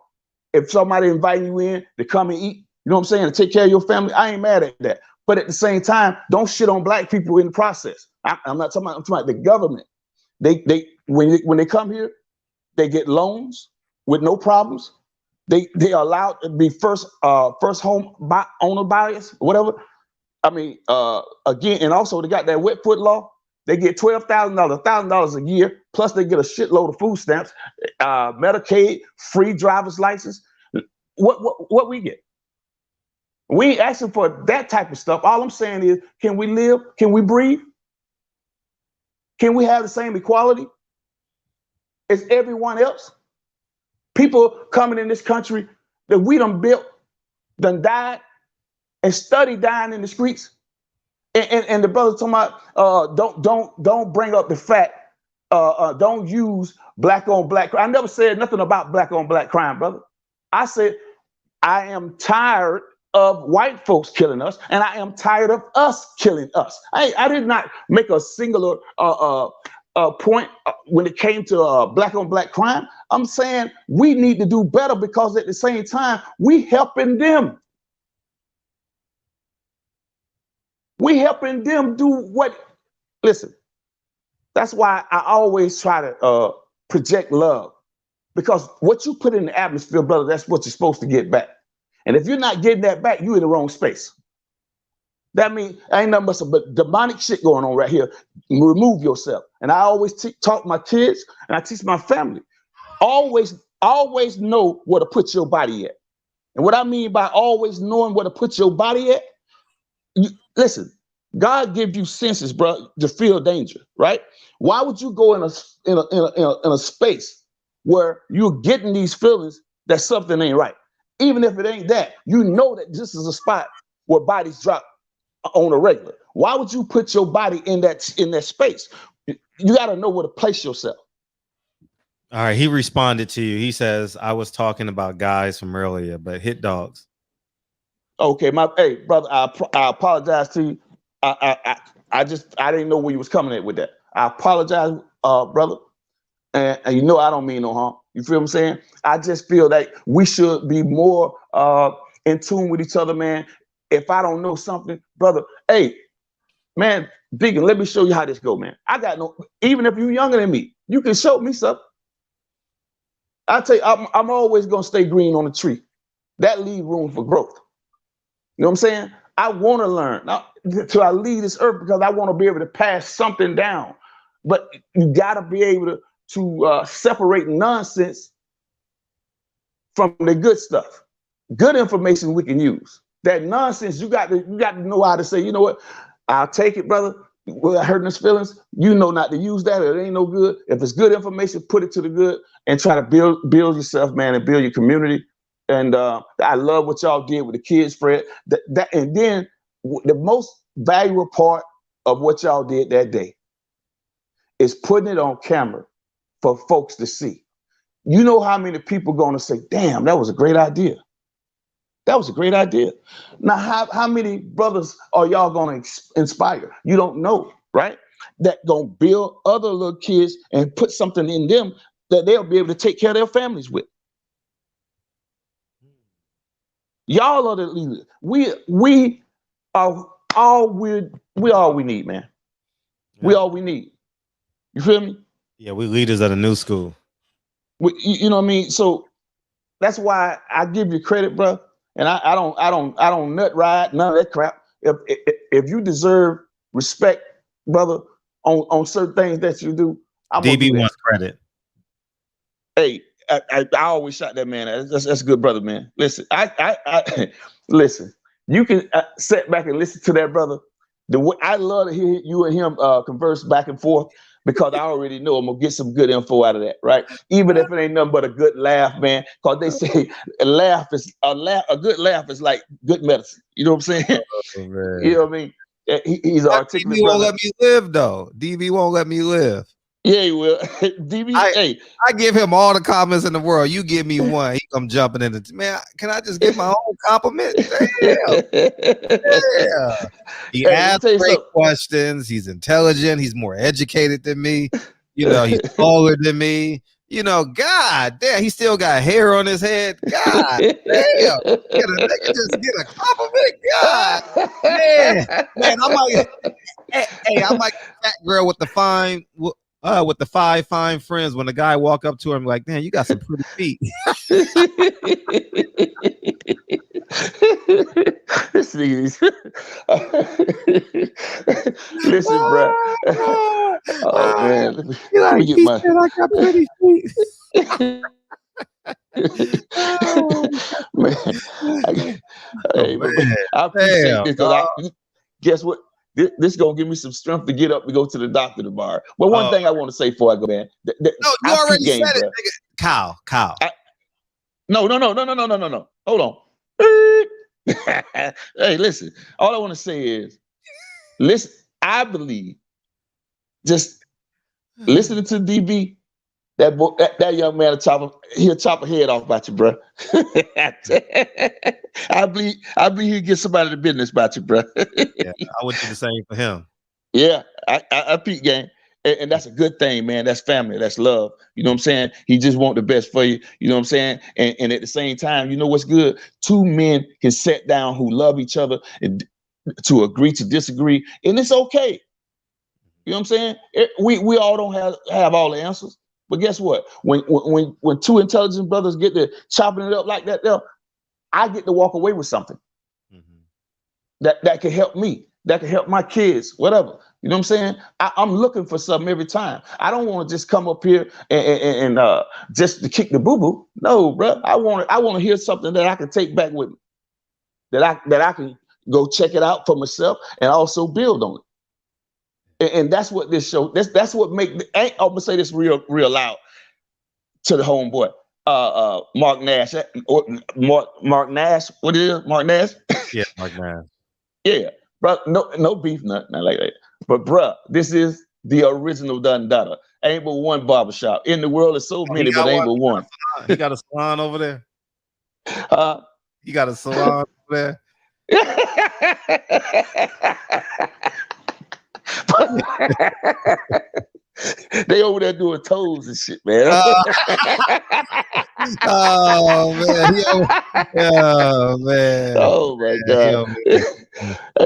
If somebody inviting you in to come and eat, you know what I'm saying, to take care of your family, I ain't mad at that. But at the same time, don't shit on black people in the process. I'm not talking about, I'm talking about the government. When they come here, they get loans with no problems. They are allowed to be first home owner buyers, whatever. I mean, again, and also they got that wet foot law. They get $12,000, $1,000 a year, plus they get a shitload of food stamps, Medicaid, free driver's license. What we get? We ain't asking for that type of stuff. All I'm saying is, can we live? Can we breathe? Can we have the same equality as everyone else? People coming in this country that we done built, done died, and study dying in the streets. And the brother talking about don't bring up the fact, don't use black on black crime. I never said nothing about black on black crime, brother. I said I am tired of white folks killing us, and I am tired of us killing us. I did not make a singular point when it came to black on black crime. I'm saying we need to do better, because at the same time, we helping them. We helping them do what? Listen, that's why I always try to project love, because what you put in the atmosphere, brother, that's what you're supposed to get back. And if you're not getting that back, you're in the wrong space. That means ain't nothing but demonic shit going on right here. Remove yourself. And I always talk to my kids, and I teach my family. always know where to put your body at. And what I mean by always knowing where to put your body at, listen, God gives you senses, bro, to feel danger, right? Why would you go in a space where you're getting these feelings that something ain't right? Even if it ain't that, you know that this is a spot where bodies drop on a regular. Why would you put your body in that space? You got to know where to place yourself. All right, he responded to you. He says, I was talking about guys from earlier, but hit dogs. Okay, hey, brother, I apologize to you. I didn't know where you was coming at with that. I apologize, brother. And you know I don't mean no harm. You feel what I'm saying? I just feel that we should be more in tune with each other, man. If I don't know something, brother, hey, man, Deacon, let me show you how this go, man. I got no, even if you're younger than me, you can show me something. I tell you, I'm always gonna stay green on the tree. That leave room for growth. You know what I'm saying? I want to learn till I leave this earth because I want to be able to pass something down. But you got to be able to separate nonsense from the good stuff. Good information we can use. That nonsense, you got to know how to say, you know what? I'll take it, brother. Without hurting his feelings, you know not to use that. It ain't no good. If it's good information, put it to the good and try to build yourself, man, and build your community. And I love what y'all did with the kids, Fred. And then the most valuable part of what y'all did that day is putting it on camera for folks to see. You know how many people going to say, damn, that was a great idea. That was a great idea. Now, how many brothers are y'all going to inspire? You don't know, right? That going to build other little kids and put something in them that they'll be able to take care of their families with. Y'all are the leaders. We are all we need, man. We all we need. You feel me? Yeah, we leaders of the new school. You know what I mean? So that's why I give you credit, bro. And I don't nut ride none of that crap. If you deserve respect, brother, on certain things that you do, I'm DB wants credit. Hey, I always shot that man. That's a good brother, man. Listen, I listen. You can sit back and listen to that brother. I love to hear you and him converse back and forth because I already know I'm gonna get some good info out of that, right? Even if it ain't nothing but a good laugh, man. Because they say a good laugh is like good medicine. You know what I'm saying? Oh, you know what I mean? He's an articulate DB won't brother. let me live though. DB won't let me live. Yeah, he will. DB, I give him all the compliments in the world. You give me one, he come jumping in. Man, can I just get my own compliment? Damn. Yeah. He asks great questions. He's intelligent. He's more educated than me. You know, he's taller than me. You know, God damn, he still got hair on his head. God damn. Can a nigga just get a compliment? God man, I'm like, hey, I'm like that girl with the five fine friends. When the guy walk up to him, like, man, you got some pretty feet. Listen, bro. Oh man, let me get my. I got pretty feet. Man, I appreciate this because guess what? This is gonna give me some strength to get up and go to the doctor tomorrow. But one thing I want to say before I go, man. No, you already said it, nigga. Kyle. No. Hold on. Hey, listen. All I want to say is, listen. I believe just listening to DB, that young man he'll chop a head off about you, bro. I believe he'll get somebody to business about you, bro. Yeah, I would do the same for him. Yeah, I peep game. And that's a good thing, man. That's family. That's love. You know what I'm saying? He just want the best for you. You know what I'm saying? And at the same time, you know what's good? Two men can sit down who love each other and to agree to disagree. And it's okay. You know what I'm saying? We all don't have all the answers. But guess what? When two intelligent brothers get to chopping it up like that, I get to walk away with something that can help me, that can help my kids, whatever. You know what I'm saying? I'm looking for something every time. I don't want to just come up here and just to kick the boo-boo. No, bro. I want to hear something that I can take back with me. That I can go check it out for myself and also build on it. And that's what this show. That's what make. I'm gonna say this real loud to the homeboy. Mark Nash. Mark Nash. What is it? Mark Nash? Yeah, Mark Nash. Yeah, bro. No beef, nothing like that. But bro, this is the original Dun Dada. Ain't but one barbershop. In the world, there's so many, but ain't but one. He got a salon over there. He got a salon over there. They over there doing toes and shit, man. Oh man! Oh man! Oh my god!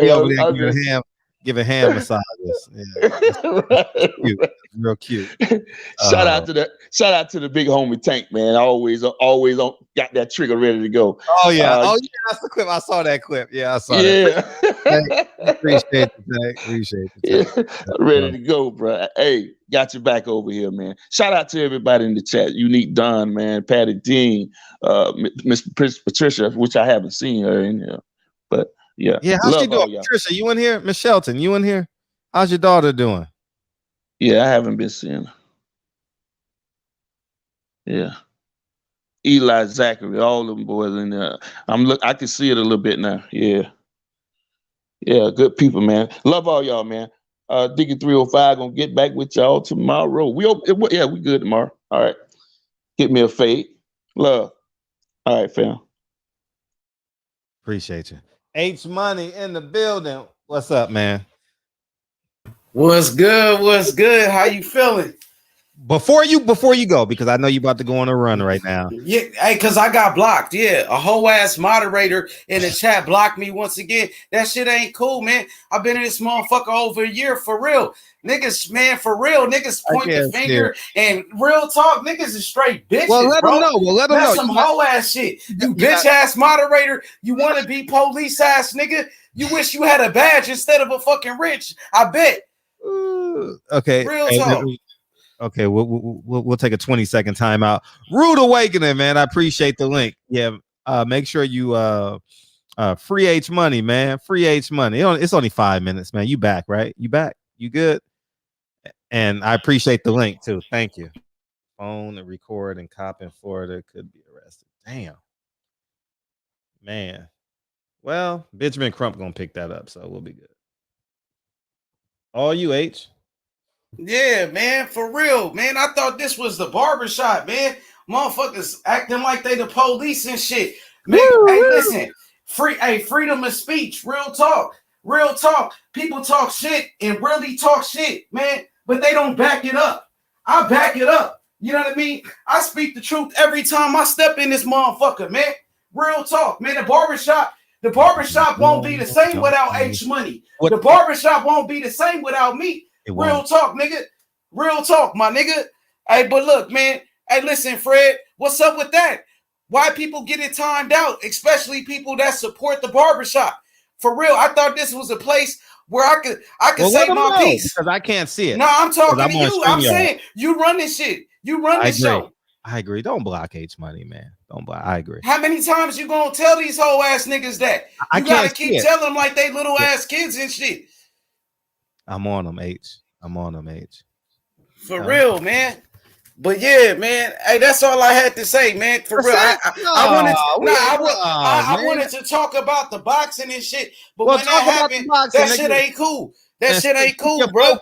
He over there giving hand massages. Yeah, right. Cute. Real cute. Shout out to the big homie Tank, man. Always on, got that trigger ready to go. Oh yeah, that's the clip. I saw that clip. Yeah, I saw that. Appreciate it. Ready to go, bro. Hey, got your back over here, man. Shout out to everybody in the chat. Unique Don, man. Patty Dean, Miss Patricia, which I haven't seen her in here, but yeah. Yeah, how's she doing? Patricia, you in here? Miss Shelton, you in here? How's your daughter doing? Yeah, I haven't been seeing her. Yeah. Eli, Zachary, all them boys in there. I can see it a little bit now. Yeah. Yeah, good people, man. Love all y'all, man. Diggy 305 gonna get back with y'all tomorrow. We good tomorrow. All right. Get me a fade. Love. All right, fam. Appreciate you. H Money in the building. What's up, man? What's good? What's good? How you feeling? Before you go, because I know you about to go on a run right now. Yeah, hey, because I got blocked. Yeah, a whole ass moderator in the chat blocked me once again. That shit ain't cool, man. I've been in this motherfucker over a year for real. Niggas, man, for real. Niggas point the finger and real talk. Niggas is straight bitches. Well, let them know. That's some whole ass shit. You bitch ass moderator. You want to be police ass nigga. You wish you had a badge instead of a fucking rich. I bet. Okay. Real talk. Okay, we'll take a 20-second timeout. Rude Awakening, man. I appreciate the link. Yeah, make sure you free H Money, man. Free H Money. It's only 5 minutes, man. You back, right? You back? You good? And I appreciate the link too. Thank you. Phone and record and cop in Florida could be arrested. Damn, man. Well, Benjamin Crump gonna pick that up, so we'll be good. All you H. Yeah, man, for real, man. I thought this was the barbershop, man. Motherfuckers acting like they the police and shit. Man, hey, listen, freedom of speech, real talk. People talk shit and really talk shit, man, but they don't back it up. I back it up. You know what I mean? I speak the truth every time I step in this motherfucker, man. Real talk, man. The barbershop won't be the same without H Money. The barbershop won't be the same without me. Real talk, nigga. Real talk, my nigga. Hey, but look, man. Hey, listen, Fred. What's up with that? Why people get it timed out, especially people that support the barbershop? For real, I thought this was a place where I could say my piece. Because I can't see it. No, I'm talking to you. I'm saying you run this shit. You run this show. I agree. Don't block H Money, man. Don't block. I agree. How many times you gonna tell these whole ass niggas that? You gotta keep telling them like they little ass kids and shit. I'm on them, H. For real, man. But yeah, man. Hey, that's all I had to say, man. For real. I wanted to talk about the boxing and shit. But when that happened, that shit ain't cool. That shit ain't cool, bro.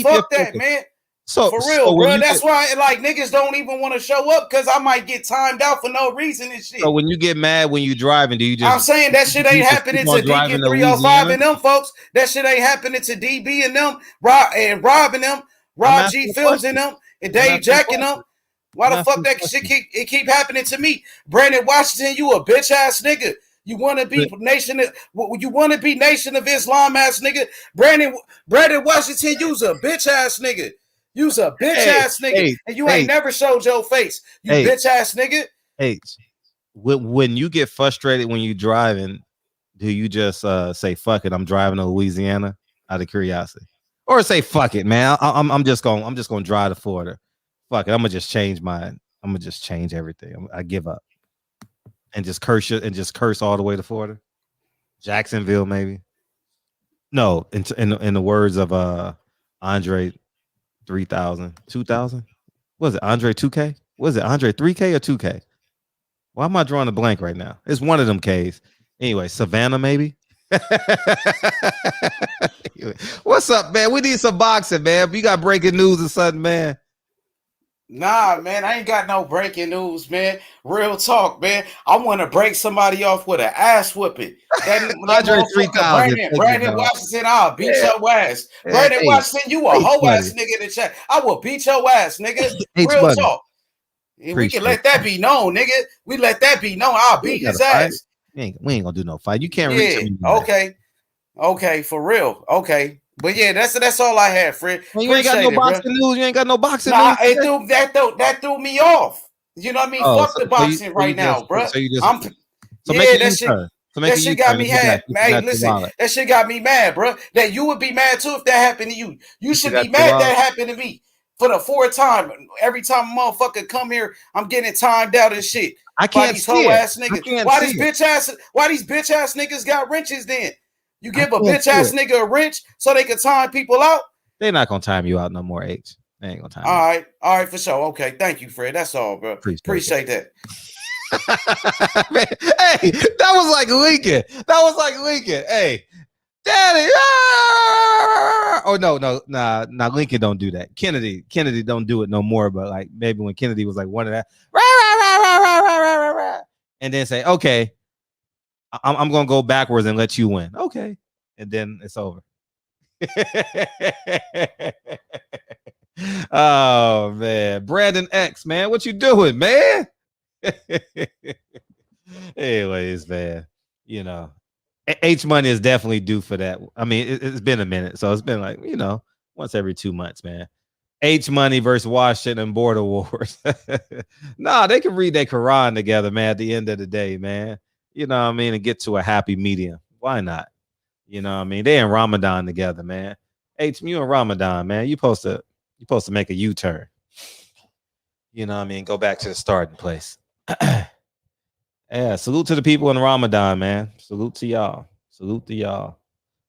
Fuck that, man. So for real, bro. That's why like niggas don't even want to show up because I might get timed out for no reason and shit. So when you get mad when you driving, do you just? I'm saying that shit ain't happening to DB 305 and them folks. That shit ain't happening to DB and them, robbing them, Rob G Films and them, and Dave Jack and them. Why the fuck that shit keep happening to me? Brandon Washington, you a bitch ass nigga. You want to be Nation of Islam ass nigga. Brandon Washington, you's a bitch ass nigga. You's a bitch ass nigga, and you ain't never showed your face. You bitch ass nigga. H, when you get frustrated when you driving, do you just say fuck it? I'm driving to Louisiana out of curiosity, Or say fuck it, man. I'm just gonna drive to Florida. Fuck it. I'm gonna just change everything. I give up and just curse all the way to Florida. Jacksonville, maybe. No, in the words of Andre 3000, 2000. Was it Andre 2K? Was it Andre 3K or 2K? Why am I drawing a blank right now? It's one of them K's. Anyway, Savannah, maybe. What's up, man? We need some boxing, man. You got breaking news or something, man? Nah, man, I ain't got no breaking news, man. Real talk, man. I want to break somebody off with an ass whooping. That Andre 3000. Brandon Washington, I'll beat your ass. Brandon Washington, you a hoe ass nigga in the chat. I will beat your ass, nigga. Real talk. We can let that be known, nigga. We let that be known. I'll beat his ass. We ain't gonna do no fight. You can't reach him. Okay, for real. Okay. But yeah, that's all I had, Fred. You ain't got no boxing news. You ain't got no boxing news. That threw me off. You know what I mean? Fuck the boxing right now, bro. That shit got me mad. Hey, listen, that shit got me mad, bro. That you would be mad too if that happened to you. You should be mad that happened to me for the fourth time. Every time a motherfucker come here, I'm getting timed out and shit. I can't these hoe ass niggas. Why these bitch ass niggas got wrenches then? You give a bitch ass nigga a wrench so they can time people out? They're not gonna time you out no more, H. They ain't gonna time you. All right, for sure. Okay, thank you, Fred. That's all, bro. Appreciate that. Man, hey, that was like Lincoln. Hey, Daddy. Oh no, Lincoln don't do that. Kennedy don't do it no more. But like maybe when Kennedy was like one of that, and then say, okay, I'm gonna go backwards and let you win. Okay, and then it's over. Oh man, Brandon X, man, what you doing, man? Anyways, man, you know, H Money is definitely due for that. I mean, it's been a minute, so it's been like, you know, once every 2 months, man. H Money versus Washington border wars. Nah, they can read their Quran together, man. At the end of the day, man, you know what I mean, and get to a happy medium. Why not? You know what I mean? They in Ramadan together, man. H, you in Ramadan, man. You supposed to make a U-turn. You know what I mean? Go back to the starting place. Yeah, salute to the people in Ramadan, man. Salute to y'all.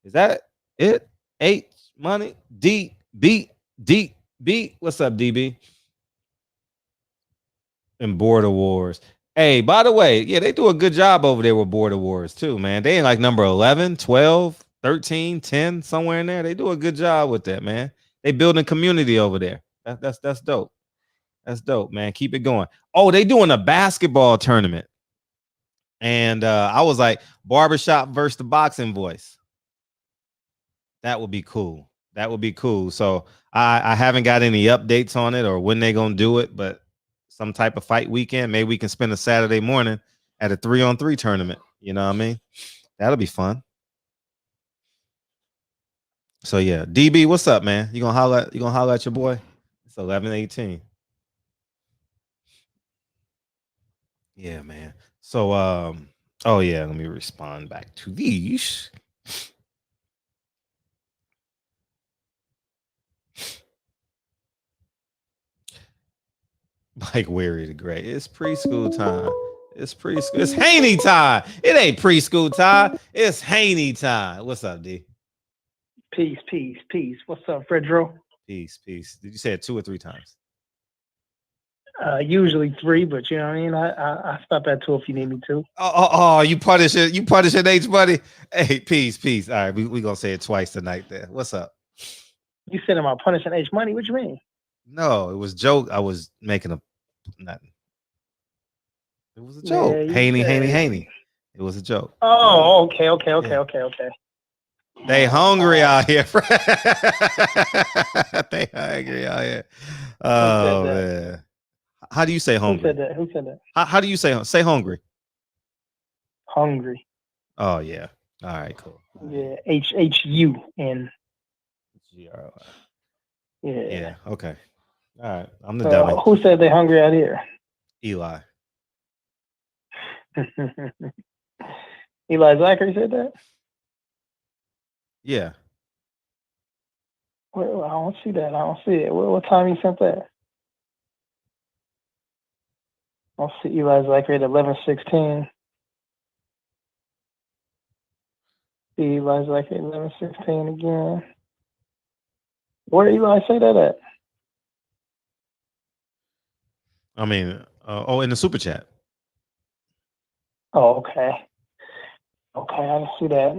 Is that it? H Money, D B. What's up, DB? And border wars. Hey, by the way, yeah, they do a good job over there with border wars too, man. They ain't like number 11, 12, 13, 10, somewhere in there. They do a good job with that, man. They building community over there. That's dope. That's dope, man. Keep it going. Oh, they doing a basketball tournament. And I was like, Barbershop versus the Boxing Voice. That would be cool. So I haven't got any updates on it or when they're gonna do it, but some type of fight weekend. Maybe we can spend a Saturday morning at a 3-on-3 tournament. You know what I mean? That'll be fun. So yeah, DB, what's up, man? You gonna holler at your boy? It's 11:18. Yeah, man. So oh yeah, let me respond back to these. Like Weary the Great. It's preschool time. It's Haney time. It ain't preschool time. It's Haney time. What's up, D? Peace. What's up, Fredro? Peace. Did you say it 2 or 3 times? Usually 3, but you know what I mean. I stop at 2 if you need me to. Oh, you punish it. You punish it, H buddy. Hey, peace. All right, we gonna say it twice tonight. There. What's up? You said, am I punishing H Money? What you mean? No, it was joke. I was making a nothing. It was a joke. Yeah, Haney. It was a joke. Oh, okay. They hungry out here. They hungry out here. Oh man. How do you say hungry? Who said that? How do you say hungry? Hungry. Oh yeah. All right, cool. Yeah, HUN. Yeah. Okay. All right. I'm the dummy. Who said they hungry out here? Eli. Eli Zachary said that? Yeah. Well, I don't see that. I don't see it. What time you sent that? I see Eli's like at 11:16. Eli's like at 11:16 again. Where Eli say that at? I mean, in the super chat. Oh, okay. Okay, I didn't see that.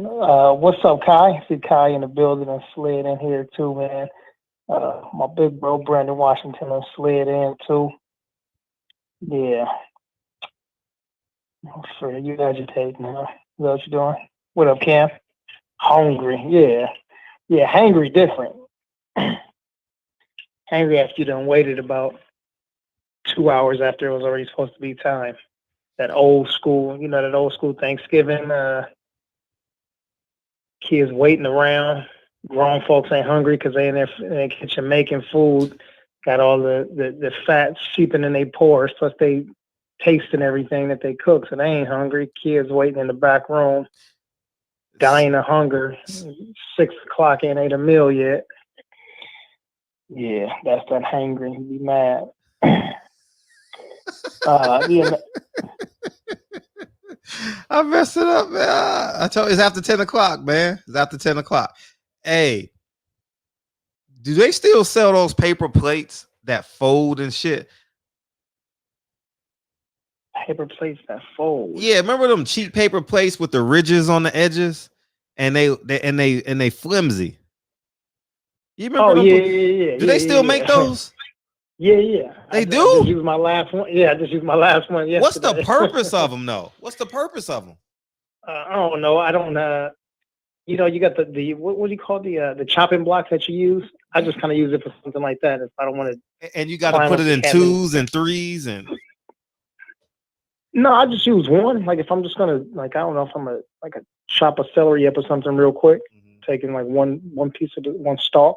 What's up, Kai? I see Kai in the building and slid in here too, man. My big bro Brandon Washington and slid in too. Yeah. I'm sure you agitating, huh? Is that what you're doing? What up, Cam? Hungry, yeah. Yeah, hangry different. Hangry after you done waited about 2 hours after it was already supposed to be time. That old school, that old school Thanksgiving, kids waiting around. Grown folks ain't hungry because they in their kitchen making food. Got all the fat seeping in their pores, plus they tasting everything that they cook, so they ain't hungry. Kids waiting in the back room, dying of hunger. 6 o'clock ain't ate a meal yet. Yeah, that's that hangry. You be mad. Yeah. I messed it up, man. I told you it's after 10 o'clock, man. It's after 10 o'clock. Hey, do they still sell those paper plates that fold and shit? Paper plates that fold. Yeah, remember them cheap paper plates with the ridges on the edges, and they flimsy. You remember? Oh them? yeah. Do they still make those? Yeah. They do. I just used my last one. Yeah, I just used my last one yesterday. What's the purpose of them, though? What's the purpose of them? I don't know. I don't. You got the what do you call the chopping blocks that you use? I just kind of use it for something like that. If I don't want to. And you got to put it in 2s and 3s and. No, I just use one. Like if I'm just gonna I don't know if I'm a chop a celery up or something real quick, taking like one piece of one stalk.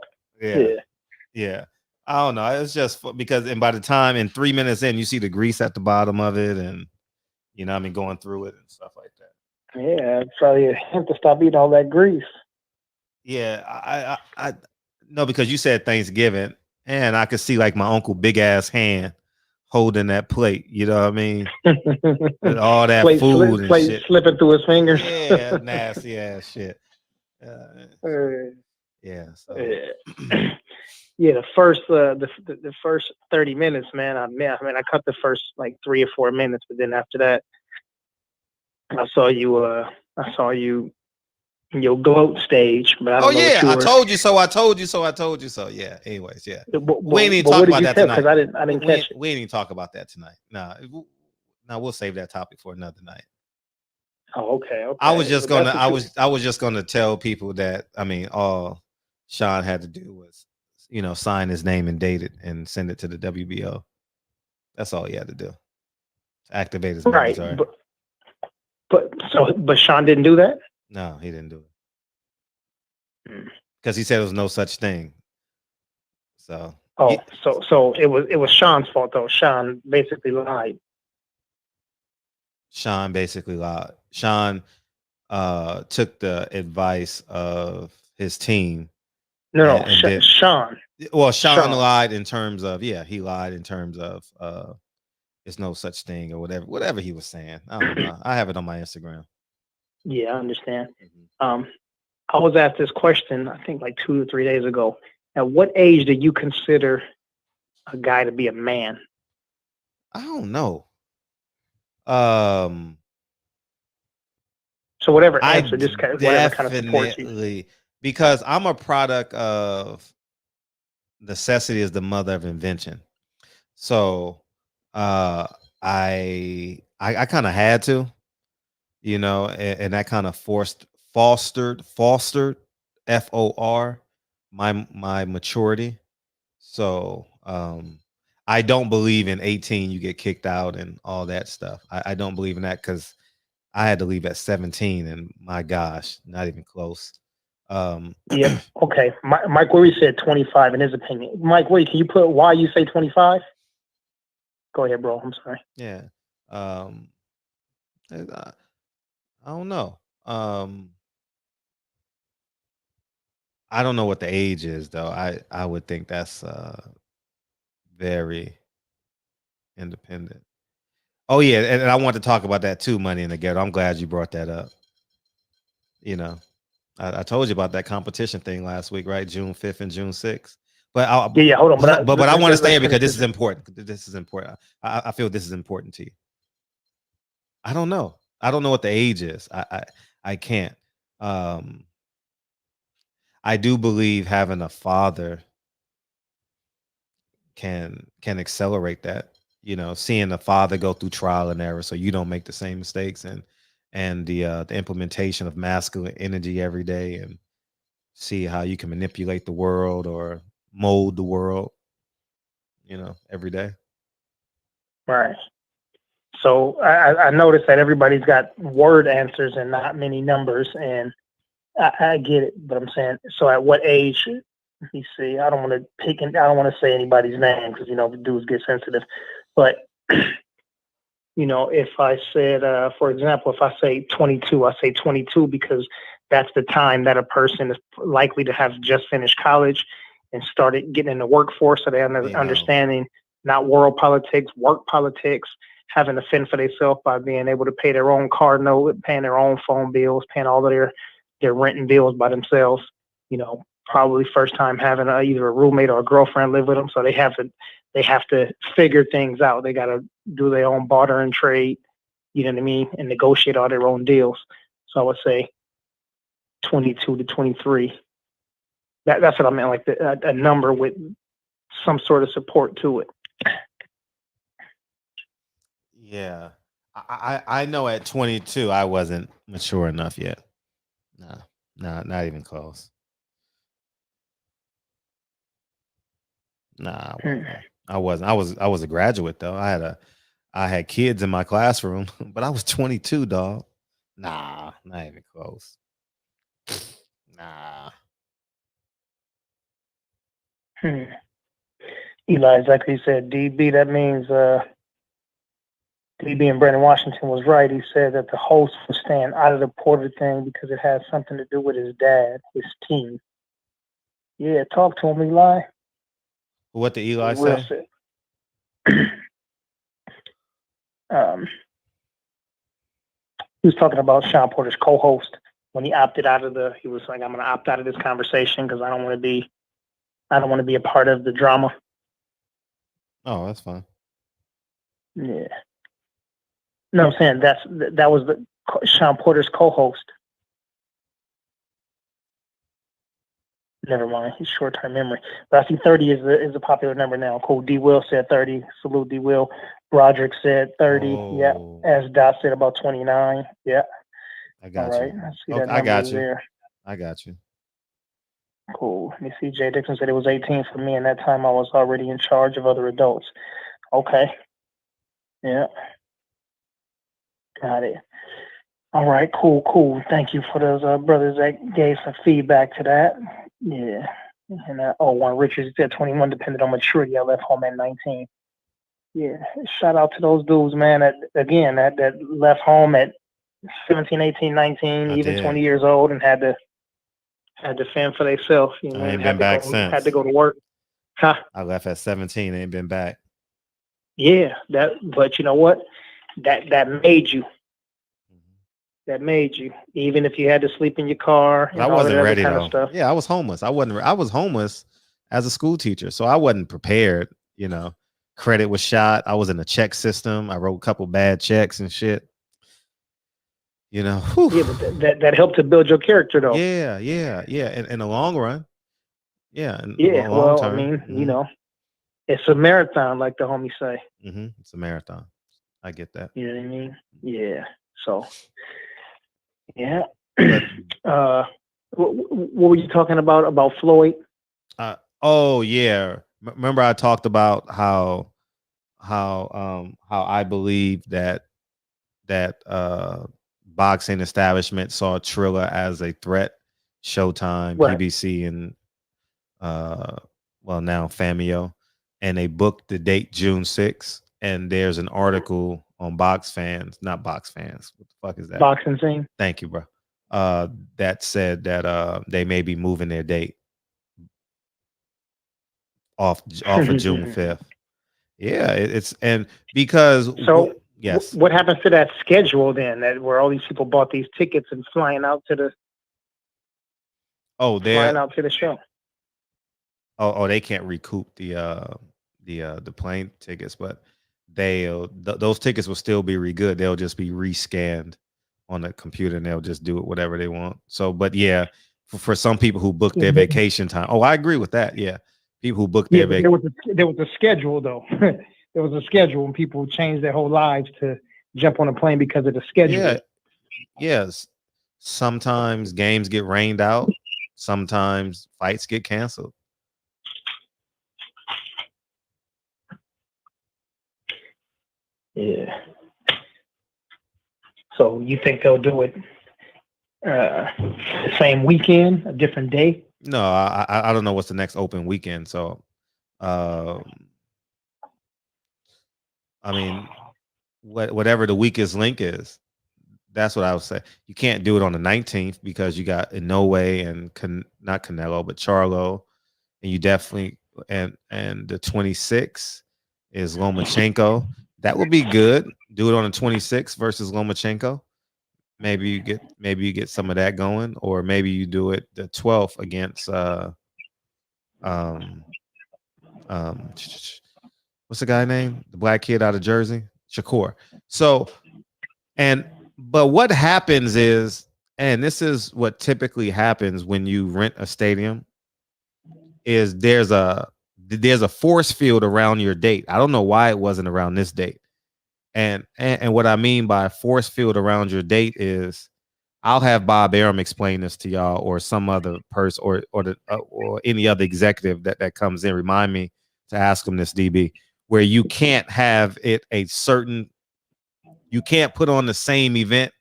Yeah. I don't know. It's just because, and by the time in 3 minutes in, you see the grease at the bottom of it, and going through it and stuff like that. Yeah, it's probably a hint to stop eating all that grease. Yeah, I no, because you said Thanksgiving, and I could see like my uncle big ass hand holding that plate. You know what I mean? With all that food and shit slipping through his fingers. Yeah, nasty ass shit. Yeah. So. Yeah, the first 30 minutes, man. I cut the first like 3 or 4 minutes, but then after that, I saw you in your gloat stage. But I don't know what you were. I told you so. I told you so. Yeah. Anyways, yeah. We ain't even talk about that tonight. Because I didn't catch it. We ain't even talk about that tonight. No, we'll save that topic for another night. Oh, okay. I was just gonna tell people that all Sean had to do was sign his name and date it and send it to the WBO. That's all he had to do. Activate his right. Sorry. But Sean didn't do that? No, he didn't do it. Because he said there was no such thing. So so it was Sean's fault though. Sean basically lied. Sean took the advice of his team. No, Sean. Well, Sean lied in terms of he lied in terms of there's no such thing or whatever he was saying. I don't know. I have it on my Instagram. Yeah, I understand. I was asked this question I think like 2 or 3 days ago. At what age do you consider a guy to be a man? I don't know. So whatever answer, just whatever kind of supports you. Because I'm a product of necessity is the mother of invention. So I kind of had to, and that kind of fostered FOR my maturity. So I don't believe in 18 you get kicked out and all that stuff. I don't believe in that because I had to leave at 17 and my gosh, not even close. Yeah. Okay. Mike Worry said 25 in his opinion. Mike Worry, can you put why you say 25? Go ahead, bro. I'm sorry. Yeah. I don't know. I don't know what the age is though. I would think that's very independent. Oh yeah, and I want to talk about that too, Money in the Ghetto. I'm glad you brought that up. You know, I told you about that competition thing last week, right? June 5th and June 6th. But yeah, hold on. But I want to stay here because this is important. This is important. I feel this is important to you. I don't know. I don't know what the age is. I can't. I do believe having a father can accelerate that. You know, seeing the father go through trial and error so you don't make the same mistakes, and the implementation of masculine energy every day, and see how you can manipulate the world or mold the world, you know, every day. Right. So I noticed that everybody's got word answers and not many numbers, and I get it, but I'm saying, so at what age? Let me see. I don't want to pick, I don't want to say anybody's name because, you know, the dudes get sensitive. But, you know, if I said, for example, if I say 22, I say 22 because that's the time that a person is likely to have just finished college and started getting in the workforce. So they have understanding not world politics, work politics, having to fend for themselves by being able to pay their own car note, paying their own phone bills, paying all of their rent and bills by themselves. You know, probably first time having either a roommate or a girlfriend live with them. So they have to figure things out. They got to do their own barter and trade, you know what I mean, and negotiate all their own deals. So I would say 22 to 23. That's what I meant, like a number with some sort of support to it. Yeah. I know at 22 I wasn't mature enough yet. No, not even close. Nah, I wasn't. I was a graduate though. I had kids in my classroom, but I was 22, dog. Nah, not even close. Nah. Eli exactly said DB. That means DB and Brandon Washington was right. He said that the host was staying out of the Porter thing because it has something to do with his dad, his team. Yeah, talk to him, Eli. What did Eli say? He was talking about Sean Porter's co-host when he opted out of he was like, I'm going to opt out of this conversation because I don't want to be a part of the drama. Oh, that's fine. Yeah. No, I'm saying that was the Sean Porter's co-host. Never mind, he's short-term memory. But I see 30 is a popular number now. Cool. D. Will said 30. Salute D. Will. Broderick said 30. Oh. Yeah. As Dot said about 29. Yeah. I got you. I see that I got you. There. I got you. Cool. Let me see. Jay Dixon said it was 18 for me, and that time I was already in charge of other adults. Okay. Yeah. Got it. All right. Cool. Thank you for those brothers that gave some feedback to that. Yeah. And one Richards said 21 depended on maturity. I left home at 19. Yeah. Shout out to those dudes, man. That left home at 17, 18, 19, even 20 years old and had to fend for themselves. You know, I ain't been back since. Had to go to work. Huh? I left at 17. Ain't been back. Yeah. But you know what? That made you. That made you, even if you had to sleep in your car. I wasn't ready though. Stuff. Yeah, I was homeless. I was homeless as a school teacher, so I wasn't prepared. You know, credit was shot. I was in a check system. I wrote a couple bad checks and shit. You know. Whew. Yeah, but that helped to build your character though. Yeah. In the long run. Yeah. Long term. I mean, you know, it's a marathon, like the homies say. It's a marathon. I get that. You know what I mean? Yeah. So. Yeah. What were you talking about Floyd? Oh yeah. Remember I talked about how I believe that boxing establishment saw Triller as a threat. Showtime, right. PBC, and now Famio, and they booked the date June 6th. And there's an article on not Box Fans. What the fuck is that? Boxing Scene. Thank you, bro. That said that they may be moving their date. off of June 5th. Yeah, it's and because So yes. What happens to that schedule then? That where all these people bought these tickets and flying out to the show. Oh, they can't recoup the plane tickets, but those tickets will still be good. They'll just be rescanned on the computer and they'll just do it whatever they want. So, but yeah, for some people who book their vacation time. Oh, I agree with that. Yeah, people who book their vacation. There was a schedule though. There was a schedule and people changed their whole lives to jump on a plane because of the schedule. Yeah. Yes. Sometimes games get rained out. Sometimes fights get canceled. Yeah. So you think they'll do it the same weekend, a different day? No, I don't know what's the next open weekend. So, I mean, whatever the weakest link is, that's what I would say. You can't do it on the 19th because you got Inoue and not Canelo, but Charlo, and you definitely and the 26th is Lomachenko. That would be good. Do it on the 26th versus Lomachenko. Maybe you get some of that going, or maybe you do it the 12th against what's the guy name? The black kid out of Jersey, Shakur. So, but what happens is, and this is what typically happens when you rent a stadium, is there's a force field around your date. I don't know why it wasn't around this date. And what I mean by force field around your date is, I'll have Bob Arum explain this to y'all, or some other person, or any other executive that comes in. Remind me to ask them this, DB, where you can't have it you can't put on the same event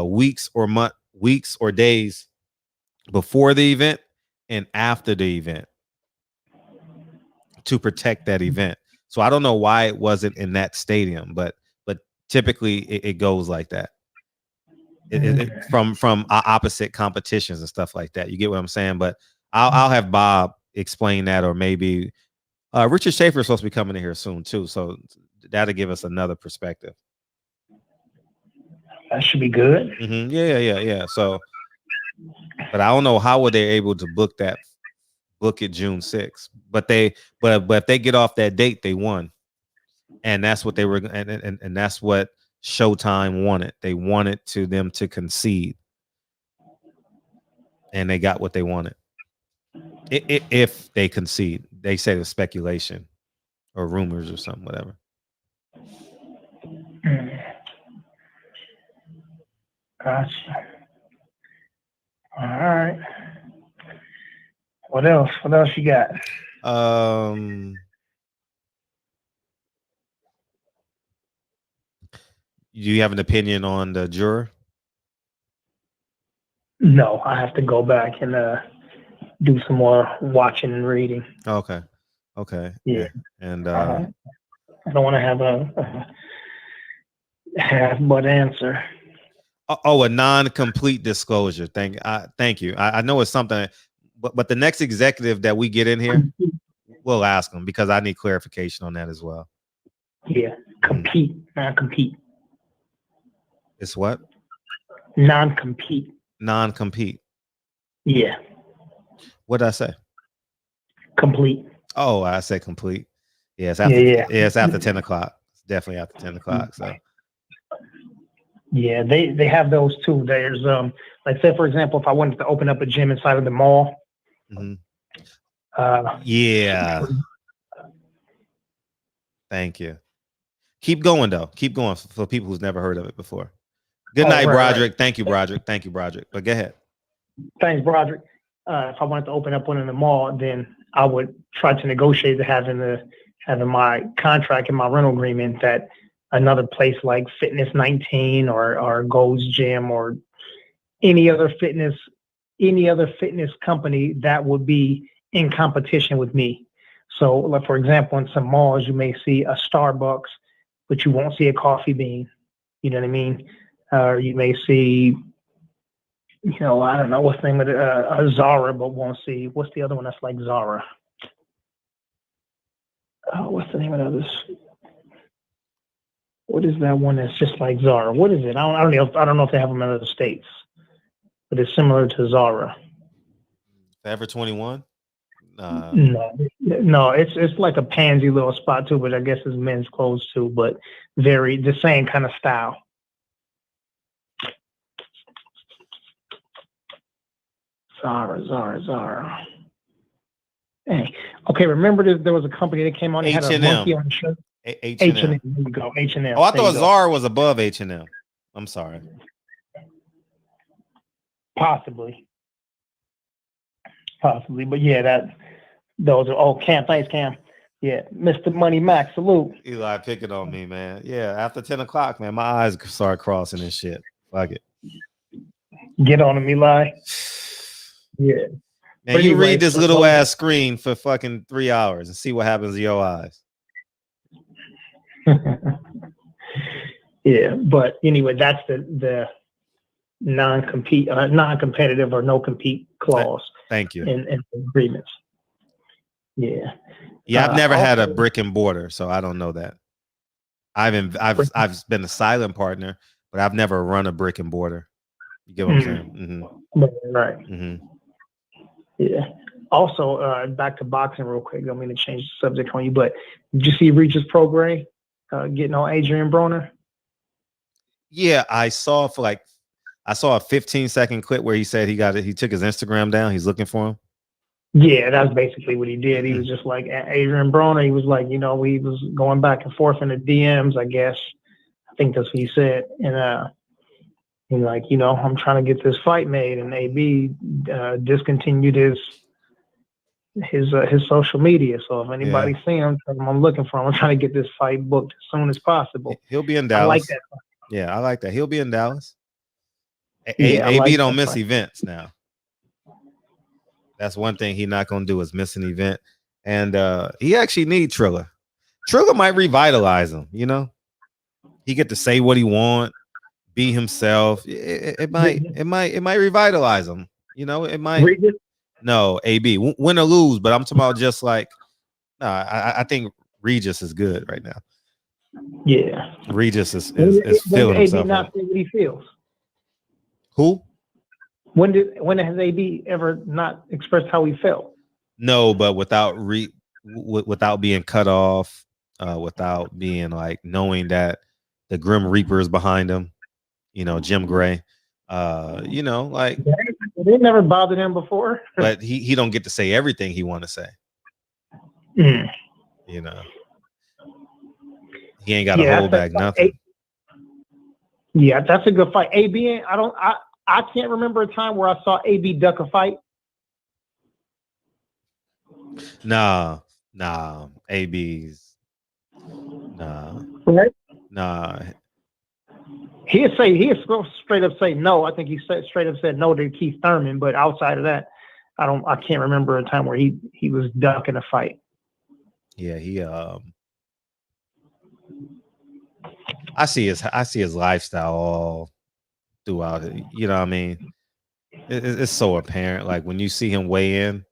weeks or days before the event and after the event to protect that event. So I don't know why it wasn't in that stadium, but typically it goes like that. From opposite competitions and stuff like that. You get what I'm saying? But I'll have Bob explain that, or maybe Richard Schaefer is supposed to be coming in here soon too, so that'll give us another perspective. That should be good. Mm-hmm. Yeah. So, but I don't know how were they able to book it June 6th. But if they get off that date, they won, and that's what they were, and that's what Showtime wanted. They wanted them to concede, and they got what they wanted. If they concede, they say the speculation or rumors or something, whatever. Gotcha. All right. What else? What else you got? Do you have an opinion on the Juror? No, I have to go back and do some more watching and reading. Okay. Yeah. And I don't want to have a half-butt answer. A non-complete disclosure. Thank you. I know it's something, but the next executive that we get in here, we'll ask them, because I need clarification on that as well. Yeah, non-compete. It's what? Non-compete. Yeah. What did I say? Complete. Oh, I said complete. Yeah, it's after. Yeah, it's after 10 o'clock. It's definitely after 10 o'clock. So. Yeah, they have those too. There's like, say for example, if I wanted to open up a gym inside of the mall. Mm-hmm. Yeah. Thank you. Keep going though. Keep going for people who's never heard of it before. Good night, Broderick. Right. Thank you, Broderick. But go ahead. Thanks, Broderick. If I wanted to open up one in the mall, then I would try to negotiate to having my contract and my rental agreement that another place like Fitness 19 or Gold's Gym or any other fitness company that would be in competition with me. So, like for example, in some malls, you may see a Starbucks, but you won't see a Coffee Bean. You know what I mean? Or you may see, I don't know what's the name of it, a Zara, but won't see, what's the other one that's like Zara? what's the name of this? What is that one that's just like Zara? What is it? I don't know if they have them in other states, but it's similar to Zara. Forever 21. No, it's like a pansy little spot too, but I guess it's men's clothes too, but very the same kind of style. Zara. Hey, okay. Remember there was a company that came on. They had a monkey on the shirt. H&M. There you go. H&M. Oh, I thought Zara was above H&M. I'm sorry. Possibly, but yeah, those are Cam. Thanks, Cam. Yeah, Mr. Money Max, salute. Eli picking on me, man. Yeah, after 10 o'clock, man, my eyes start crossing and shit. Fuck it. Get on him, Eli. Yeah. Man, you read this little ass screen for fucking 3 hours and see what happens to your eyes. Yeah, but anyway, that's the non-competitive or no compete clause. Thank you. In agreements. Yeah. Yeah, I've never had a brick and mortar, so I don't know that. I've been a silent partner, but I've never run a brick and mortar. You get what I'm saying? Mm-hmm. Right. Mm-hmm. Yeah. Also, back to boxing real quick. I don't mean to change the subject on you, but did you see Regis Prograis getting on Adrian Broner? Yeah, I saw a 15-second clip where he said he took his Instagram down. He's looking for him. Yeah, that's basically what he did. He was just like Adrian Broner. He was like, he was going back and forth in the DMs, I guess. I think that's what he said. And he's like, I'm trying to get this fight made. And AB discontinued his social media. So if anybody see him, I'm looking for him. I'm trying to get this fight booked as soon as possible. He'll be in Dallas. I like that. Yeah, I like that. He'll be in Dallas. Yeah, AB don't miss events now. That's one thing he's not gonna do is miss an event. And he actually needs Triller. Triller might revitalize him, He get to say what he want, be himself. It might revitalize him. It might. No, AB, win or lose, but I'm talking about just like I think Regis is good right now. Yeah. Regis is feeling himself. AB not say what he feels. Who? When has AB ever not expressed how he felt? No, but without being cut off, without being like knowing that the Grim Reaper is behind him, Jim Gray, like they never bothered him before. But he don't get to say everything he want to say. He ain't got to hold back nothing. Yeah, that's a good fight. AB, I can't remember a time where I saw AB duck a fight. Nah, AB's nah. Right? Nah. He'd straight up say no. I think he straight up said no to Keith Thurman, but outside of that, I can't remember a time where he was ducking a fight. Yeah, I see his lifestyle all throughout it. You know what I mean? It's so apparent. Like when you see him weigh in,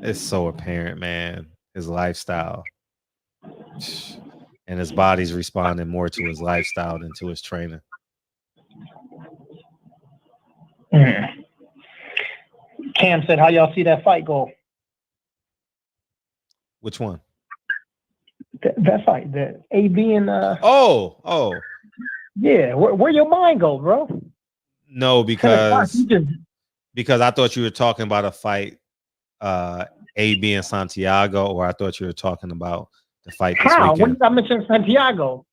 it's so apparent, man. His lifestyle. And his body's responding more to his lifestyle than to his training. Cam said, how y'all see that fight go? Which one? That fight, the AB and Oh. Yeah, where your mind go, bro? No, because I thought you were talking about a fight, AB and Santiago, or I thought you were talking about the fight this weekend. When did I mention Santiago?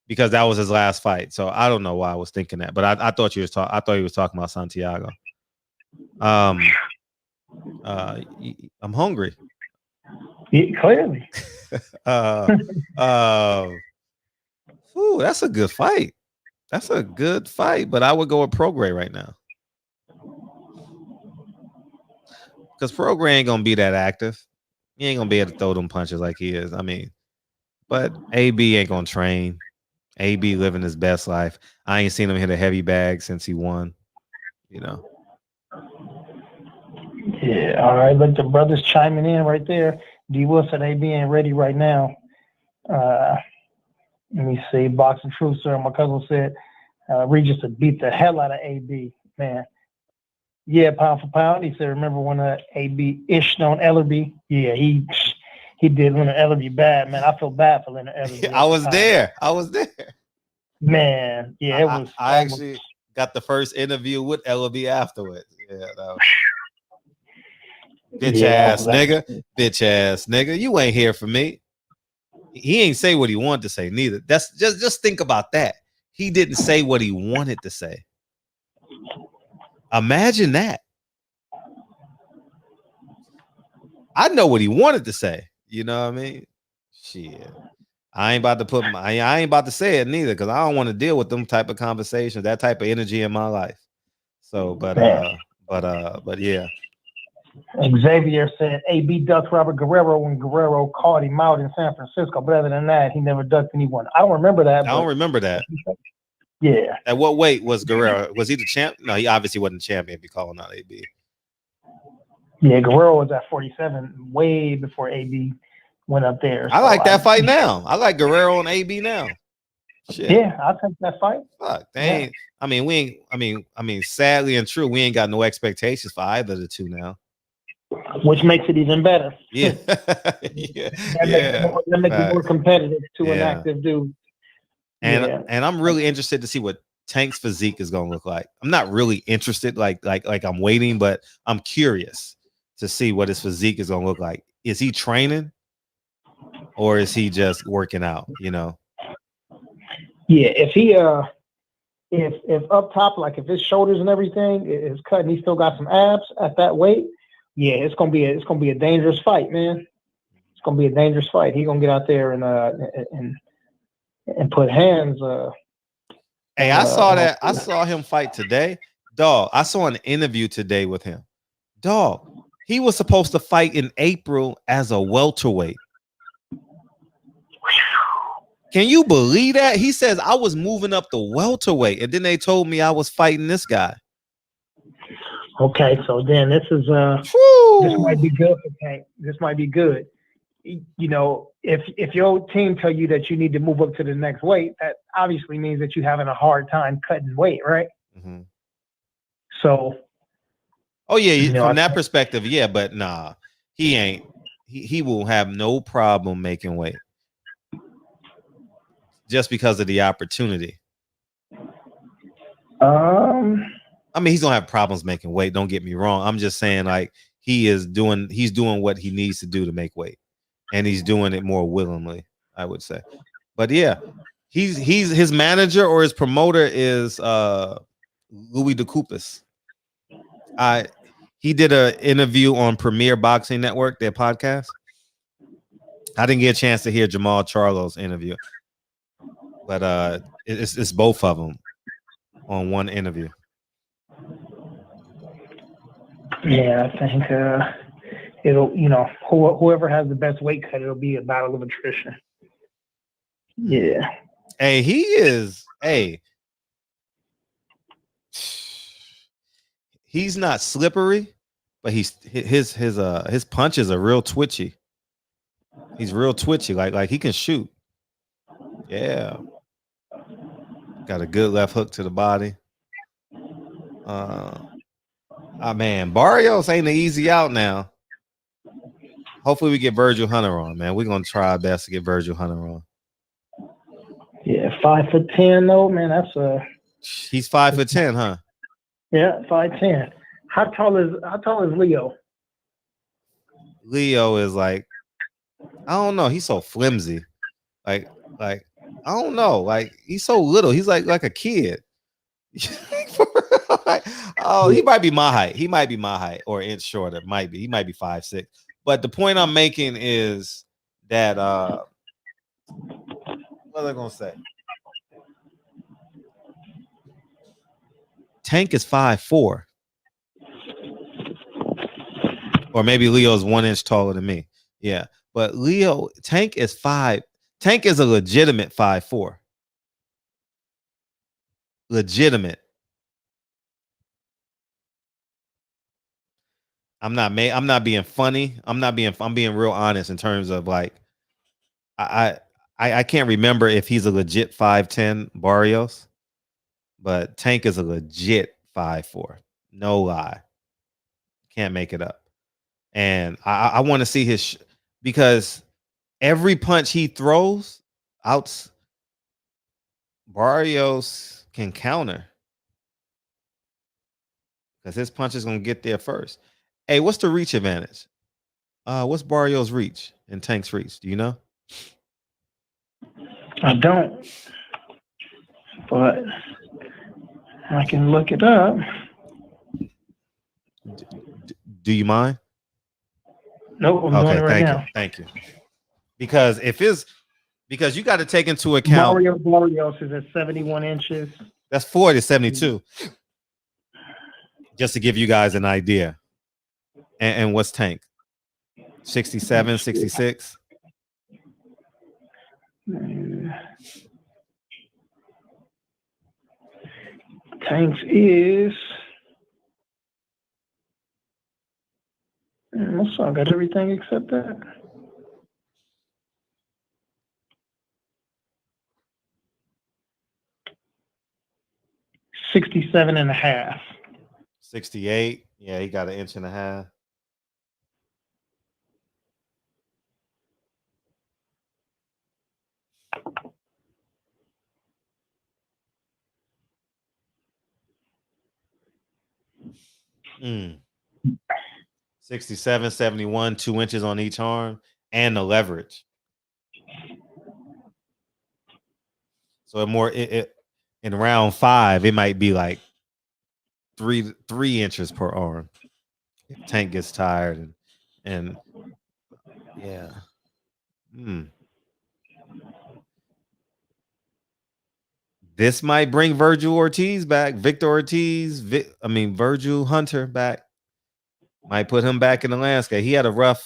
Because that was his last fight, so I don't know why I was thinking that, but I thought you was I thought he was talking about Santiago. I'm hungry. Yeah, clearly. Ooh, that's a good fight. That's a good fight, but I would go with Prograis right now. Because Prograis ain't gonna be that active. He ain't gonna be able to throw them punches like he is. I mean, but AB ain't gonna train. AB living his best life. I ain't seen him hit a heavy bag since he won. Yeah, all right. Look, the brothers chiming in right there. D. Will said AB ain't ready right now. Let me see. Boxing Truth, sir. My cousin said Regis would beat the hell out of AB. Man. Yeah, pound for pound. He said, remember when AB ished on Ellerby? Yeah, he did Leonard Ellerby bad, man. I feel bad for Leonard Ellerby. I was there. Man, yeah, it was. I actually got the first interview with Ellerby afterwards. Yeah, that was... Bitch ass nigga. You ain't here for me. He ain't say what he wanted to say neither. That's just think about that. He didn't say what he wanted to say. Imagine that. I know what he wanted to say. You know what I mean? Shit. I ain't about to say it neither, because I don't want to deal with them type of conversations, that type of energy in my life. So, but yeah. Xavier said AB ducked Robert Guerrero when Guerrero called him out in San Francisco. But other than that, he never ducked anyone. I don't remember that. Yeah. At what weight was Guerrero? Was he the champ? No, he obviously wasn't the champion if you calling out AB. Yeah, Guerrero was at 47 way before AB went up there. I like that fight now. I like Guerrero and AB now. Shit. Yeah, I'll take that fight. Fuck, they ain't. I mean, sadly and true, we ain't got no expectations for either of the two now. Which makes it even better. Yeah. That makes it more competitive to an active dude. And I'm really interested to see what Tank's physique is gonna look like. I'm not really interested, like I'm waiting, but I'm curious to see what his physique is gonna look like. Is he training, or is he just working out? You know? Yeah, if he if up top, like if his shoulders and everything is cut and he still got some abs at that weight, yeah, it's gonna be a dangerous fight, man. It's gonna be a dangerous fight. He's gonna get out there and put hands. Hey, I saw that. I saw him fight today, dog. I saw an interview today with him, dog. He was supposed to fight in April as a welterweight. Can you believe that? He says I was moving up the welterweight, and then they told me I was fighting this guy. Okay, so then this is this might be good for Tank. This might be good. You know, if your team tell you that you need to move up to the next weight, that obviously means that you're having a hard time cutting weight, right? Mm-hmm. So, from that perspective, yeah, but nah, he ain't. He will have no problem making weight just because of the opportunity. I mean, he's gonna have problems making weight. Don't get me wrong. I'm just saying, like, he's doing what he needs to do to make weight, and he's doing it more willingly, I would say. But yeah, he's his manager or his promoter is Louis DeCoupas. He did an interview on Premier Boxing Network, their podcast. I didn't get a chance to hear Jamal Charlo's interview, but it's both of them on one interview. Yeah, I think it'll, you know, whoever has the best weight cut, it'll be a battle of attrition. Yeah. Hey, he is. Hey, he's not slippery, but his punches are real twitchy. He's real twitchy, like he can shoot. Yeah. Got a good left hook to the body. Man, Barrios ain't an easy out now. Hopefully we get Virgil Hunter on, man. We're gonna try our best to get Virgil Hunter on. Yeah, 5'10" though, man. That's He's 5'10", huh? Yeah, 5'10". How tall is Leo? Leo is like, I don't know. He's so flimsy. Like I don't know. Like he's so little. He's like a kid. Oh, he might be my height. He might be my height or an inch shorter. Might be. He might be 5'6". But the point I'm making is that what are they gonna say? Tank is 5'4". Or maybe Leo's 1 inch taller than me. Yeah. But Tank is 5. Tank is a legitimate 5'4". Legitimate. I'm not being funny. I'm being real honest in terms of like I can't remember if he's a legit 5'10" Barrios, but Tank is a legit 5'4". No lie. Can't make it up. And I want to see his because every punch he throws out, Barrios can counter because his punch is gonna get there first. Hey, what's the reach advantage? What's Barrios' reach and Tank's reach? Do you know? I don't, but I can look it up. Do you mind? Nope, I'm doing it right now. Thank you. Because because you got to take into account Barrios is at 71 inches. That's 40 to 72. Just to give you guys an idea. And what's Tank? 67, 66? Tank's is. I got everything except that. $67.5. 68. Yeah, he got 1.5 inches. 67, 71, 2 inches on each arm, and the leverage. So in round 5, it might be like 3 inches per arm. If Tank gets tired and yeah. This might bring Virgil Ortiz back. Victor Ortiz, Virgil Hunter back. Might put him back in the landscape. He had a rough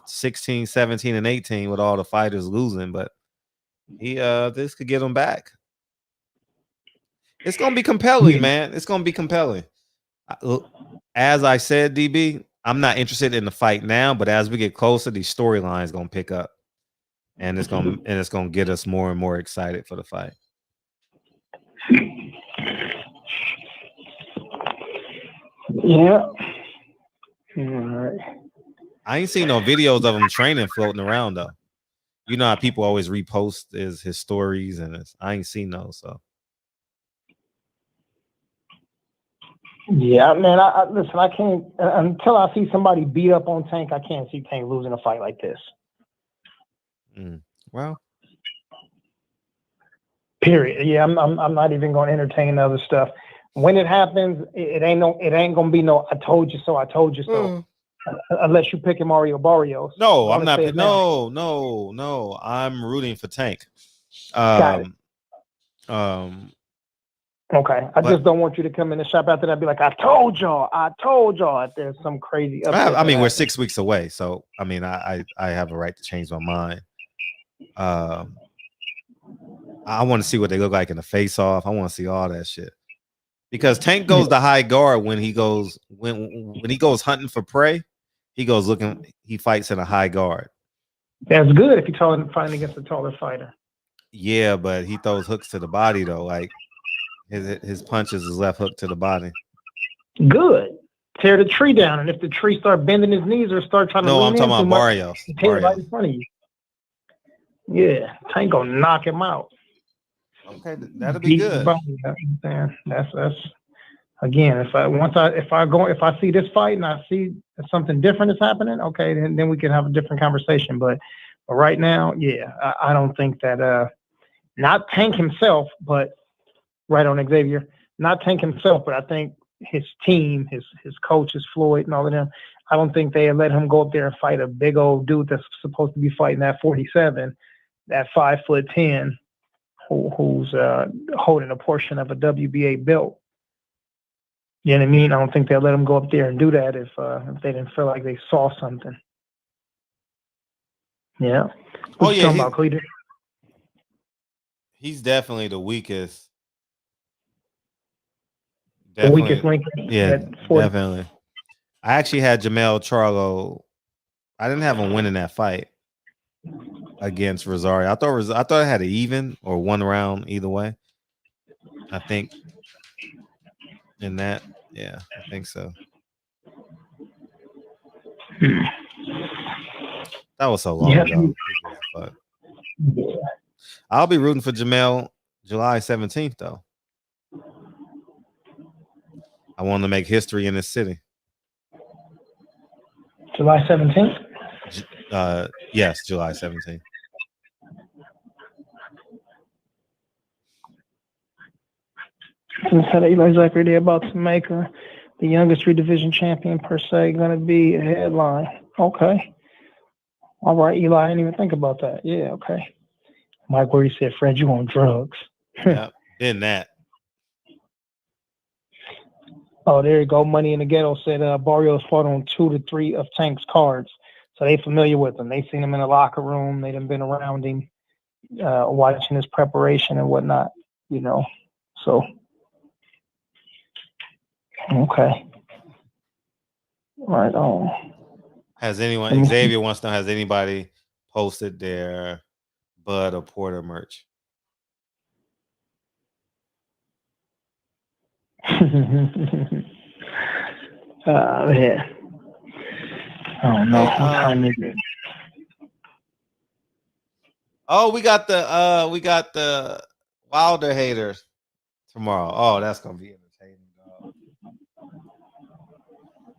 16, 17, and 18 with all the fighters losing, but this could get him back. It's gonna be compelling, man. It's gonna be compelling. As I said, DB, I'm not interested in the fight now, but as we get closer, these storylines gonna pick up, and it's gonna get us more and more excited for the fight. Yeah. All right. I ain't seen no videos of him training floating around though. You know how people always repost his stories, and I ain't seen those. So yeah, man. Listen. I can't until I see somebody beat up on Tank. I can't see Tank losing a fight like this. Well, period. Yeah, I'm not even going to entertain the other stuff. When it happens, it ain't gonna be no. I told you so. I told you so. Unless you're picking Mario Barrios. No, I'm not. No. I'm rooting for Tank. Got it. Okay. I just don't want you to come in the shop after that and be like, I told y'all. There's some crazy upset. We're 6 weeks away, so I have a right to change my mind. I want to see what they look like in the face-off. I want to see all that shit. Because Tank goes to high guard when he goes hunting for prey. He fights in a high guard. That's good if you're fighting against a taller fighter. Yeah, but he throws hooks to the body though. Like his punches is left hook to the body. Good. Tear the tree down, and if the tree start bending his knees or start trying to I'm talking about Barrios. Tear it right in front of you. Yeah, Tank gonna knock him out. Okay, that'll be good. That's again. If I see this fight and I see something different is happening, okay, then we can have a different conversation. But right now, yeah, I don't think that not Tank himself, but right on Xavier, not Tank himself, but I think his team, his coaches, Floyd and all of them, I don't think they let him go up there and fight a big old dude that's supposed to be fighting that 47, that 5'10", who's holding a portion of a WBA belt. You know what I mean? I don't think they'll let him go up there and do that if they didn't feel like they saw something. Yeah. Oh yeah. He's definitely the weakest. The weakest link. Yeah, definitely. I actually had Jamel Charlo. I didn't have him winning that fight against Rosario. I thought it had an even or one round either way. I think in that, yeah, I think so. That was so long ago. But I'll be rooting for Jamel July 17th, though. I want to make history in this city. July 17th? Yes, July 17th. Said Eli Zachary, they're about to make her the youngest 3-division champion per se, going to be a headline. Okay. All right, Eli, I didn't even think about that. Yeah, okay. Mike Wordy said, Fred, you on drugs. Yeah, been that. Oh, there you go. Money in the Ghetto said Barrios fought on 2 to 3 of Tank's cards. So they familiar with him. They seen him in the locker room. They done been around him, watching his preparation and whatnot, you know. So, okay. Right on. Has anyone, Xavier wants to know, has anybody posted their Bud or Porter merch? Yeah. I don't know. What time is it? Oh, we got the Wilder haters tomorrow. Oh, that's gonna be entertaining, dog.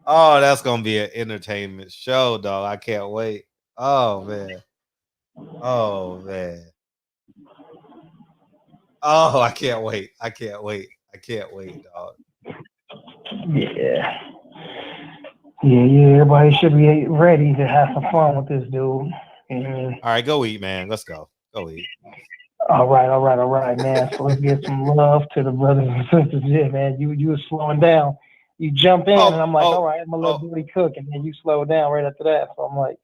Oh, that's gonna be an entertainment show, dog. I can't wait. Oh man. Oh man. Oh, I can't wait. I can't wait. I can't wait, dog. Yeah. Yeah. Everybody should be ready to have some fun with this dude. All right, go eat, man. Let's go. Go eat. All right, man. So let's get some love to the brothers and sisters. Yeah, man. You were slowing down. You jump in, and I'm like, all right, I'm gonna let Billy cook, and then you slow down right after that. So I'm like,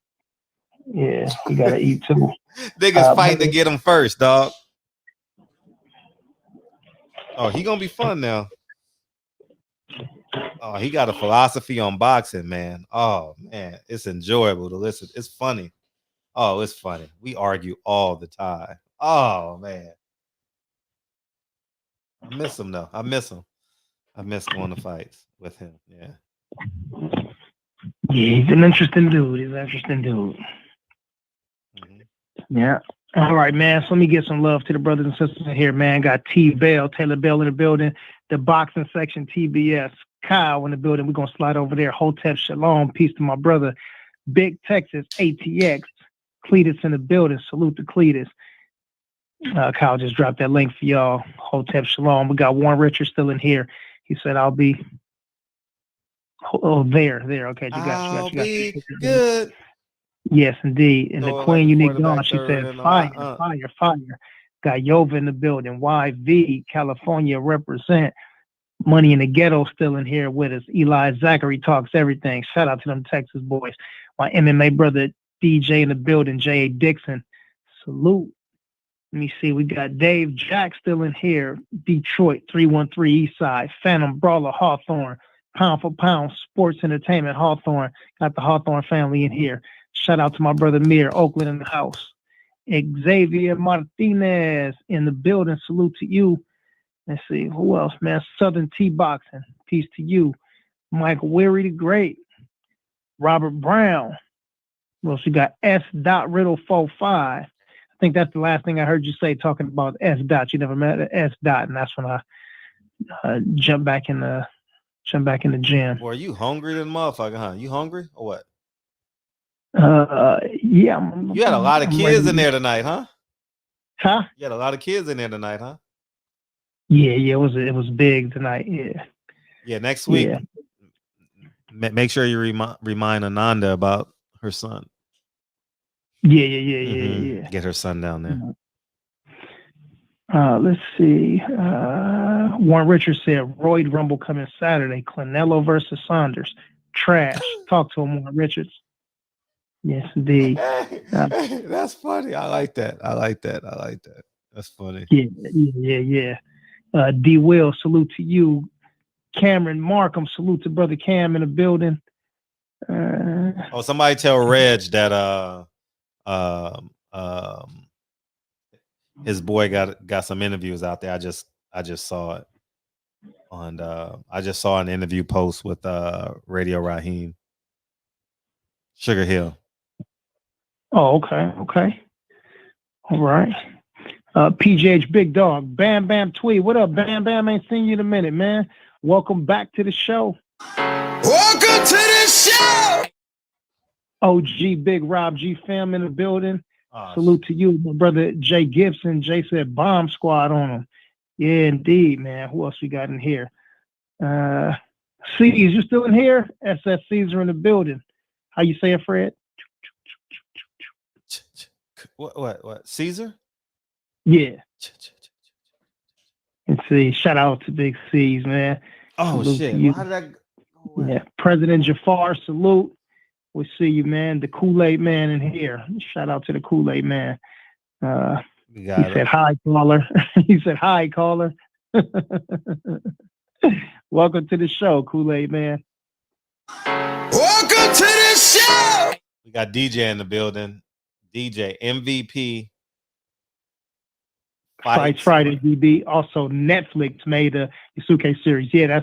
yeah, you gotta eat too. Niggas fighting to get him first, dog. Oh, he gonna be fun now. Oh, he got a philosophy on boxing, man. Oh man, it's enjoyable to listen. It's funny. Oh, it's funny. We argue all the time. Oh man, I miss him though. I miss him. I miss going to fights with him. Yeah. Yeah, he's an interesting dude. Yeah. All right, man. So let me get some love to the brothers and sisters in here, man. Got T Bell, Taylor Bell in the building, the boxing section, TBS, Kyle in the building. We're gonna slide over there. Hotep Shalom, peace to my brother. Big Texas, ATX, Cletus in the building. Salute to Cletus. Kyle just dropped that link for y'all. Hotep Shalom. We got Warren Richards still in here. He said, I'll be there. Okay, you got good. Yes, indeed. And the Queen Unique Dawn, she said, fire. Got Yova in the building. YV, California represent. Money in the Ghetto still in here with us. Eli Zachary talks everything. Shout out to them Texas boys. My MMA brother DJ in the building, J.A. Dixon. Salute. Let me see. We got Dave Jack still in here. Detroit, 313 Eastside. Phantom Brawler, Hawthorne. Pound for Pound, Sports Entertainment, Hawthorne. Got the Hawthorne family in here. Shout out to my brother Mir, Oakland in the house. Xavier Martinez in the building. Salute to you. Let's see. Who else, man? Southern T Boxing. Peace to you. Michael Weary the Great. Robert Brown. Well, she got S. Riddle 45. I think that's the last thing I heard you say talking about S. You never met S. And that's when I jumped back in the gym. Boy, are you hungry than motherfucker, huh? You hungry or what? Yeah. You had a lot of kids in there tonight, huh? Huh? You had a lot of kids in there tonight, huh? Yeah. It was big tonight. Yeah. Yeah. Next week, make sure you remind Ananda about her son. Yeah. Get her son down there. Let's see. Warren Richards said Royd Rumble coming Saturday. Canelo versus Saunders. Trash. Talk to him, Warren Richards. Yes, indeed. That's funny. I like that. That's funny. Yeah. D. Will, salute to you. Cameron Markham, salute to brother Cam in the building. Somebody tell Reg that his boy got some interviews out there. I just saw it on I just saw an interview post with Radio Raheem Sugar Hill. Oh, okay. All right. PJH Big Dog, Bam Bam Tweet. What up, Bam Bam? Ain't seen you in a minute, man. Welcome back to the show. Welcome to the show. OG Big Rob G fam in the building. Salute to you, my brother Jay Gibson. Jay said bomb squad on him. Yeah, indeed, man. Who else we got in here? C's, you still in here? SS Caesar in the building. How you say it, Fred? What? Caesar? Yeah. And see, shout out to Big C's, man. Oh, salute shit. to you. How did that go away? Yeah. President Jafar, salute. We see you, man. The Kool-Aid man in here. Shout out to the Kool-Aid man. He said, hi, caller. He said, hi, caller. Welcome to the show, Kool-Aid man. Welcome to the show. We got DJ in the building. DJ MVP. Fights Friday, DB. Also, Netflix made a Yasuke series. Yeah,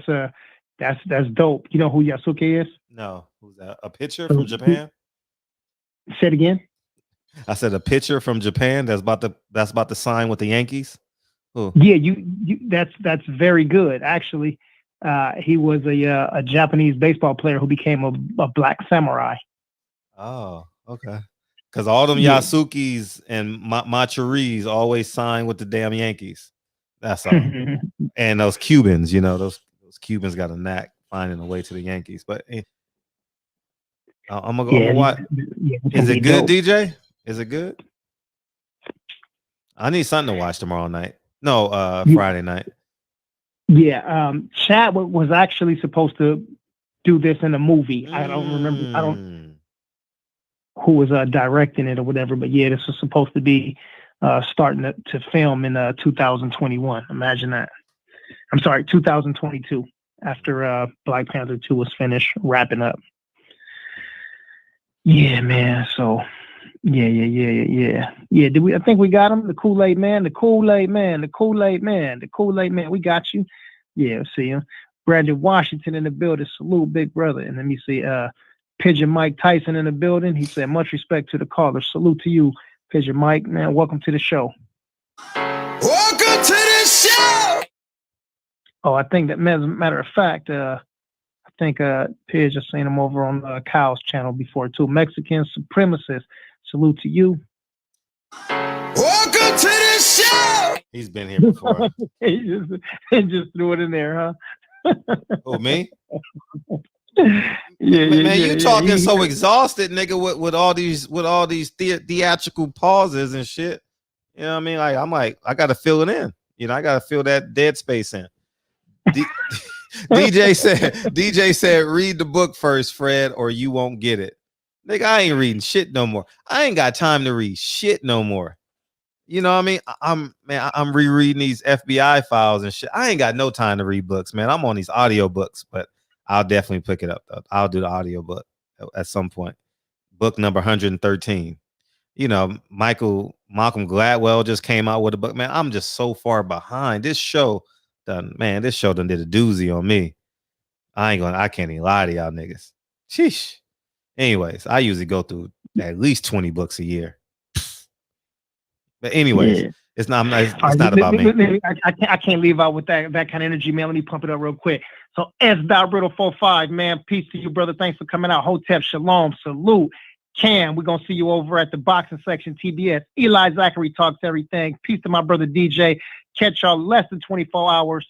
that's dope. You know who Yasuke is? No. Who's that? A pitcher from Japan? Say it again. I said a pitcher from Japan that's about to sign with the Yankees. Who? Yeah, you that's very good. Actually, he was a Japanese baseball player who became a black samurai. Oh, okay. Because all them Yasukis and Machiris always sign with the damn Yankees. That's all. And those Cubans, those Cubans got a knack finding a way to the Yankees. But I'm gonna watch. Is it good, dope. DJ? Is it good? I need something to watch tomorrow night. No, Friday night. Yeah, Chad was actually supposed to do this in a movie. I don't remember. Who was directing it or whatever, but yeah, this was supposed to be starting to film in 2021. Imagine that. I'm sorry, 2022, after Black Panther 2 was finished wrapping up. Yeah, man. So yeah. I think we got him. The Kool-Aid man. We got you. Yeah, see him. Brandon Washington in the building. Salute, big brother. And let me see. Pigeon Mike Tyson in the building. He said, much respect to the caller. Salute to you, Pigeon Mike. Man, welcome to the show. Welcome to the show. Oh, I think that, as a matter of fact, I think Pidge has seen him over on Kyle's channel before, too. Mexican supremacist. Salute to you. Welcome to the show. He's been here before. he just threw it in there, huh? Oh, me? Man, you talking so exhausted, nigga, with all these theatrical pauses and shit. You know what I mean? Like I gotta fill it in. I gotta fill that dead space in. DJ said, read the book first, Fred, or you won't get it. Nigga, I ain't reading shit no more. I ain't got time to read shit no more. You know what I mean? I'm rereading these FBI files and shit. I ain't got no time to read books, man. I'm on these audio books, but I'll definitely pick it up, though. I'll do the audio book at some point. Book number 113. Malcolm Gladwell just came out with a book. Man, I'm just so far behind. This show done did a doozy on me. I can't even lie to y'all niggas. Sheesh. Anyways, I usually go through at least 20 books a year. But anyways, it's not about me. I can't leave out with that kind of energy, man. Let me pump it up real quick. So S. Riddle 45, man. Peace to you, brother. Thanks for coming out. Hotep Shalom. Salute. Cam, we're gonna see you over at the boxing section, TBS. Eli Zachary talks everything. Peace to my brother DJ. Catch y'all less than 24 hours.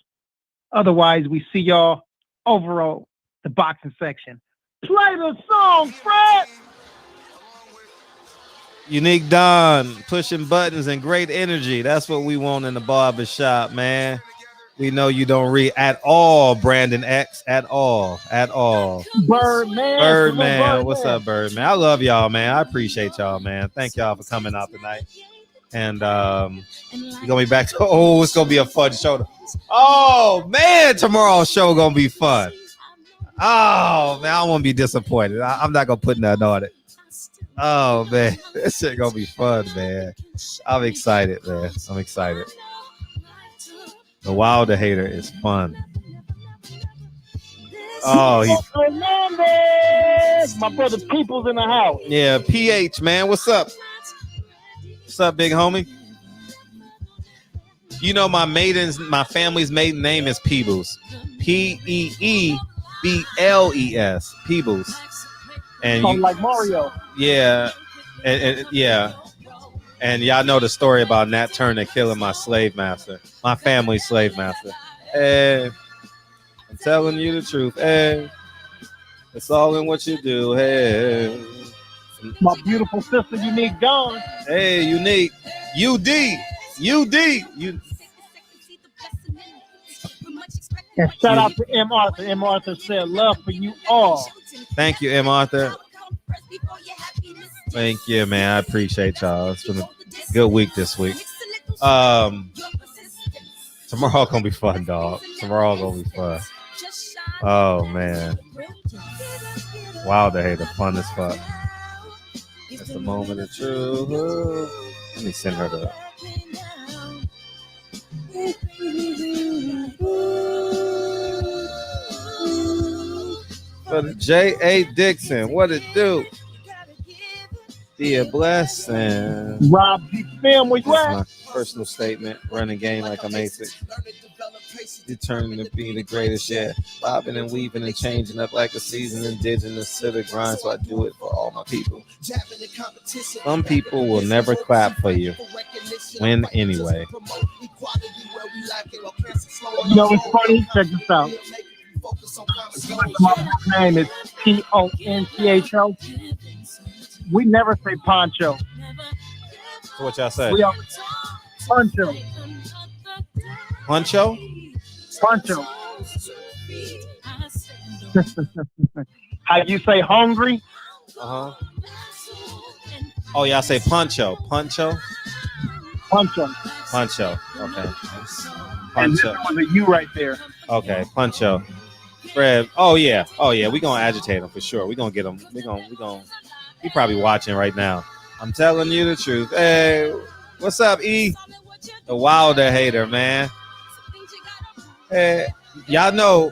Otherwise, we see y'all over on the boxing section. Play the song, Fred. Unique Don, pushing buttons and great energy. That's what we want in the barbershop, man. We know you don't read at all, Brandon X. At all. Birdman. What's up, Birdman? I love y'all, man. I appreciate y'all, man. Thank y'all for coming out tonight. And we're gonna be back to it's gonna be a fun show. Oh man, tomorrow's show gonna be fun. Oh man, I don't want to be disappointed. I'm not gonna put nothing on it. Oh man, this shit gonna be fun, man. I'm excited, man. I'm excited. The Wilder Hater is fun. Oh, he's Hernandez, my brother People's in the house. Yeah, PH, man. What's up? What's up, big homie? You know my family's maiden name is Peebles. Peebles. Peebles. And you like Mario. Yeah. And yeah. And y'all know the story about Nat Turner killing my slave master. My family's slave master. Hey, I'm telling you the truth. Hey. It's all in what you do. Hey. My beautiful sister, Unique Dawn. Hey, Unique. UD. And shout out to M. Arthur. M. Arthur said, love for you all. Thank you, M. Arthur. Thank you, man. I appreciate y'all. It's been a good week this week. Tomorrow gonna be fun, dog. Tomorrow gonna be fun. Oh, man. Wilder Hater, fun as fuck. It's the moment of truth. Let me send her the. But J.A. Dixon, what it do? Be a blessing. Rob G. Film, where you at? My personal statement. Running game like I'm ASIC. Determined to be the greatest yet. Bobbing and weaving and changing up like a seasoned indigenous to the grind. So I do it for all my people. Some people will never clap for you. Win anyway. You know what's funny? Check this out. My name is Poncho. We never say poncho. So what y'all say? We are poncho. Poncho? Poncho. How you say hungry? Uh-huh. Oh, y'all say poncho. Poncho? Poncho. Poncho. Okay. And this Poncho. was a U right there. Okay, Poncho. Fred. Oh yeah. We gonna agitate him for sure. We gonna get him. We gonna. He probably watching right now. I'm telling you the truth. Hey, what's up, E? The Wilder Hater, man. Hey, y'all know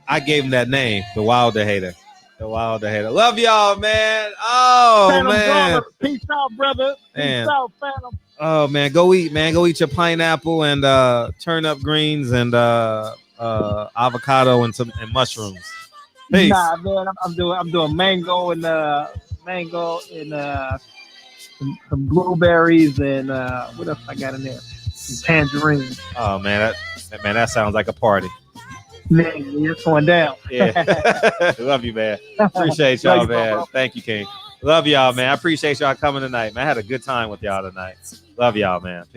I gave him that name, the Wilder Hater. The Wilder Hater. Love y'all, man. Oh, Phantom man. Drama. Peace out, brother. Man. Peace out, Phantom. Oh, man. Go eat, man. Go eat your pineapple and turnip greens and avocado and mushrooms. Peace. Nah, man. I'm doing mango and some blueberries and what else I got in there? Some tangerines. Oh, man. That sounds like a party. Man, it's going down. Yeah. Love you, man. Appreciate y'all, man. Thank you, King. Love y'all, man. I appreciate y'all coming tonight, man. I had a good time with y'all tonight. Love y'all, man. Peace.